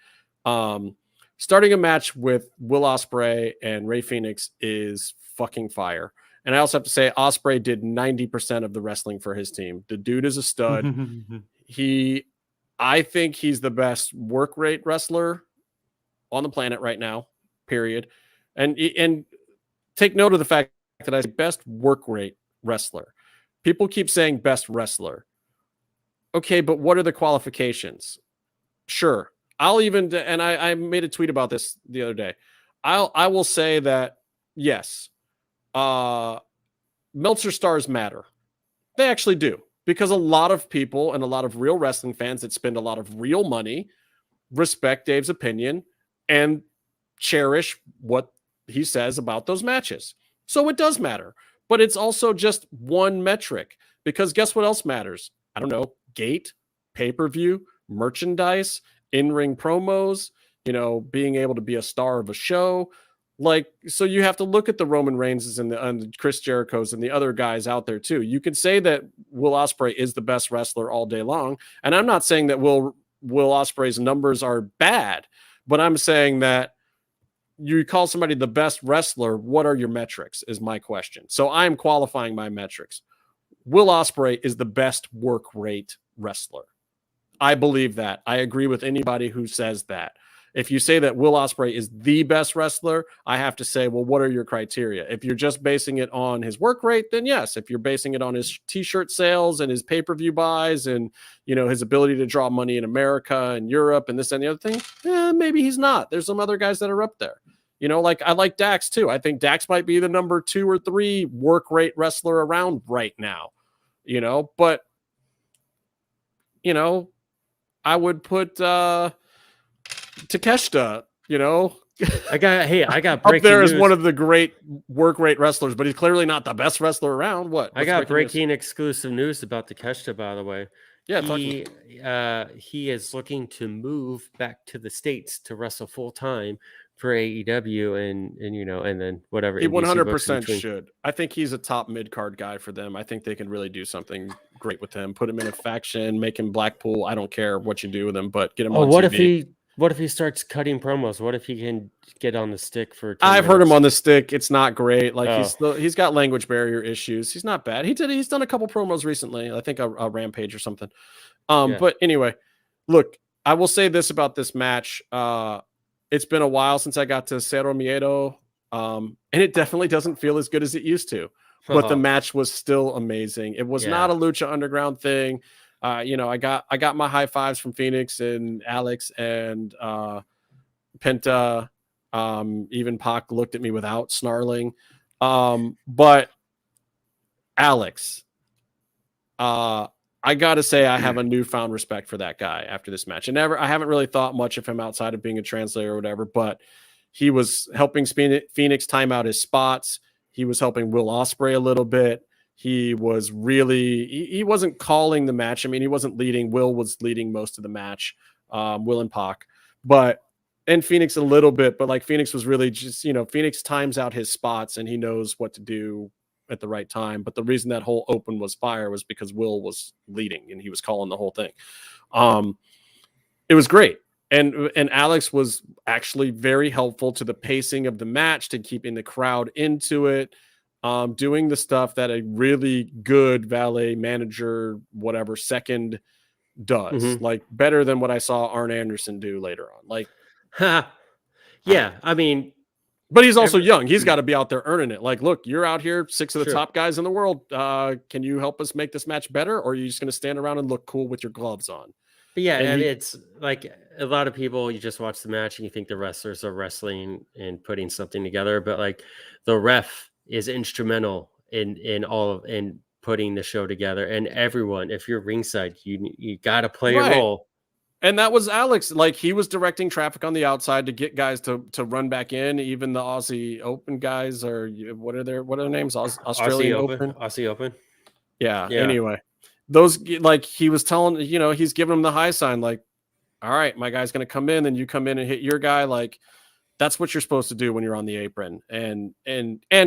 Starting a match with Will Ospreay and Rey Fenix is fucking fire. And I also have to say, Ospreay did 90% of the wrestling for his team. The dude is a stud. I think he's the best work rate wrestler on the planet right now, period. And take note of the fact that I say best work rate wrestler. People keep saying best wrestler. Okay, but what are the qualifications? Sure. I made a tweet about this the other day. I will say that, yes, Meltzer stars matter. They actually do, because a lot of people and a lot of real wrestling fans that spend a lot of real money respect Dave's opinion and cherish what he says about those matches. So it does matter, but it's also just one metric, because guess what else matters? I don't know, gate, pay-per-view, merchandise, in-ring promos, being able to be a star of a show. Like, so you have to look at the Roman Reigns and the Chris Jericho's and the other guys out there too. You could say that Will Ospreay is the best wrestler all day long. And I'm not saying that Will Ospreay's numbers are bad, but I'm saying that you call somebody the best wrestler. What are your metrics is my question. So I'm qualifying my metrics. Will Ospreay is the best work rate wrestler. I believe that. I agree with anybody who says that. If you say that Will Ospreay is the best wrestler, I have to say, well, what are your criteria? If you're just basing it on his work rate, then yes. If you're basing it on his t-shirt sales and his pay-per-view buys and, his ability to draw money in America and Europe and this and the other thing, maybe he's not. There's some other guys that are up there. Like I like Dax too. I think Dax might be the number 2 or 3 work rate wrestler around right now, but, I would put, Takeshita, I got up there news. as one of the great work rate wrestlers, but he's clearly not the best wrestler around. I got breaking exclusive news about Takeshita, by the way. Yeah, he is looking to move back to the States to wrestle full time for AEW and then whatever. He 100% should. I think he's a top mid card guy for them. I think they can really do something great with him. Put him in a faction, make him Blackpool. I don't care what you do with him, but get him Oh, on TV. What if he starts cutting promos? What if he can get on the stick for 10 I've heard him minutes? on the stick. It's not great. Like Oh. he's got language barrier issues. He's not bad. He's done a couple promos recently. I think a Rampage or something. Yeah. But anyway, look, I will say this about this match. It's been a while since I got to Cerro Miedo. And it definitely doesn't feel as good as it used to. But the match was still amazing. It was not a Lucha Underground thing. I got my high fives from Phoenix and Alex and Penta. Even Pac looked at me without snarling. But Alex, I gotta say I have a newfound respect for that guy after this match. I haven't really thought much of him outside of being a translator or whatever, but he was helping Phoenix time out his spots. He was helping Will Ospreay a little bit. He was really, he wasn't calling the match. I mean, he wasn't leading. Will was leading most of the match, Will and Pac, and Phoenix a little bit, but like Phoenix was really just, Phoenix times out his spots and he knows what to do at the right time. But the reason that whole open was fire was because Will was leading and he was calling the whole thing. It was great. And Alex was actually very helpful to the pacing of the match, to keeping the crowd into it. Doing the stuff that a really good valet manager, whatever, second does, like better than what I saw Arn Anderson do later on. Like, I mean, but he's also young. He's got to be out there earning it. Like, look, you're out here, 6 of the top guys in the world. Can you help us make this match better? Or are you just going to stand around and look cool with your gloves on? But and it's like a lot of people, you just watch the match and you think the wrestlers are wrestling and putting something together, but like the ref is instrumental in putting the show together. And everyone, if you're ringside, you got to play a role. And that was Alex. Like, he was directing traffic on the outside to get guys to run back in. Even the Aussie Open guys, or what are their names? Australian Open. Aussie Open. Yeah. Anyway, those, like, he was telling, he's giving them the high sign. Like, all right, my guy's going to come in, and you come in and hit your guy. Like, that's what you're supposed to do when you're on the apron, and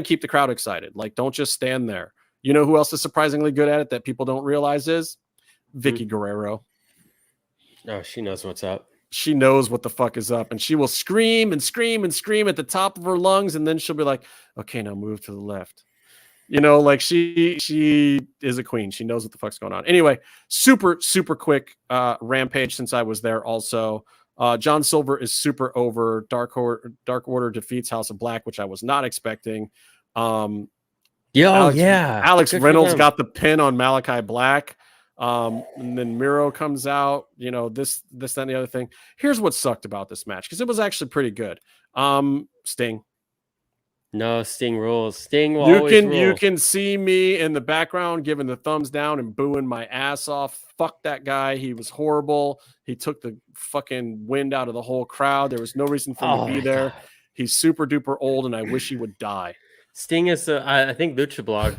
keep the crowd excited. Like, don't just stand there. You know who else is surprisingly good at it that people don't realize is Vicky Guerrero. Oh, she knows what's up. She knows what the fuck is up, and she will scream and scream and scream at the top of her lungs, and then she'll be like, okay, now move to the left. Like, she is a queen. She knows what the fuck's going on. Anyway, super, super quick Rampage since I was there also. John Silver is super over. Dark Order defeats House of Black, which I was not expecting. Alex Reynolds got the pin on Malachi Black. And then Miro comes out, this, that, and the other thing. Here's what sucked about this match, because it was actually pretty good. Sting. No, Sting rules. Sting will always rule. You can see me in the background giving the thumbs down and booing my ass off. Fuck that guy. He was horrible. He took the fucking wind out of the whole crowd. There was no reason for him to be there. God. He's super duper old, and I wish he would die. Sting is, I think Lucha Blog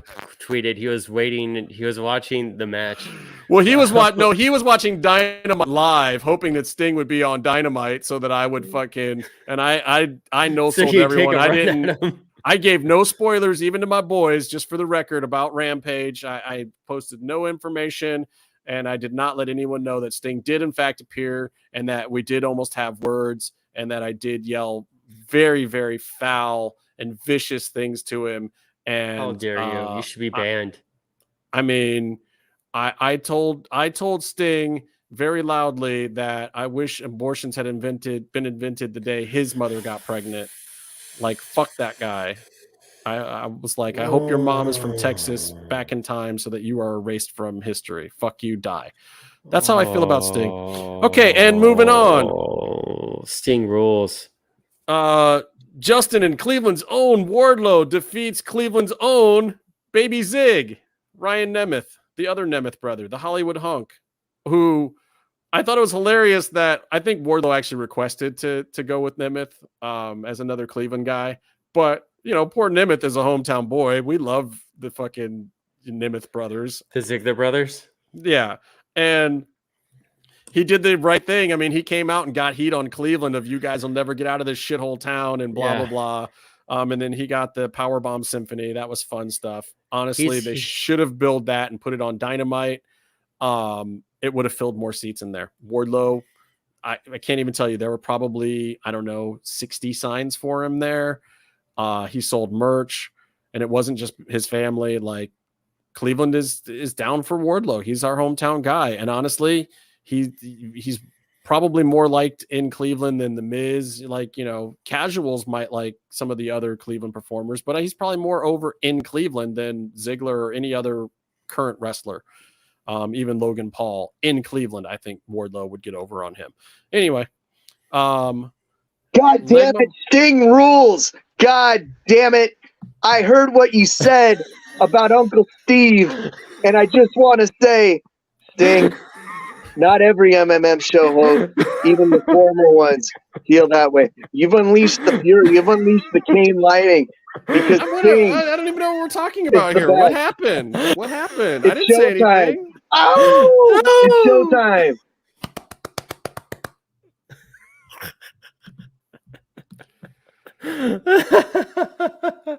tweeted he was watching the match. Well, he was watching Dynamite live, hoping that Sting would be on Dynamite so that I would fucking, and I no sold everyone. I gave no spoilers even to my boys, just for the record, about Rampage. I posted no information, and I did not let anyone know that Sting did in fact appear, and that we did almost have words, and that I did yell very, very foul and vicious things to him. And how dare you? You should be banned. I told Sting very loudly that I wish abortions had been invented the day his mother got pregnant. Like, fuck that guy. I was like, I hope your mom is from Texas back in time so that you are erased from history. Fuck you, die. That's how I feel about Sting. Okay, and moving on. Sting rules. Justin and Cleveland's own Wardlow defeats Cleveland's own Baby Zig, Ryan Nemeth, the other Nemeth brother, the Hollywood hunk, who I thought it was hilarious that I think Wardlow actually requested to go with Nemeth as another Cleveland guy. But, poor Nemeth is a hometown boy. We love the fucking Nemeth brothers. The Ziggler brothers? Yeah. And he did the right thing. I mean, he came out and got heat on Cleveland of, you guys will never get out of this shithole town and blah, blah, And then he got the Powerbomb Symphony. That was fun stuff. Honestly, they should have billed that and put it on Dynamite. It would have filled more seats in there. Wardlow, I can't even tell you. There were probably, I don't know, 60 signs for him there. He sold merch, and it wasn't just his family. Like, Cleveland is down for Wardlow. He's our hometown guy. And honestly, he's probably more liked in Cleveland than The Miz. Like, you know, casuals might like some of the other Cleveland performers, but he's probably more over in Cleveland than Ziggler or any other current wrestler. Even Logan Paul in Cleveland, I think Wardlow would get over on him. Anyway. God damn it, Sting rules. God damn it. I heard what you said about Uncle Steve, and I just want to say, Sting, not every MMM show host, even the former ones, feel that way. You've unleashed the fury. You've unleashed the Kane lighting. Because Sting, I don't even know what we're talking about here. What happened? What happened? I didn't say anything. Oh, it's showtime.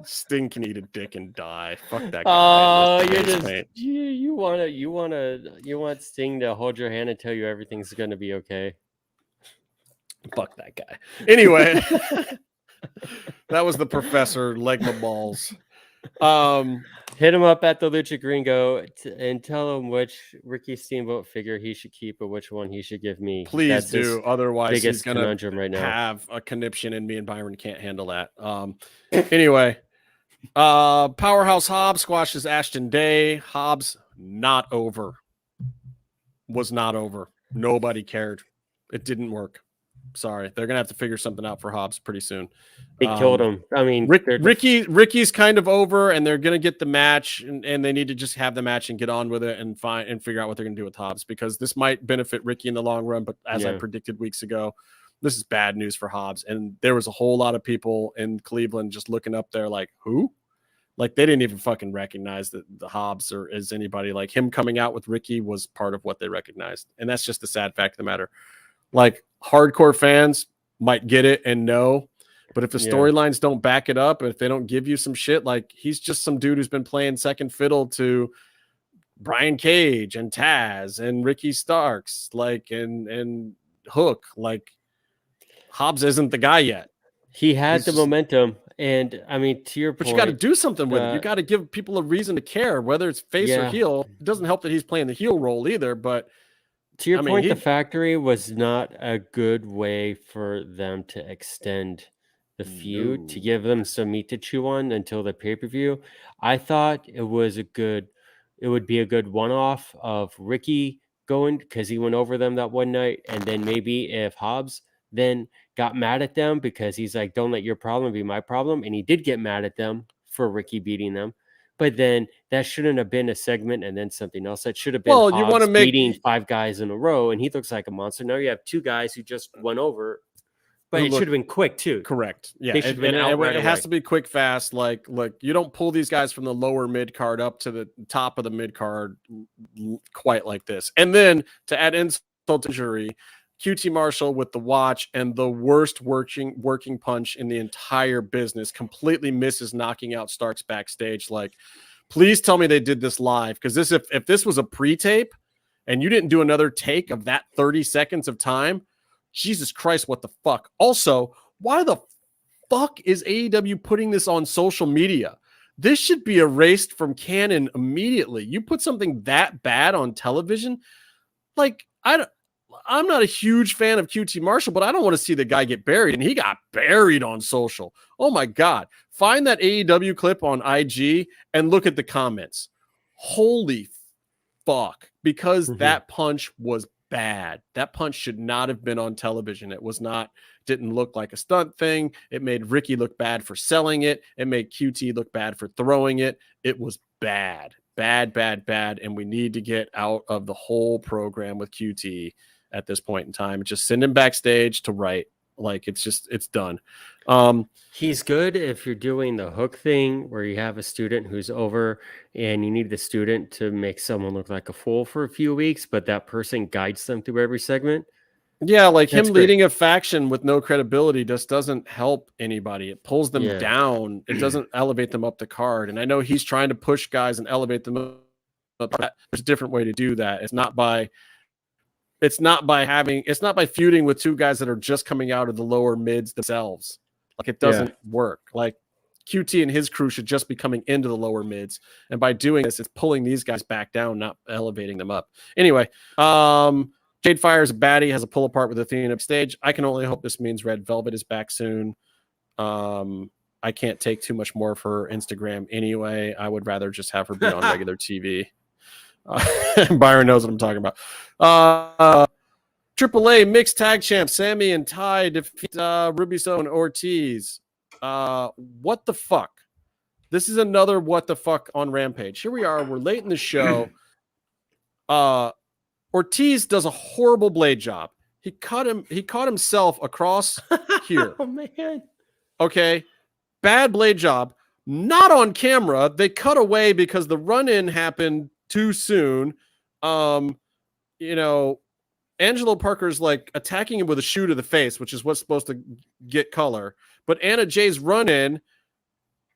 Sting can eat a dick and die. Fuck that guy. Oh, you're just you want Sting to hold your hand and tell you everything's gonna be okay. Fuck that guy. Anyway, that was the professor. Leg my balls. Hit him up at the Lucha Gringo and tell him which Ricky Steamboat figure he should keep or which one he should give me. Please do. Otherwise, he's going to right now. have a conniption, and me and Byron can't handle that. Anyway, Powerhouse Hobbs squashes Ashton Day. Hobbs not over. Was not over. Nobody cared. It didn't work. Sorry, they're gonna have to figure something out for Hobbs pretty soon. They killed him. I mean, Ricky's kind of over, and they're gonna get the match, and they need to just have the match and get on with it and figure out what they're gonna do with Hobbs, because this might benefit Ricky in the long run. But as I predicted weeks ago, this is bad news for Hobbs. And there was a whole lot of people in Cleveland just looking up there like, who? Like, they didn't even fucking recognize that the Hobbs or is anybody. Like, him coming out with Ricky was part of what they recognized, and that's just the sad fact of the matter. Like, hardcore fans might get it and know, but if the storylines don't back it up, and if they don't give you some shit, like, he's just some dude who's been playing second fiddle to Brian Cage and Taz and Ricky Starks, like, and Hook. Like, Hobbs isn't the guy yet. He had the momentum, and I mean, to your point, but you got to do something with it. You got to give people a reason to care, whether it's face or heel. It doesn't help that he's playing the heel role either, but to your point, the factory was not a good way for them to extend the feud, to give them some meat to chew on until the pay-per-view. I thought it would be a good one-off of Ricky going, because he went over them that one night, and then maybe if Hobbs then got mad at them because he's like, don't let your problem be my problem, and he did get mad at them for Ricky beating them. But then that shouldn't have been a segment and then something else. That should have been you want to beating 5 guys in a row, and he looks like a monster. Now you have 2 guys who just went over, but it should have been quick too. Correct. Yeah, it has to be quick, fast. Like, look, you don't pull these guys from the lower mid card up to the top of the mid card quite like this. And then to add insult to injury, QT Marshall with the watch and the worst working punch in the entire business completely misses knocking out Starks backstage. Like, please tell me they did this live, because if this was a pre-tape and you didn't do another take of that 30 seconds of time, Jesus Christ, what the fuck? Also, why the fuck is AEW putting this on social media? This should be erased from canon immediately. You put something that bad on television, like, I'm not a huge fan of QT Marshall, but I don't want to see the guy get buried, and he got buried on social. Oh my God. Find that AEW clip on IG and look at the comments. Holy fuck. Because that punch was bad. That punch should not have been on television. It was not, didn't look like a stunt thing. It made Ricky look bad for selling it. It made QT look bad for throwing it. It was bad, and we need to get out of the whole program with QT at this point in time. Just send him backstage to write. Like, it's done. He's good if you're doing the hook thing where you have a student who's over and you need the student to make someone look like a fool for a few weeks, but that person guides them through every segment. Yeah, like That's him great. leading a faction with no credibility just doesn't help anybody. It pulls them down. It doesn't elevate them up the card. And I know he's trying to push guys and elevate them up. There's a different way to do that. It's not by feuding with two guys that are just coming out of the lower mids themselves. Like it doesn't work. Like QT and his crew should just be coming into the lower mids. And by doing this, it's pulling these guys back down, not elevating them up. Anyway, Jade Fire's a baddie, has a pull apart with Athena Backstage. I can only hope this means Red Velvet is back soon. I can't take too much more of her Instagram anyway. I would rather just have her be on regular TV. Byron knows what I'm talking about. AAA mixed tag champs Sammy and Ty defeat Ruby Soho and Ortiz. What the fuck? This is another what the fuck on Rampage. Here we are. We're late in the show. Ortiz does a horrible blade job. He caught himself across here. Oh man. Okay. Bad blade job. Not on camera. They cut away because the run-in happened too soon. Angelo Parker's like attacking him with a shoe to the face, which is what's supposed to get color. But Anna Jay's run-in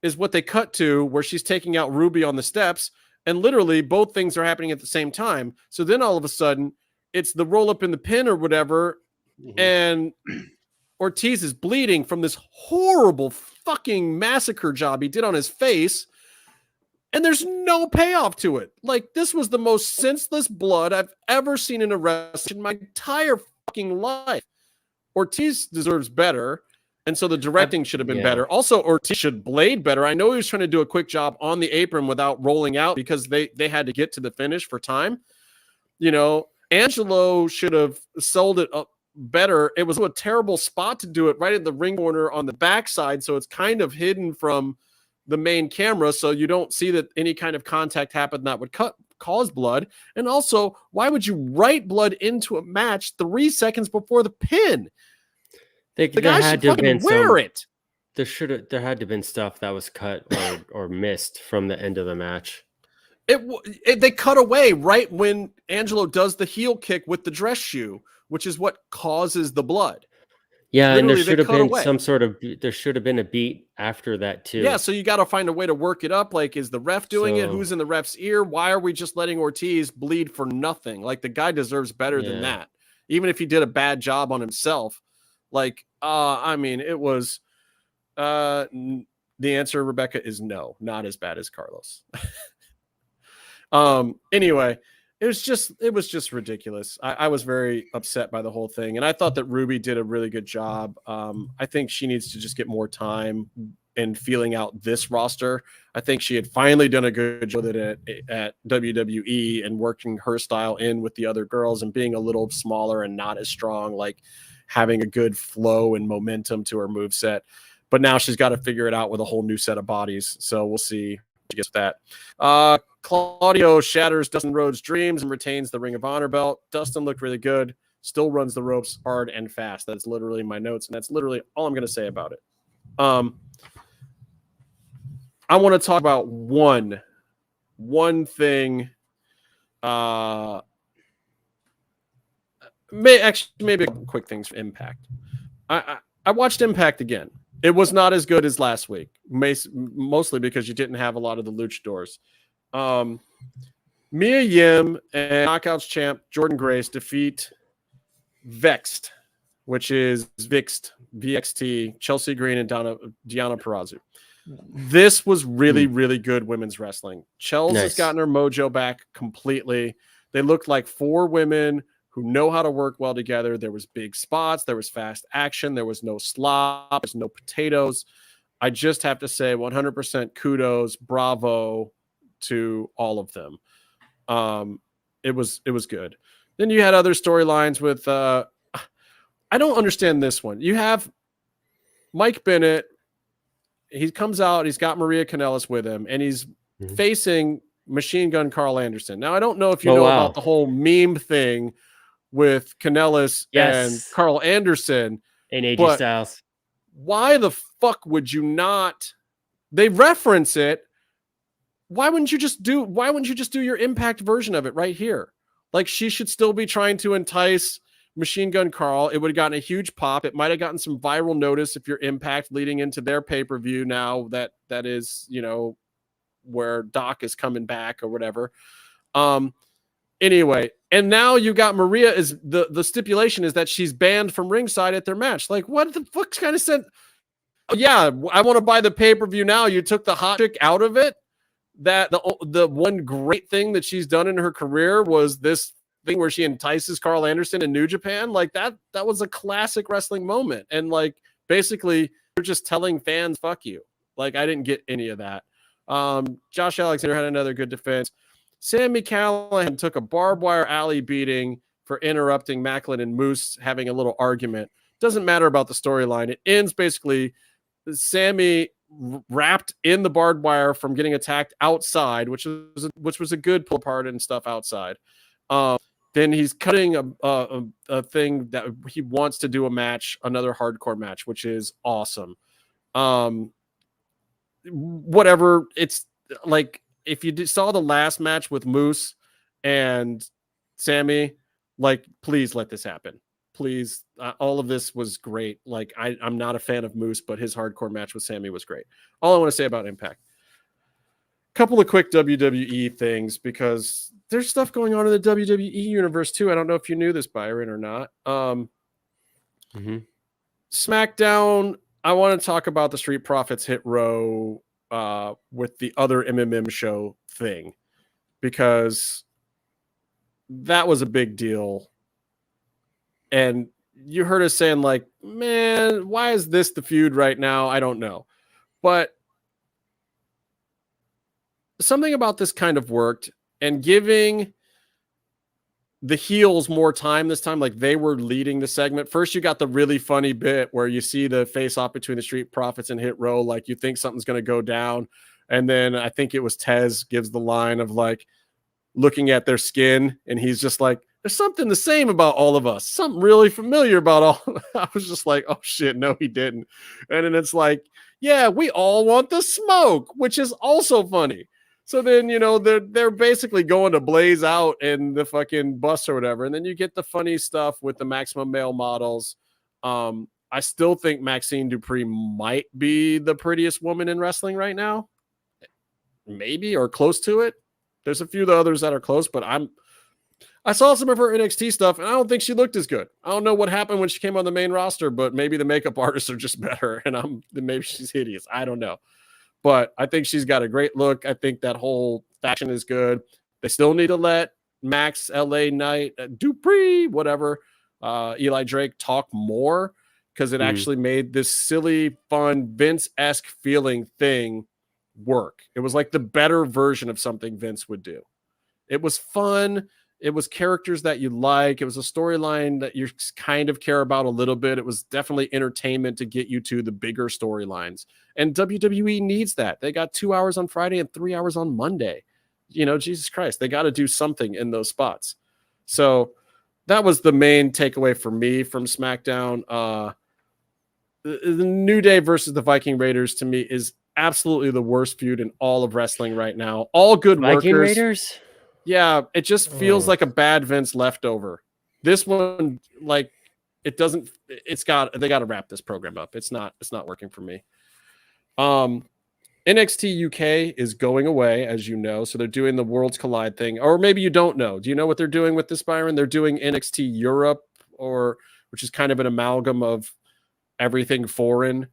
is what they cut to, where she's taking out Ruby on the steps. And literally both things are happening at the same time. So then all of a sudden it's the roll up in the pin or whatever. Mm-hmm. And Ortiz is bleeding from this horrible fucking massacre job he did on his face. And there's no payoff to it. Like, this was the most senseless blood I've ever seen in a wrestling in my entire fucking life. Ortiz deserves better. And so the directing should have been better. Also, Ortiz should blade better. I know he was trying to do a quick job on the apron without rolling out because they had to get to the finish for time. Angelo should have sold it up better. It was a terrible spot to do it right in the ring corner on the backside. So it's kind of hidden from the main camera. So you don't see that any kind of contact happened that would cause blood. And also, why would you write blood into a match 3 seconds before the pin? The guy should fucking wear it. There had to have been stuff that was cut or missed from the end of the match. They cut away right when Angelo does the heel kick with the dress shoe, which is what causes the blood. Yeah, literally, and there should have been there should have been a beat after that too. Yeah, so you got to find a way to work it up. Like, is the ref doing it? Who's in the ref's ear? Why are we just letting Ortiz bleed for nothing? Like, the guy deserves better than that. Even if he did a bad job on himself. Like, it was the answer, Rebecca, is no, not as bad as Carlos. Anyway, it was just ridiculous. I was very upset by the whole thing. And I thought that Ruby did a really good job. I think she needs to just get more time in feeling out this roster. I think she had finally done a good job at WWE and working her style in with the other girls and being a little smaller and not as strong, like having a good flow and momentum to her moveset. But now she's got to figure it out with a whole new set of bodies. So we'll see what she gets with that. Claudio shatters Dustin Rhodes' dreams and retains the Ring of Honor belt. Dustin looked really good, still runs the ropes hard and fast. That's literally my notes, and that's literally all I'm going to say about it. I want to talk about one thing. Maybe a couple quick things for Impact. I watched Impact again. It was not as good as last week, mostly because you didn't have a lot of the luchadors. Mia Yim and Knockouts champ Jordan Grace defeat Vexed, which is VXT, Chelsea Green and Deonna Purrazzo. This was really, really good women's wrestling. Chelsea has gotten her mojo back completely. They looked like 4 women who know how to work well together. There was big spots. There was fast action. There was no slop. There's no potatoes. I just have to say 100% kudos, bravo to all of them. It was good. Then you had other storylines with I don't understand this one. You have Mike Bennett. He comes out, he's got Maria Kanellis with him, and he's facing Machine Gun Carl Anderson. Now, I don't know if you know about the whole meme thing with Kanellis and Carl Anderson and AJ Styles. Why the fuck would you not? They reference it. Why wouldn't you just do your Impact version of it right here? Like, she should still be trying to entice Machine Gun Carl, it would have gotten a huge pop. It might have gotten some viral notice if you're Impact leading into their pay-per-view now that is, where Doc is coming back or whatever. Anyway, and now you got Maria is the stipulation is that she's banned from ringside at their match. Like, what the fuck's kind of sense? Yeah, I want to buy the pay-per-view now. You took the hot chick out of it. That the one great thing that she's done in her career was this thing where she entices Carl Anderson in New Japan. Like that was a classic wrestling moment. And like, basically you're just telling fans, fuck you. Like, I didn't get any of that. Josh Alexander had another good defense. Sami Callihan took a barbed wire alley beating for interrupting Macklin and Moose having a little argument. Doesn't matter about the storyline. It ends basically Sammy wrapped in the barbed wire from getting attacked outside, which was a good pull apart and stuff outside. Then he's cutting a thing that he wants to do a match, another hardcore match, which is awesome. Whatever. It's like, if you saw the last match with Moose and Sammy, like, please let this happen. Please. All of this was great. Like, I'm not a fan of Moose, but his hardcore match with Sammy was great. All I want to say about Impact. Couple of quick WWE things, because there's stuff going on in the WWE universe too. I don't know if you knew this, Byron, or not. SmackDown, I want to talk about the Street Profits Hit Row with the other MMMshow thing, because that was a big deal. And you heard us saying, like, man, why is this the feud right now? I don't know. But something about this kind of worked, and giving the heels more time this time, like they were leading the segment. First, you got the really funny bit where you see the face-off between the Street Profits and Hit Row, like you think something's going to go down. And then I think it was Tez gives the line of like looking at their skin, and he's just like, there's something the same about all of us. Something really familiar about all. I was just like, oh shit, no, he didn't. And then it's like, yeah, we all want the smoke, which is also funny. So then, they're basically going to blaze out in the fucking bus or whatever. And then you get the funny stuff with the Maximum Male Models. I still think Maxine Dupree might be the prettiest woman in wrestling right now. Maybe, or close to it. There's a few of the others that are close, but I saw some of her NXT stuff, and I don't think she looked as good. I don't know what happened when she came on the main roster, but maybe the makeup artists are just better, and maybe she's hideous. I don't know. But I think she's got a great look. I think that whole faction is good. They still need to let Max, LA Knight, Dupree, whatever, Eli Drake talk more, because it actually made this silly, fun, Vince-esque feeling thing work. It was like the better version of something Vince would do. It was fun. It was characters that you like. It was a storyline that you kind of care about a little bit. It was definitely entertainment to get you to the bigger storylines. And WWE needs that. They got 2 hours on Friday and 3 hours on Monday. Jesus Christ, they got to do something in those spots. So that was the main takeaway for me from SmackDown. The New Day versus the Viking Raiders, to me, is absolutely the worst feud in all of wrestling right now. All good Viking workers. Raiders? Yeah, it just feels like a bad Vince leftover. This one, like, they got to wrap this program up. It's not working for me. NXT UK is going away, as you know, so they're doing the Worlds Collide thing. Or maybe you don't know. Do you know what they're doing with this, Byron? They're doing NXT Europe, which is kind of an amalgam of everything foreign.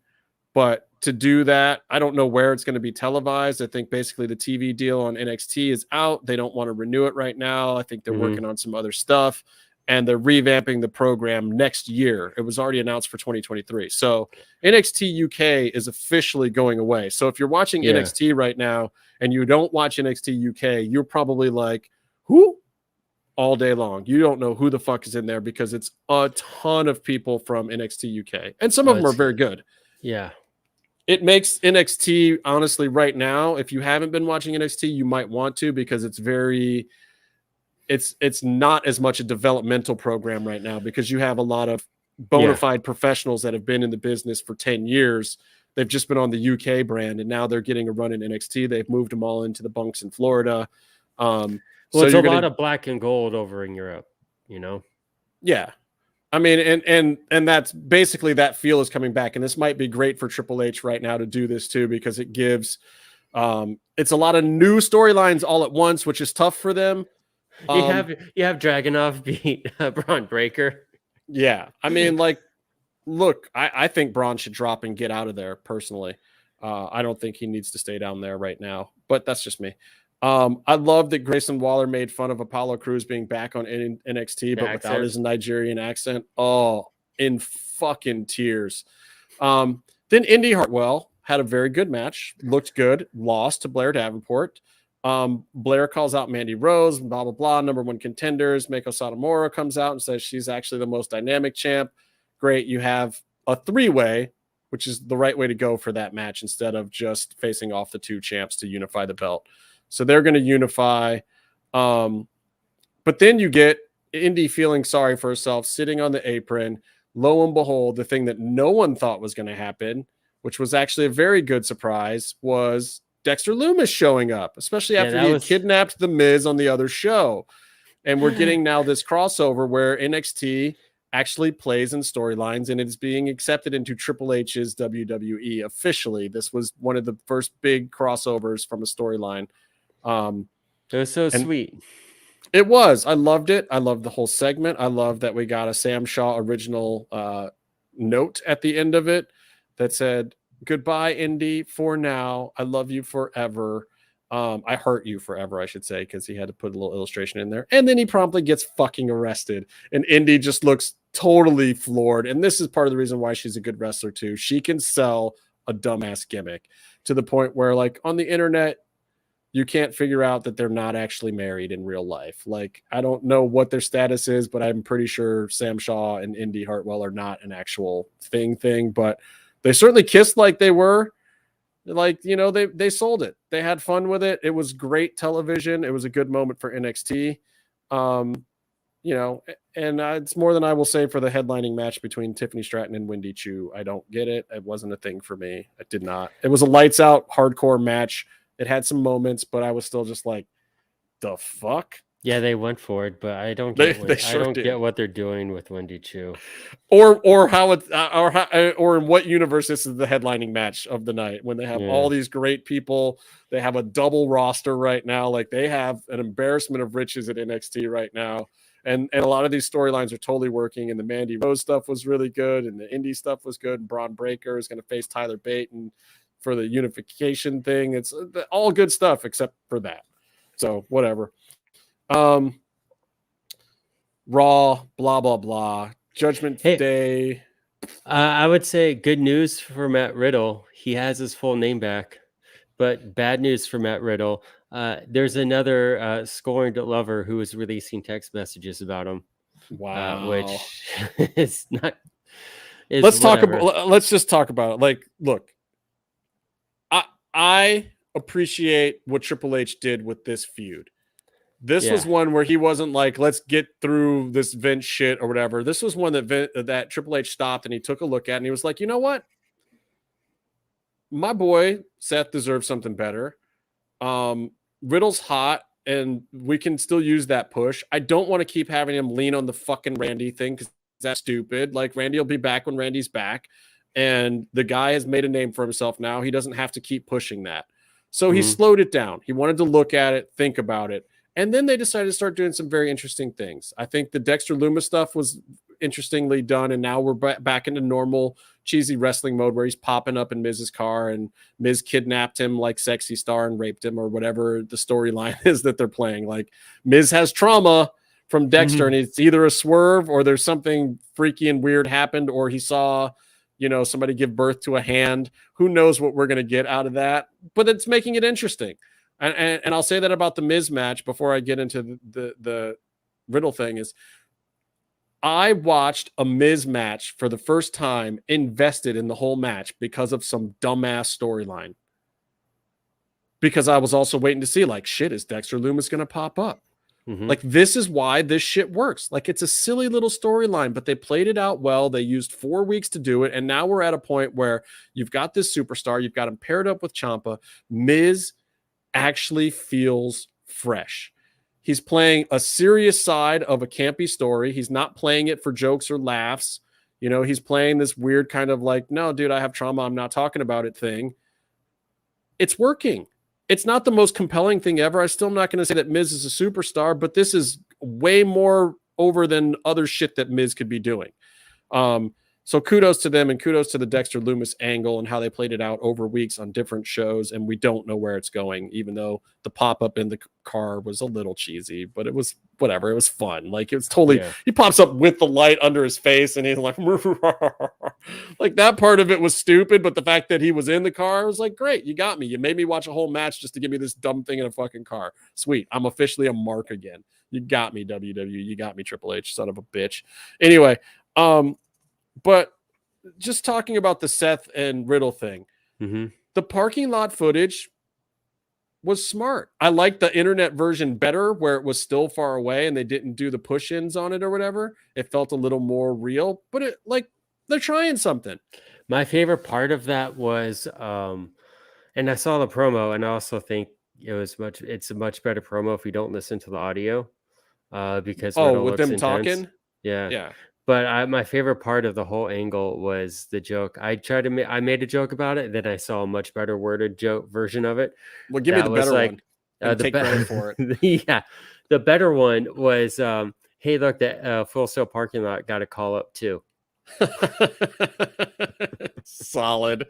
But to do that, I don't know where it's going to be televised. I think basically the TV deal on NXT is out. They don't want to renew it right now. I think they're working on some other stuff, and they're revamping the program next year. It was already announced for 2023. So NXT UK is officially going away. So if you're watching NXT right now and you don't watch NXT UK, you're probably like, who? All day long. You don't know who the fuck is in there, because it's a ton of people from NXT UK. And some of them are very good. Yeah. It makes NXT, honestly, right now, if you haven't been watching NXT, you might want to, because it's not as much a developmental program right now, because you have a lot of bona fide professionals that have been in the business for 10 years. They've just been on the UK brand, and now they're getting a run in NXT. They've moved them all into the bunks in Florida. Well, it's a lot of black and gold over in Europe, Yeah. I mean, and that's basically that feel is coming back, and this might be great for Triple H right now to do this too, because it gives it's a lot of new storylines all at once, which is tough for them. You have Dragunov beat Braun Breaker. Yeah, I mean, like, look, I think Braun should drop and get out of there personally. I don't think he needs to stay down there right now, but that's just me. I love that Grayson Waller made fun of Apollo Crews being back on NXT, but without his Nigerian accent. Oh, in fucking tears. Then Indy Hartwell had a very good match, looked good, lost to Blair Davenport. Blair calls out Mandy Rose, blah, blah, blah, number one contenders. Meiko Satomura comes out and says she's actually the most dynamic champ. Great. You have a three-way, which is the right way to go for that match instead of just facing off the two champs to unify the belt. So they're going to unify. But then you get Indy feeling sorry for herself, sitting on the apron. Lo and behold, the thing that no one thought was going to happen, which was actually a very good surprise, was Dexter Lumis showing up, especially after he had kidnapped The Miz on the other show. And we're getting now this crossover where NXT actually plays in storylines, and it's being accepted into Triple H's WWE officially. This was one of the first big crossovers from a storyline. It was so sweet. It was. I loved it. I loved the whole segment. I love that we got a Sam Shaw original note at the end of it that said, "Goodbye, Indy, for now. I love you forever. I hurt you forever," I should say, because he had to put a little illustration in there. And then he promptly gets fucking arrested. And Indy just looks totally floored. And this is part of the reason why she's a good wrestler, too. She can sell a dumbass gimmick to the point where, like, on the internet, you can't figure out that they're not actually married in real life. Like, I don't know what their status is, but I'm pretty sure Sam Shaw and Indy Hartwell are not an actual thing, but they certainly kissed like they were. Like, you know, they sold it. They had fun with it. It was great television. It was a good moment for NXT. You know, and it's more than I will say for the headlining match between Tiffany Stratton and Wendy Chu. I don't get it. It wasn't a thing for me. I did not. It was a lights out hardcore match. It had some moments, but I was still just like, the fuck? Yeah, they went for it, but I don't get what they're doing with Wendy Chu, or how it or in what universe this is the headlining match of the night when they have all these great people. They have a double roster right now. Like, they have an embarrassment of riches at NXT right now, and a lot of these storylines are totally working. And the Mandy Rose stuff was really good, and the indie stuff was good. And Braun Breaker is going to face Tyler Bate and for the unification thing. It's all good stuff except for that. So whatever. Raw, blah, blah, blah. Judgment Day. I would say good news for Matt Riddle. He has his full name back, but bad news for Matt Riddle. There's another scorned lover who is releasing text messages about him. Wow. Which is not. Let's just talk about it. Like, look, I appreciate what Triple H did with this feud. This was one where he wasn't like, let's get through this Vince shit or whatever. This was one that Triple H stopped and he took a look at and he was like, you know what? My boy Seth deserves something better. Riddle's hot and we can still use that push. I don't want to keep having him lean on the fucking Randy thing because that's stupid. Like, Randy will be back when Randy's back. And the guy has made a name for himself now. He doesn't have to keep pushing that. So he slowed it down. He wanted to look at it, think about it. And then they decided to start doing some very interesting things. I think the Dexter Lumis stuff was interestingly done. And now we're back into normal cheesy wrestling mode where he's popping up in Miz's car and Miz kidnapped him like Sexy Star and raped him or whatever the storyline is that they're playing. Like, Miz has trauma from Dexter and it's either a swerve or there's something freaky and weird happened or he saw, you know, somebody give birth to a hand. Who knows what we're going to get out of that, but it's making it interesting. And I'll say that about the Miz match before I get into the Riddle thing is I watched a Miz match for the first time, invested in the whole match because of some dumbass storyline. Because I was also waiting to see, like, shit, is Dexter Lumis going to pop up? Like, this is why this shit works. Like, it's a silly little storyline, but they played it out well. They used 4 weeks to do it. And now we're at a point where you've got this superstar. You've got him paired up with Ciampa. Miz actually feels fresh. He's playing a serious side of a campy story. He's not playing it for jokes or laughs. He's playing this weird kind of like, no, dude, I have trauma, I'm not talking about it thing. It's working. It's not the most compelling thing ever. I'm still not going to say that Miz is a superstar, but this is way more over than other shit that Miz could be doing. So kudos to them, and kudos to the Dexter Lumis angle and how they played it out over weeks on different shows. And we don't know where it's going, even though the pop-up in the car was a little cheesy, but it was whatever. It was fun. Like, it was totally, He pops up with the light under his face and he's like, like, that part of it was stupid. But the fact that he was in the car was like, great, you got me. You made me watch a whole match just to give me this dumb thing in a fucking car. Sweet. I'm officially a mark again. You got me, WWE. You got me, Triple H, son of a bitch. Anyway, but just talking about the Seth and Riddle thing, the parking lot footage was smart. I like the internet version better, where it was still far away and they didn't do the push-ins on it or whatever. It felt a little more real, but it, like, they're trying something. My favorite part of that was, and I saw the promo, and I also think it's a much better promo if you don't listen to the audio, because Riddle with looks them intense. talking, yeah. But my favorite part of the whole angle was the joke. I made a joke about it, then I saw a much better worded joke version of it. Well, give me the better one. Take credit for it. Yeah, the better one was, hey, look, the Full Sail parking lot got a call up too. Solid.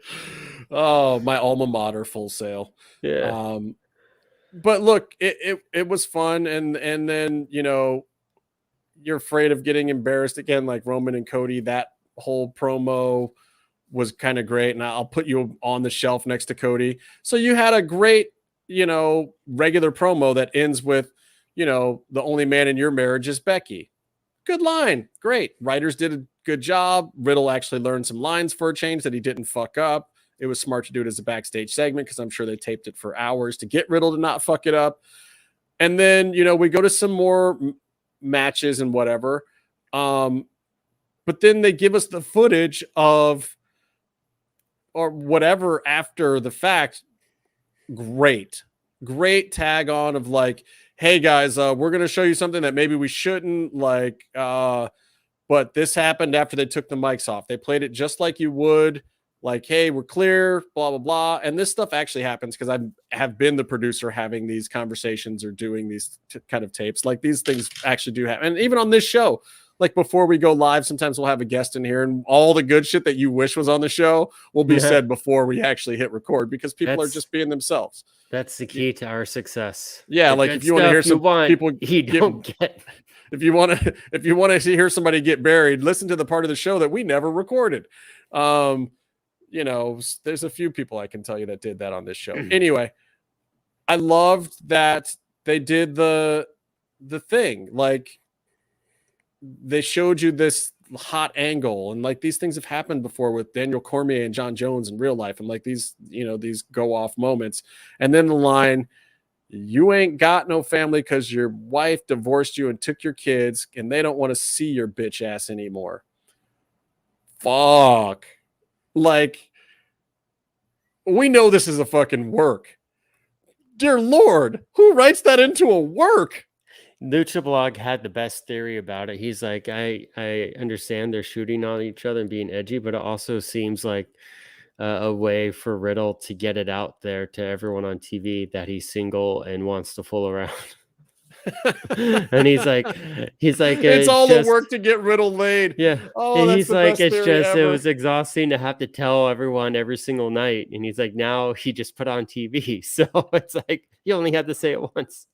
Oh, my alma mater, Full Sail. Yeah. But look, it was fun, and then you're afraid of getting embarrassed again, like Roman and Cody. That whole promo was kind of great, and I'll put you on the shelf next to Cody. So you had a great, regular promo that ends with, the only man in your marriage is Becky. Good line. Great. Writers did a good job. Riddle actually learned some lines for a change that he didn't fuck up. It was smart to do it as a backstage segment, because I'm sure they taped it for hours to get Riddle to not fuck it up. And then, we go to some more matches and whatever. But then they give us the footage of, or whatever, after the fact. Great tag on of like, hey guys, we're going to show you something that maybe we shouldn't, like, but this happened after they took the mics off. They played it just like you would, like, hey, we're clear, blah, blah, blah. And this stuff actually happens because I have been the producer having these conversations or doing these kind of tapes. Like, these things actually do happen. And even on this show, like, before we go live, sometimes we'll have a guest in here, and all the good shit that you wish was on the show will be said before we actually hit record, because people are just being themselves. That's the key to our success. Yeah, like, if you want to hear some people get. If you want to hear somebody get buried, listen to the part of the show that we never recorded. There's a few people I can tell you that did that on this show. Anyway, I loved that they did the thing. Like, they showed you this hot angle, and like, these things have happened before with Daniel Cormier and John Jones in real life, and like, these go off moments. And then the line, you ain't got no family because your wife divorced you and took your kids, and they don't want to see your bitch ass anymore. Fuck. Like, we know this is a fucking work. Dear Lord, who writes that into a work? Lucha Blog had the best theory about it. He's like, I understand they're shooting on each other and being edgy, but it also seems like a way for Riddle to get it out there to everyone on TV that he's single and wants to fool around. And he's like, it's all the work to get Riddle laid. Yeah. Oh, and he's like, it was exhausting to have to tell everyone every single night. And he's like, now he just put on TV. So it's like, you only had to say it once.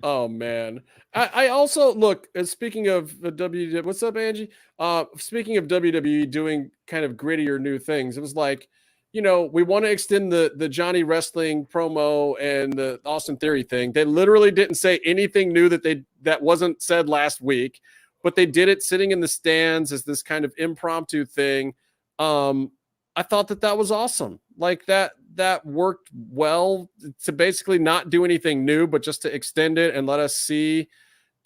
Oh man. I also look, speaking of the WWE, what's up, Angie? Speaking of WWE doing kind of grittier new things, it was like, we want to extend the Johnny Wrestling promo and the Austin Theory thing. They literally didn't say anything new that wasn't said last week, but they did it sitting in the stands as this kind of impromptu thing. I thought that was awesome. Like, that worked well to basically not do anything new, but just to extend it and let us see,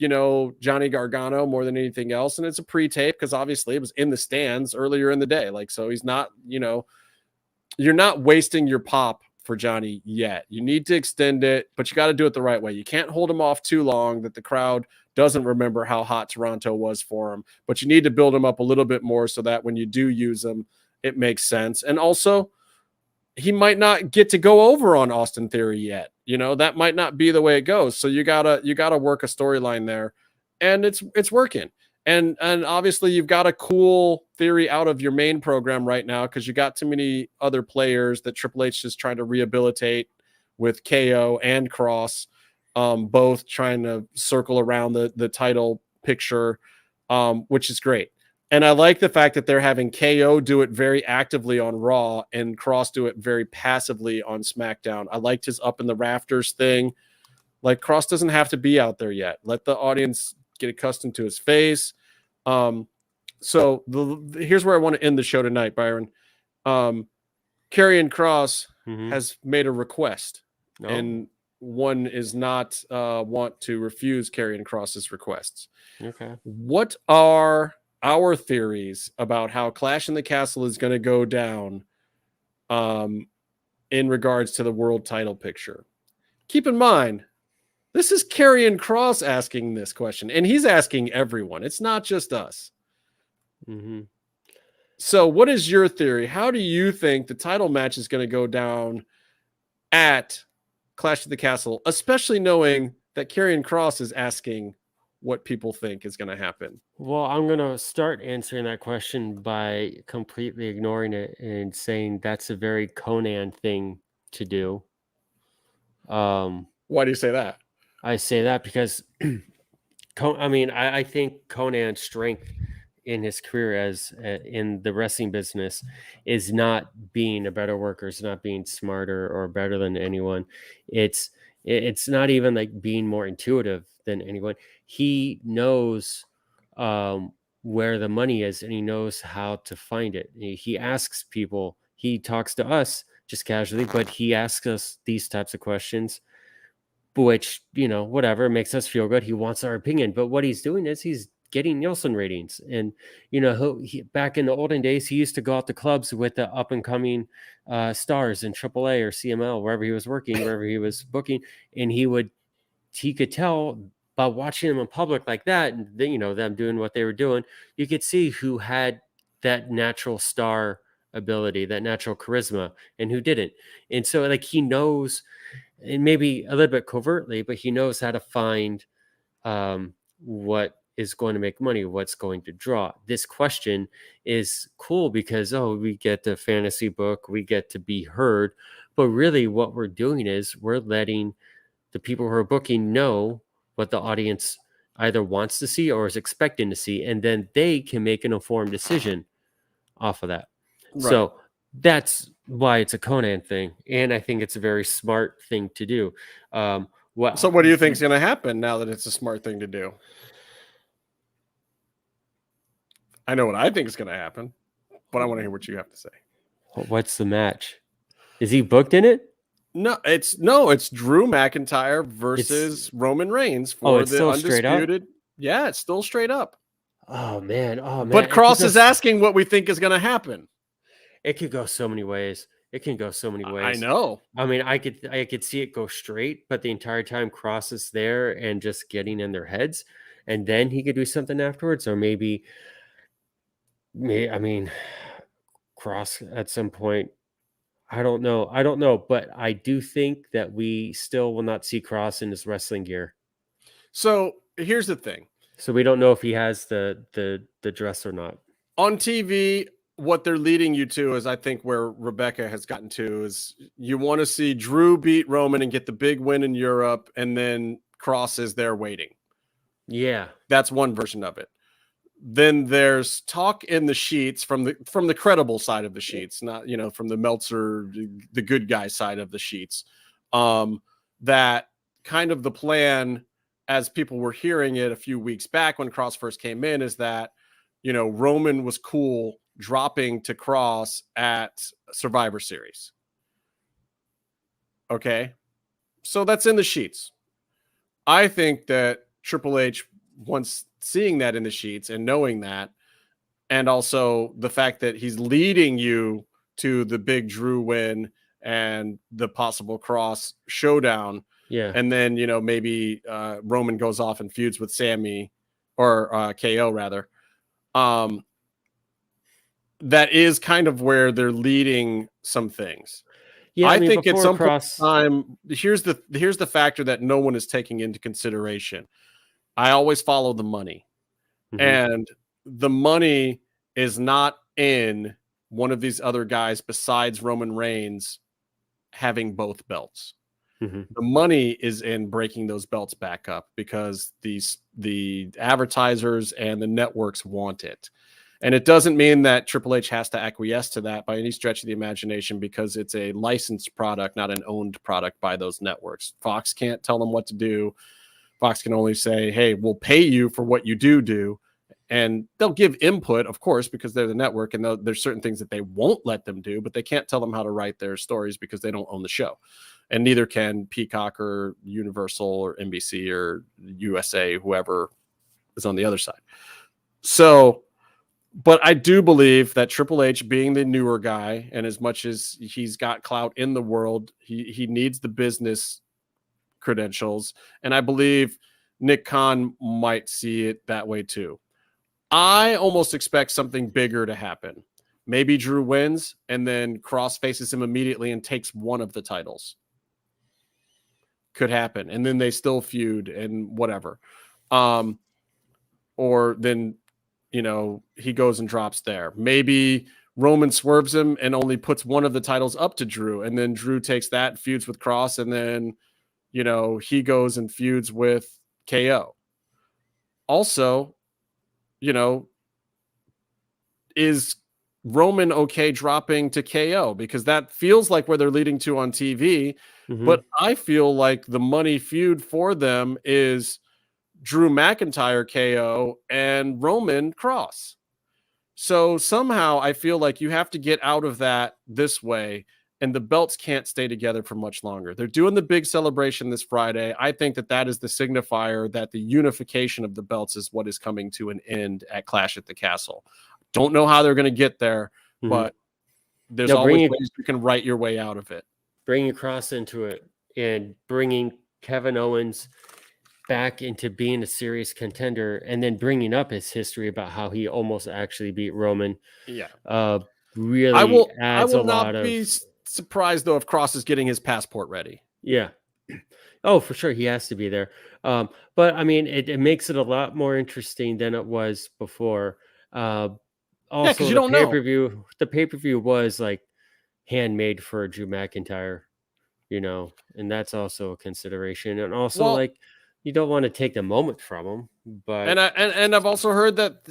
Johnny Gargano more than anything else. And it's a pre-tape because obviously it was in the stands earlier in the day. Like, so he's not, you're not wasting your pop for Johnny yet. You need to extend it, but you got to do it the right way. You can't hold him off too long that the crowd doesn't remember how hot Toronto was for him, but you need to build him up a little bit more so that when you do use him, it makes sense. And also, he might not get to go over on Austin Theory yet. You know, that might not be the way it goes. So you gotta work a storyline there, and it's working. And obviously you've got a cool Theory out of your main program right now because you got too many other players that Triple H is trying to rehabilitate with KO and Cross, both trying to circle around the title picture, which is great. And I like the fact that they're having KO do it very actively on Raw and Cross do it very passively on SmackDown. I liked his up in the rafters thing. Like, Cross doesn't have to be out there yet. Let the audience get accustomed to his face. So here's where I want to end the show tonight, Byron. Karrion Kross has made a request, and one is not want to refuse Karrion Kross's requests. Okay. What are our theories about how Clash in the Castle is going to go down in regards to the world title picture? Keep in mind, this is Karrion Kross asking this question, and he's asking everyone. It's not just us. So what is your theory? How do you think the title match is going to go down at Clash of the Castle, especially knowing that Karrion Kross is asking what people think is going to happen? Well, I'm going to start answering that question by completely ignoring it and saying that's a very Conan thing to do. Why do you say that? I say that because, I think Conan's strength in his career as in the wrestling business is not being a better worker, it's not being smarter or better than anyone. It's not even like being more intuitive than anyone. He knows where the money is, and he knows how to find it. He asks people, he talks to us just casually, but he asks us these types of questions, which, whatever, makes us feel good. He wants our opinion, but what he's doing is he's getting Nielsen ratings. And, he back in the olden days, he used to go out to clubs with the up and coming stars in AAA or CML, wherever he was working, wherever he was booking. And he could tell by watching them in public like that, and them doing what they were doing, you could see who had that natural star ability, that natural charisma, and who didn't. And so, like, he knows, and maybe a little bit covertly, but he knows how to find what is going to make money, what's going to draw. This question is cool because, we get the fantasy book, we get to be heard, but really what we're doing is we're letting the people who are booking know what the audience either wants to see or is expecting to see, and then they can make an informed decision off of that. Right. So that's why it's a Conan thing, and I think it's a very smart thing to do. So what do you think is going to happen now that it's a smart thing to do? I know what I think is going to happen, but I want to hear what you have to say. What's the match? Is he booked in it? No, it's Drew McIntyre versus Roman Reigns for the undisputed. Yeah, it's still straight up. Oh man. But Kross is asking what we think is going to happen. It could go so many ways. It can go so many ways. I know. I mean, I could see it go straight, but the entire time Kross is there and just getting in their heads, and then he could do something afterwards, or maybe Kross at some point. I don't know, but I do think that we still will not see Kross in his wrestling gear. So here's the thing. So we don't know if he has the dress or not. On TV, what they're leading you to is, I think, where Rebecca has gotten to is you want to see Drew beat Roman and get the big win in Europe, and then Kross is there waiting. Yeah. That's one version of it. Then there's talk in the sheets from the credible side of the sheets, not, from the Meltzer, the good guy side of the sheets, that kind of the plan, as people were hearing it a few weeks back when Kross first came in, is that, Roman was cool dropping to Kross at Survivor Series. Okay. So that's in the sheets. I think that Triple H, once seeing that in the sheets and knowing that, and also the fact that he's leading you to the big Drew win and the possible Cross showdown. Yeah. And then, maybe Roman goes off and feuds with Sammy or KO rather. That is kind of where they're leading some things. Yeah, I think at some Cross... point in time, here's the factor that no one is taking into consideration. I always follow the money. Mm-hmm. And the money is not in one of these other guys besides Roman Reigns having both belts. Mm-hmm. The money is in breaking those belts back up because the advertisers and the networks want it. And it doesn't mean that Triple H has to acquiesce to that by any stretch of the imagination, because it's a licensed product, not an owned product by those networks. Fox can't tell them what to do. Fox can only say, hey, we'll pay you for what you do. And they'll give input, of course, because they're the network, and there's certain things that they won't let them do, but they can't tell them how to write their stories because they don't own the show. And neither can Peacock or Universal or NBC or USA, whoever is on the other side. So, but I do believe that Triple H, being the newer guy, and as much as he's got clout in the world, he needs the business credentials. And I believe Nick Khan might see it that way too. I almost expect something bigger to happen. Maybe Drew wins and then Cross faces him immediately and takes one of the titles. Could happen. And then they still feud and whatever. Or then, he goes and drops there. Maybe Roman swerves him and only puts one of the titles up to Drew. And then Drew takes that, feuds with Cross, and then, he goes and feuds with KO. Also, is Roman okay dropping to KO? Because that feels like where they're leading to on TV. Mm-hmm. But I feel like the money feud for them is Drew McIntyre KO and Roman Cross. So somehow I feel like you have to get out of that this way, and the belts can't stay together for much longer. They're doing the big celebration this Friday. I think that is the signifier that the unification of the belts is what is coming to an end at Clash at the Castle. Don't know how they're going to get there, but there's always ways you can write your way out of it. Bringing Cross into it and bringing Kevin Owens back into being a serious contender, and then bringing up his history about how he almost actually beat Roman. Yeah. Really I will not be surprised though if Cross is getting his passport ready. Yeah. Oh, for sure. He has to be there. But I mean, it makes it a lot more interesting than it was before. Also, you don't know. The pay-per-view was like handmade for Drew McIntyre, and that's also a consideration. And also, you don't want to take the moment from him, but and I've also heard that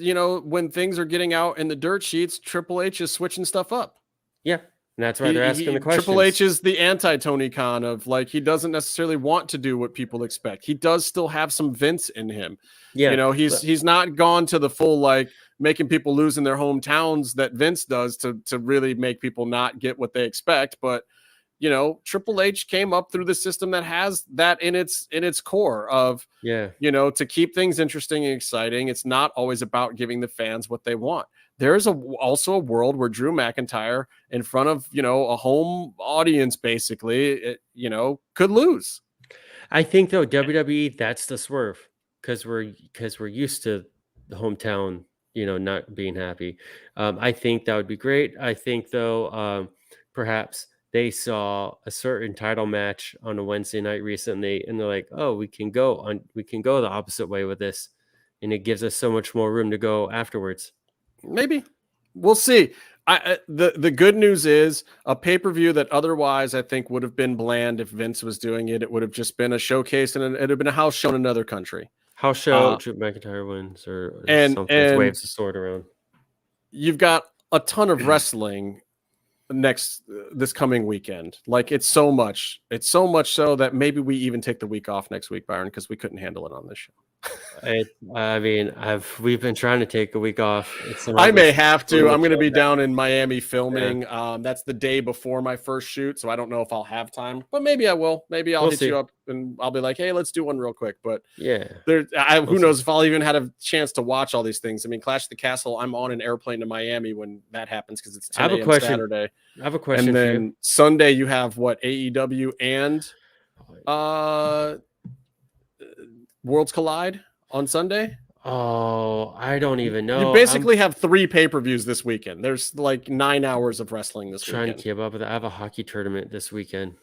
when things are getting out in the dirt sheets, Triple H is switching stuff up. Yeah, and that's why they're asking the questions. Triple H is the anti-Tony Khan of he doesn't necessarily want to do what people expect. He does still have some Vince in him. Yeah, he's not gone to the full making people lose in their hometowns that Vince does to really make people not get what they expect, but. Triple H came up through the system that has that in its core of, to keep things interesting and exciting. It's not always about giving the fans what they want. There is also a world where Drew McIntyre in front of, a home audience, basically, could lose. I think though, WWE, that's the swerve because we're used to the hometown, not being happy. I think that would be great. I think though, perhaps they saw a certain title match on a Wednesday night recently, and they're like, "Oh, we can go the opposite way with this," and it gives us so much more room to go afterwards. Maybe we'll see. The good news is a pay-per-view that otherwise I think would have been bland if Vince was doing it. It would have just been a showcase, and it would have been a house show in another country. House show, Drew McIntyre wins, or something, waves the sword around. You've got a ton of wrestling this coming weekend. It's so much so that maybe we even take the week off next week, Byron, because we couldn't handle it on this show. We've been trying to take a week off. I may have to. I'm going to be down in Miami filming. That's the day before my first shoot, so I don't know if I'll have time, but maybe I will. Maybe I'll hit you up and I'll be like, hey, let's do one real quick. But who knows if I'll even had a chance to watch all these things. I mean, Clash of the Castle, I'm on an airplane to Miami when that happens because it's 10 a.m. Saturday. I have a question. And then Sunday you have what, AEW and Worlds Collide on Sunday. Oh, I don't even know. You basically have 3 pay-per-views this weekend. There's like 9 hours of wrestling this weekend. Trying to keep up with it. I have a hockey tournament this weekend.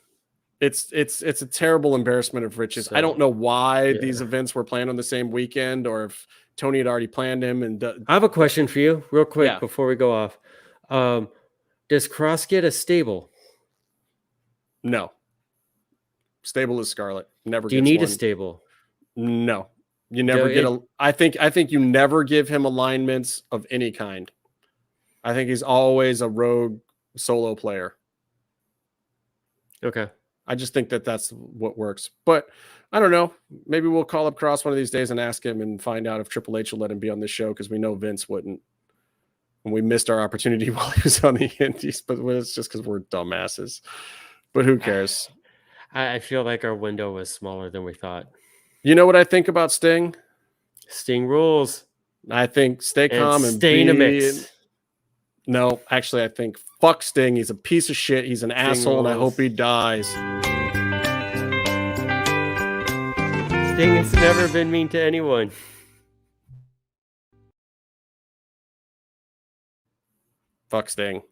It's a terrible embarrassment of riches. I don't know why these events were planned on the same weekend, or if Tony had already planned them. And I have a question for you, real quick, before we go off. Does Cross get a stable? No. Stable is Scarlet. Never. Do you need a stable? No. You never get I think you never give him alignments of any kind. I think he's always a rogue solo player. Okay. I just think that's what works. But I don't know. Maybe we'll call up Cross one of these days and ask him and find out if Triple H will let him be on this show, because we know Vince wouldn't. And we missed our opportunity while he was on the Indies, but it's just because we're dumbasses. But who cares? I feel like our window was smaller than we thought. You know what I think about Sting? Sting rules. I think stay calm and stay in a mix. No, actually, I think fuck Sting. He's a piece of shit. He's an asshole, and I hope he dies. Sting has never been mean to anyone. Fuck Sting.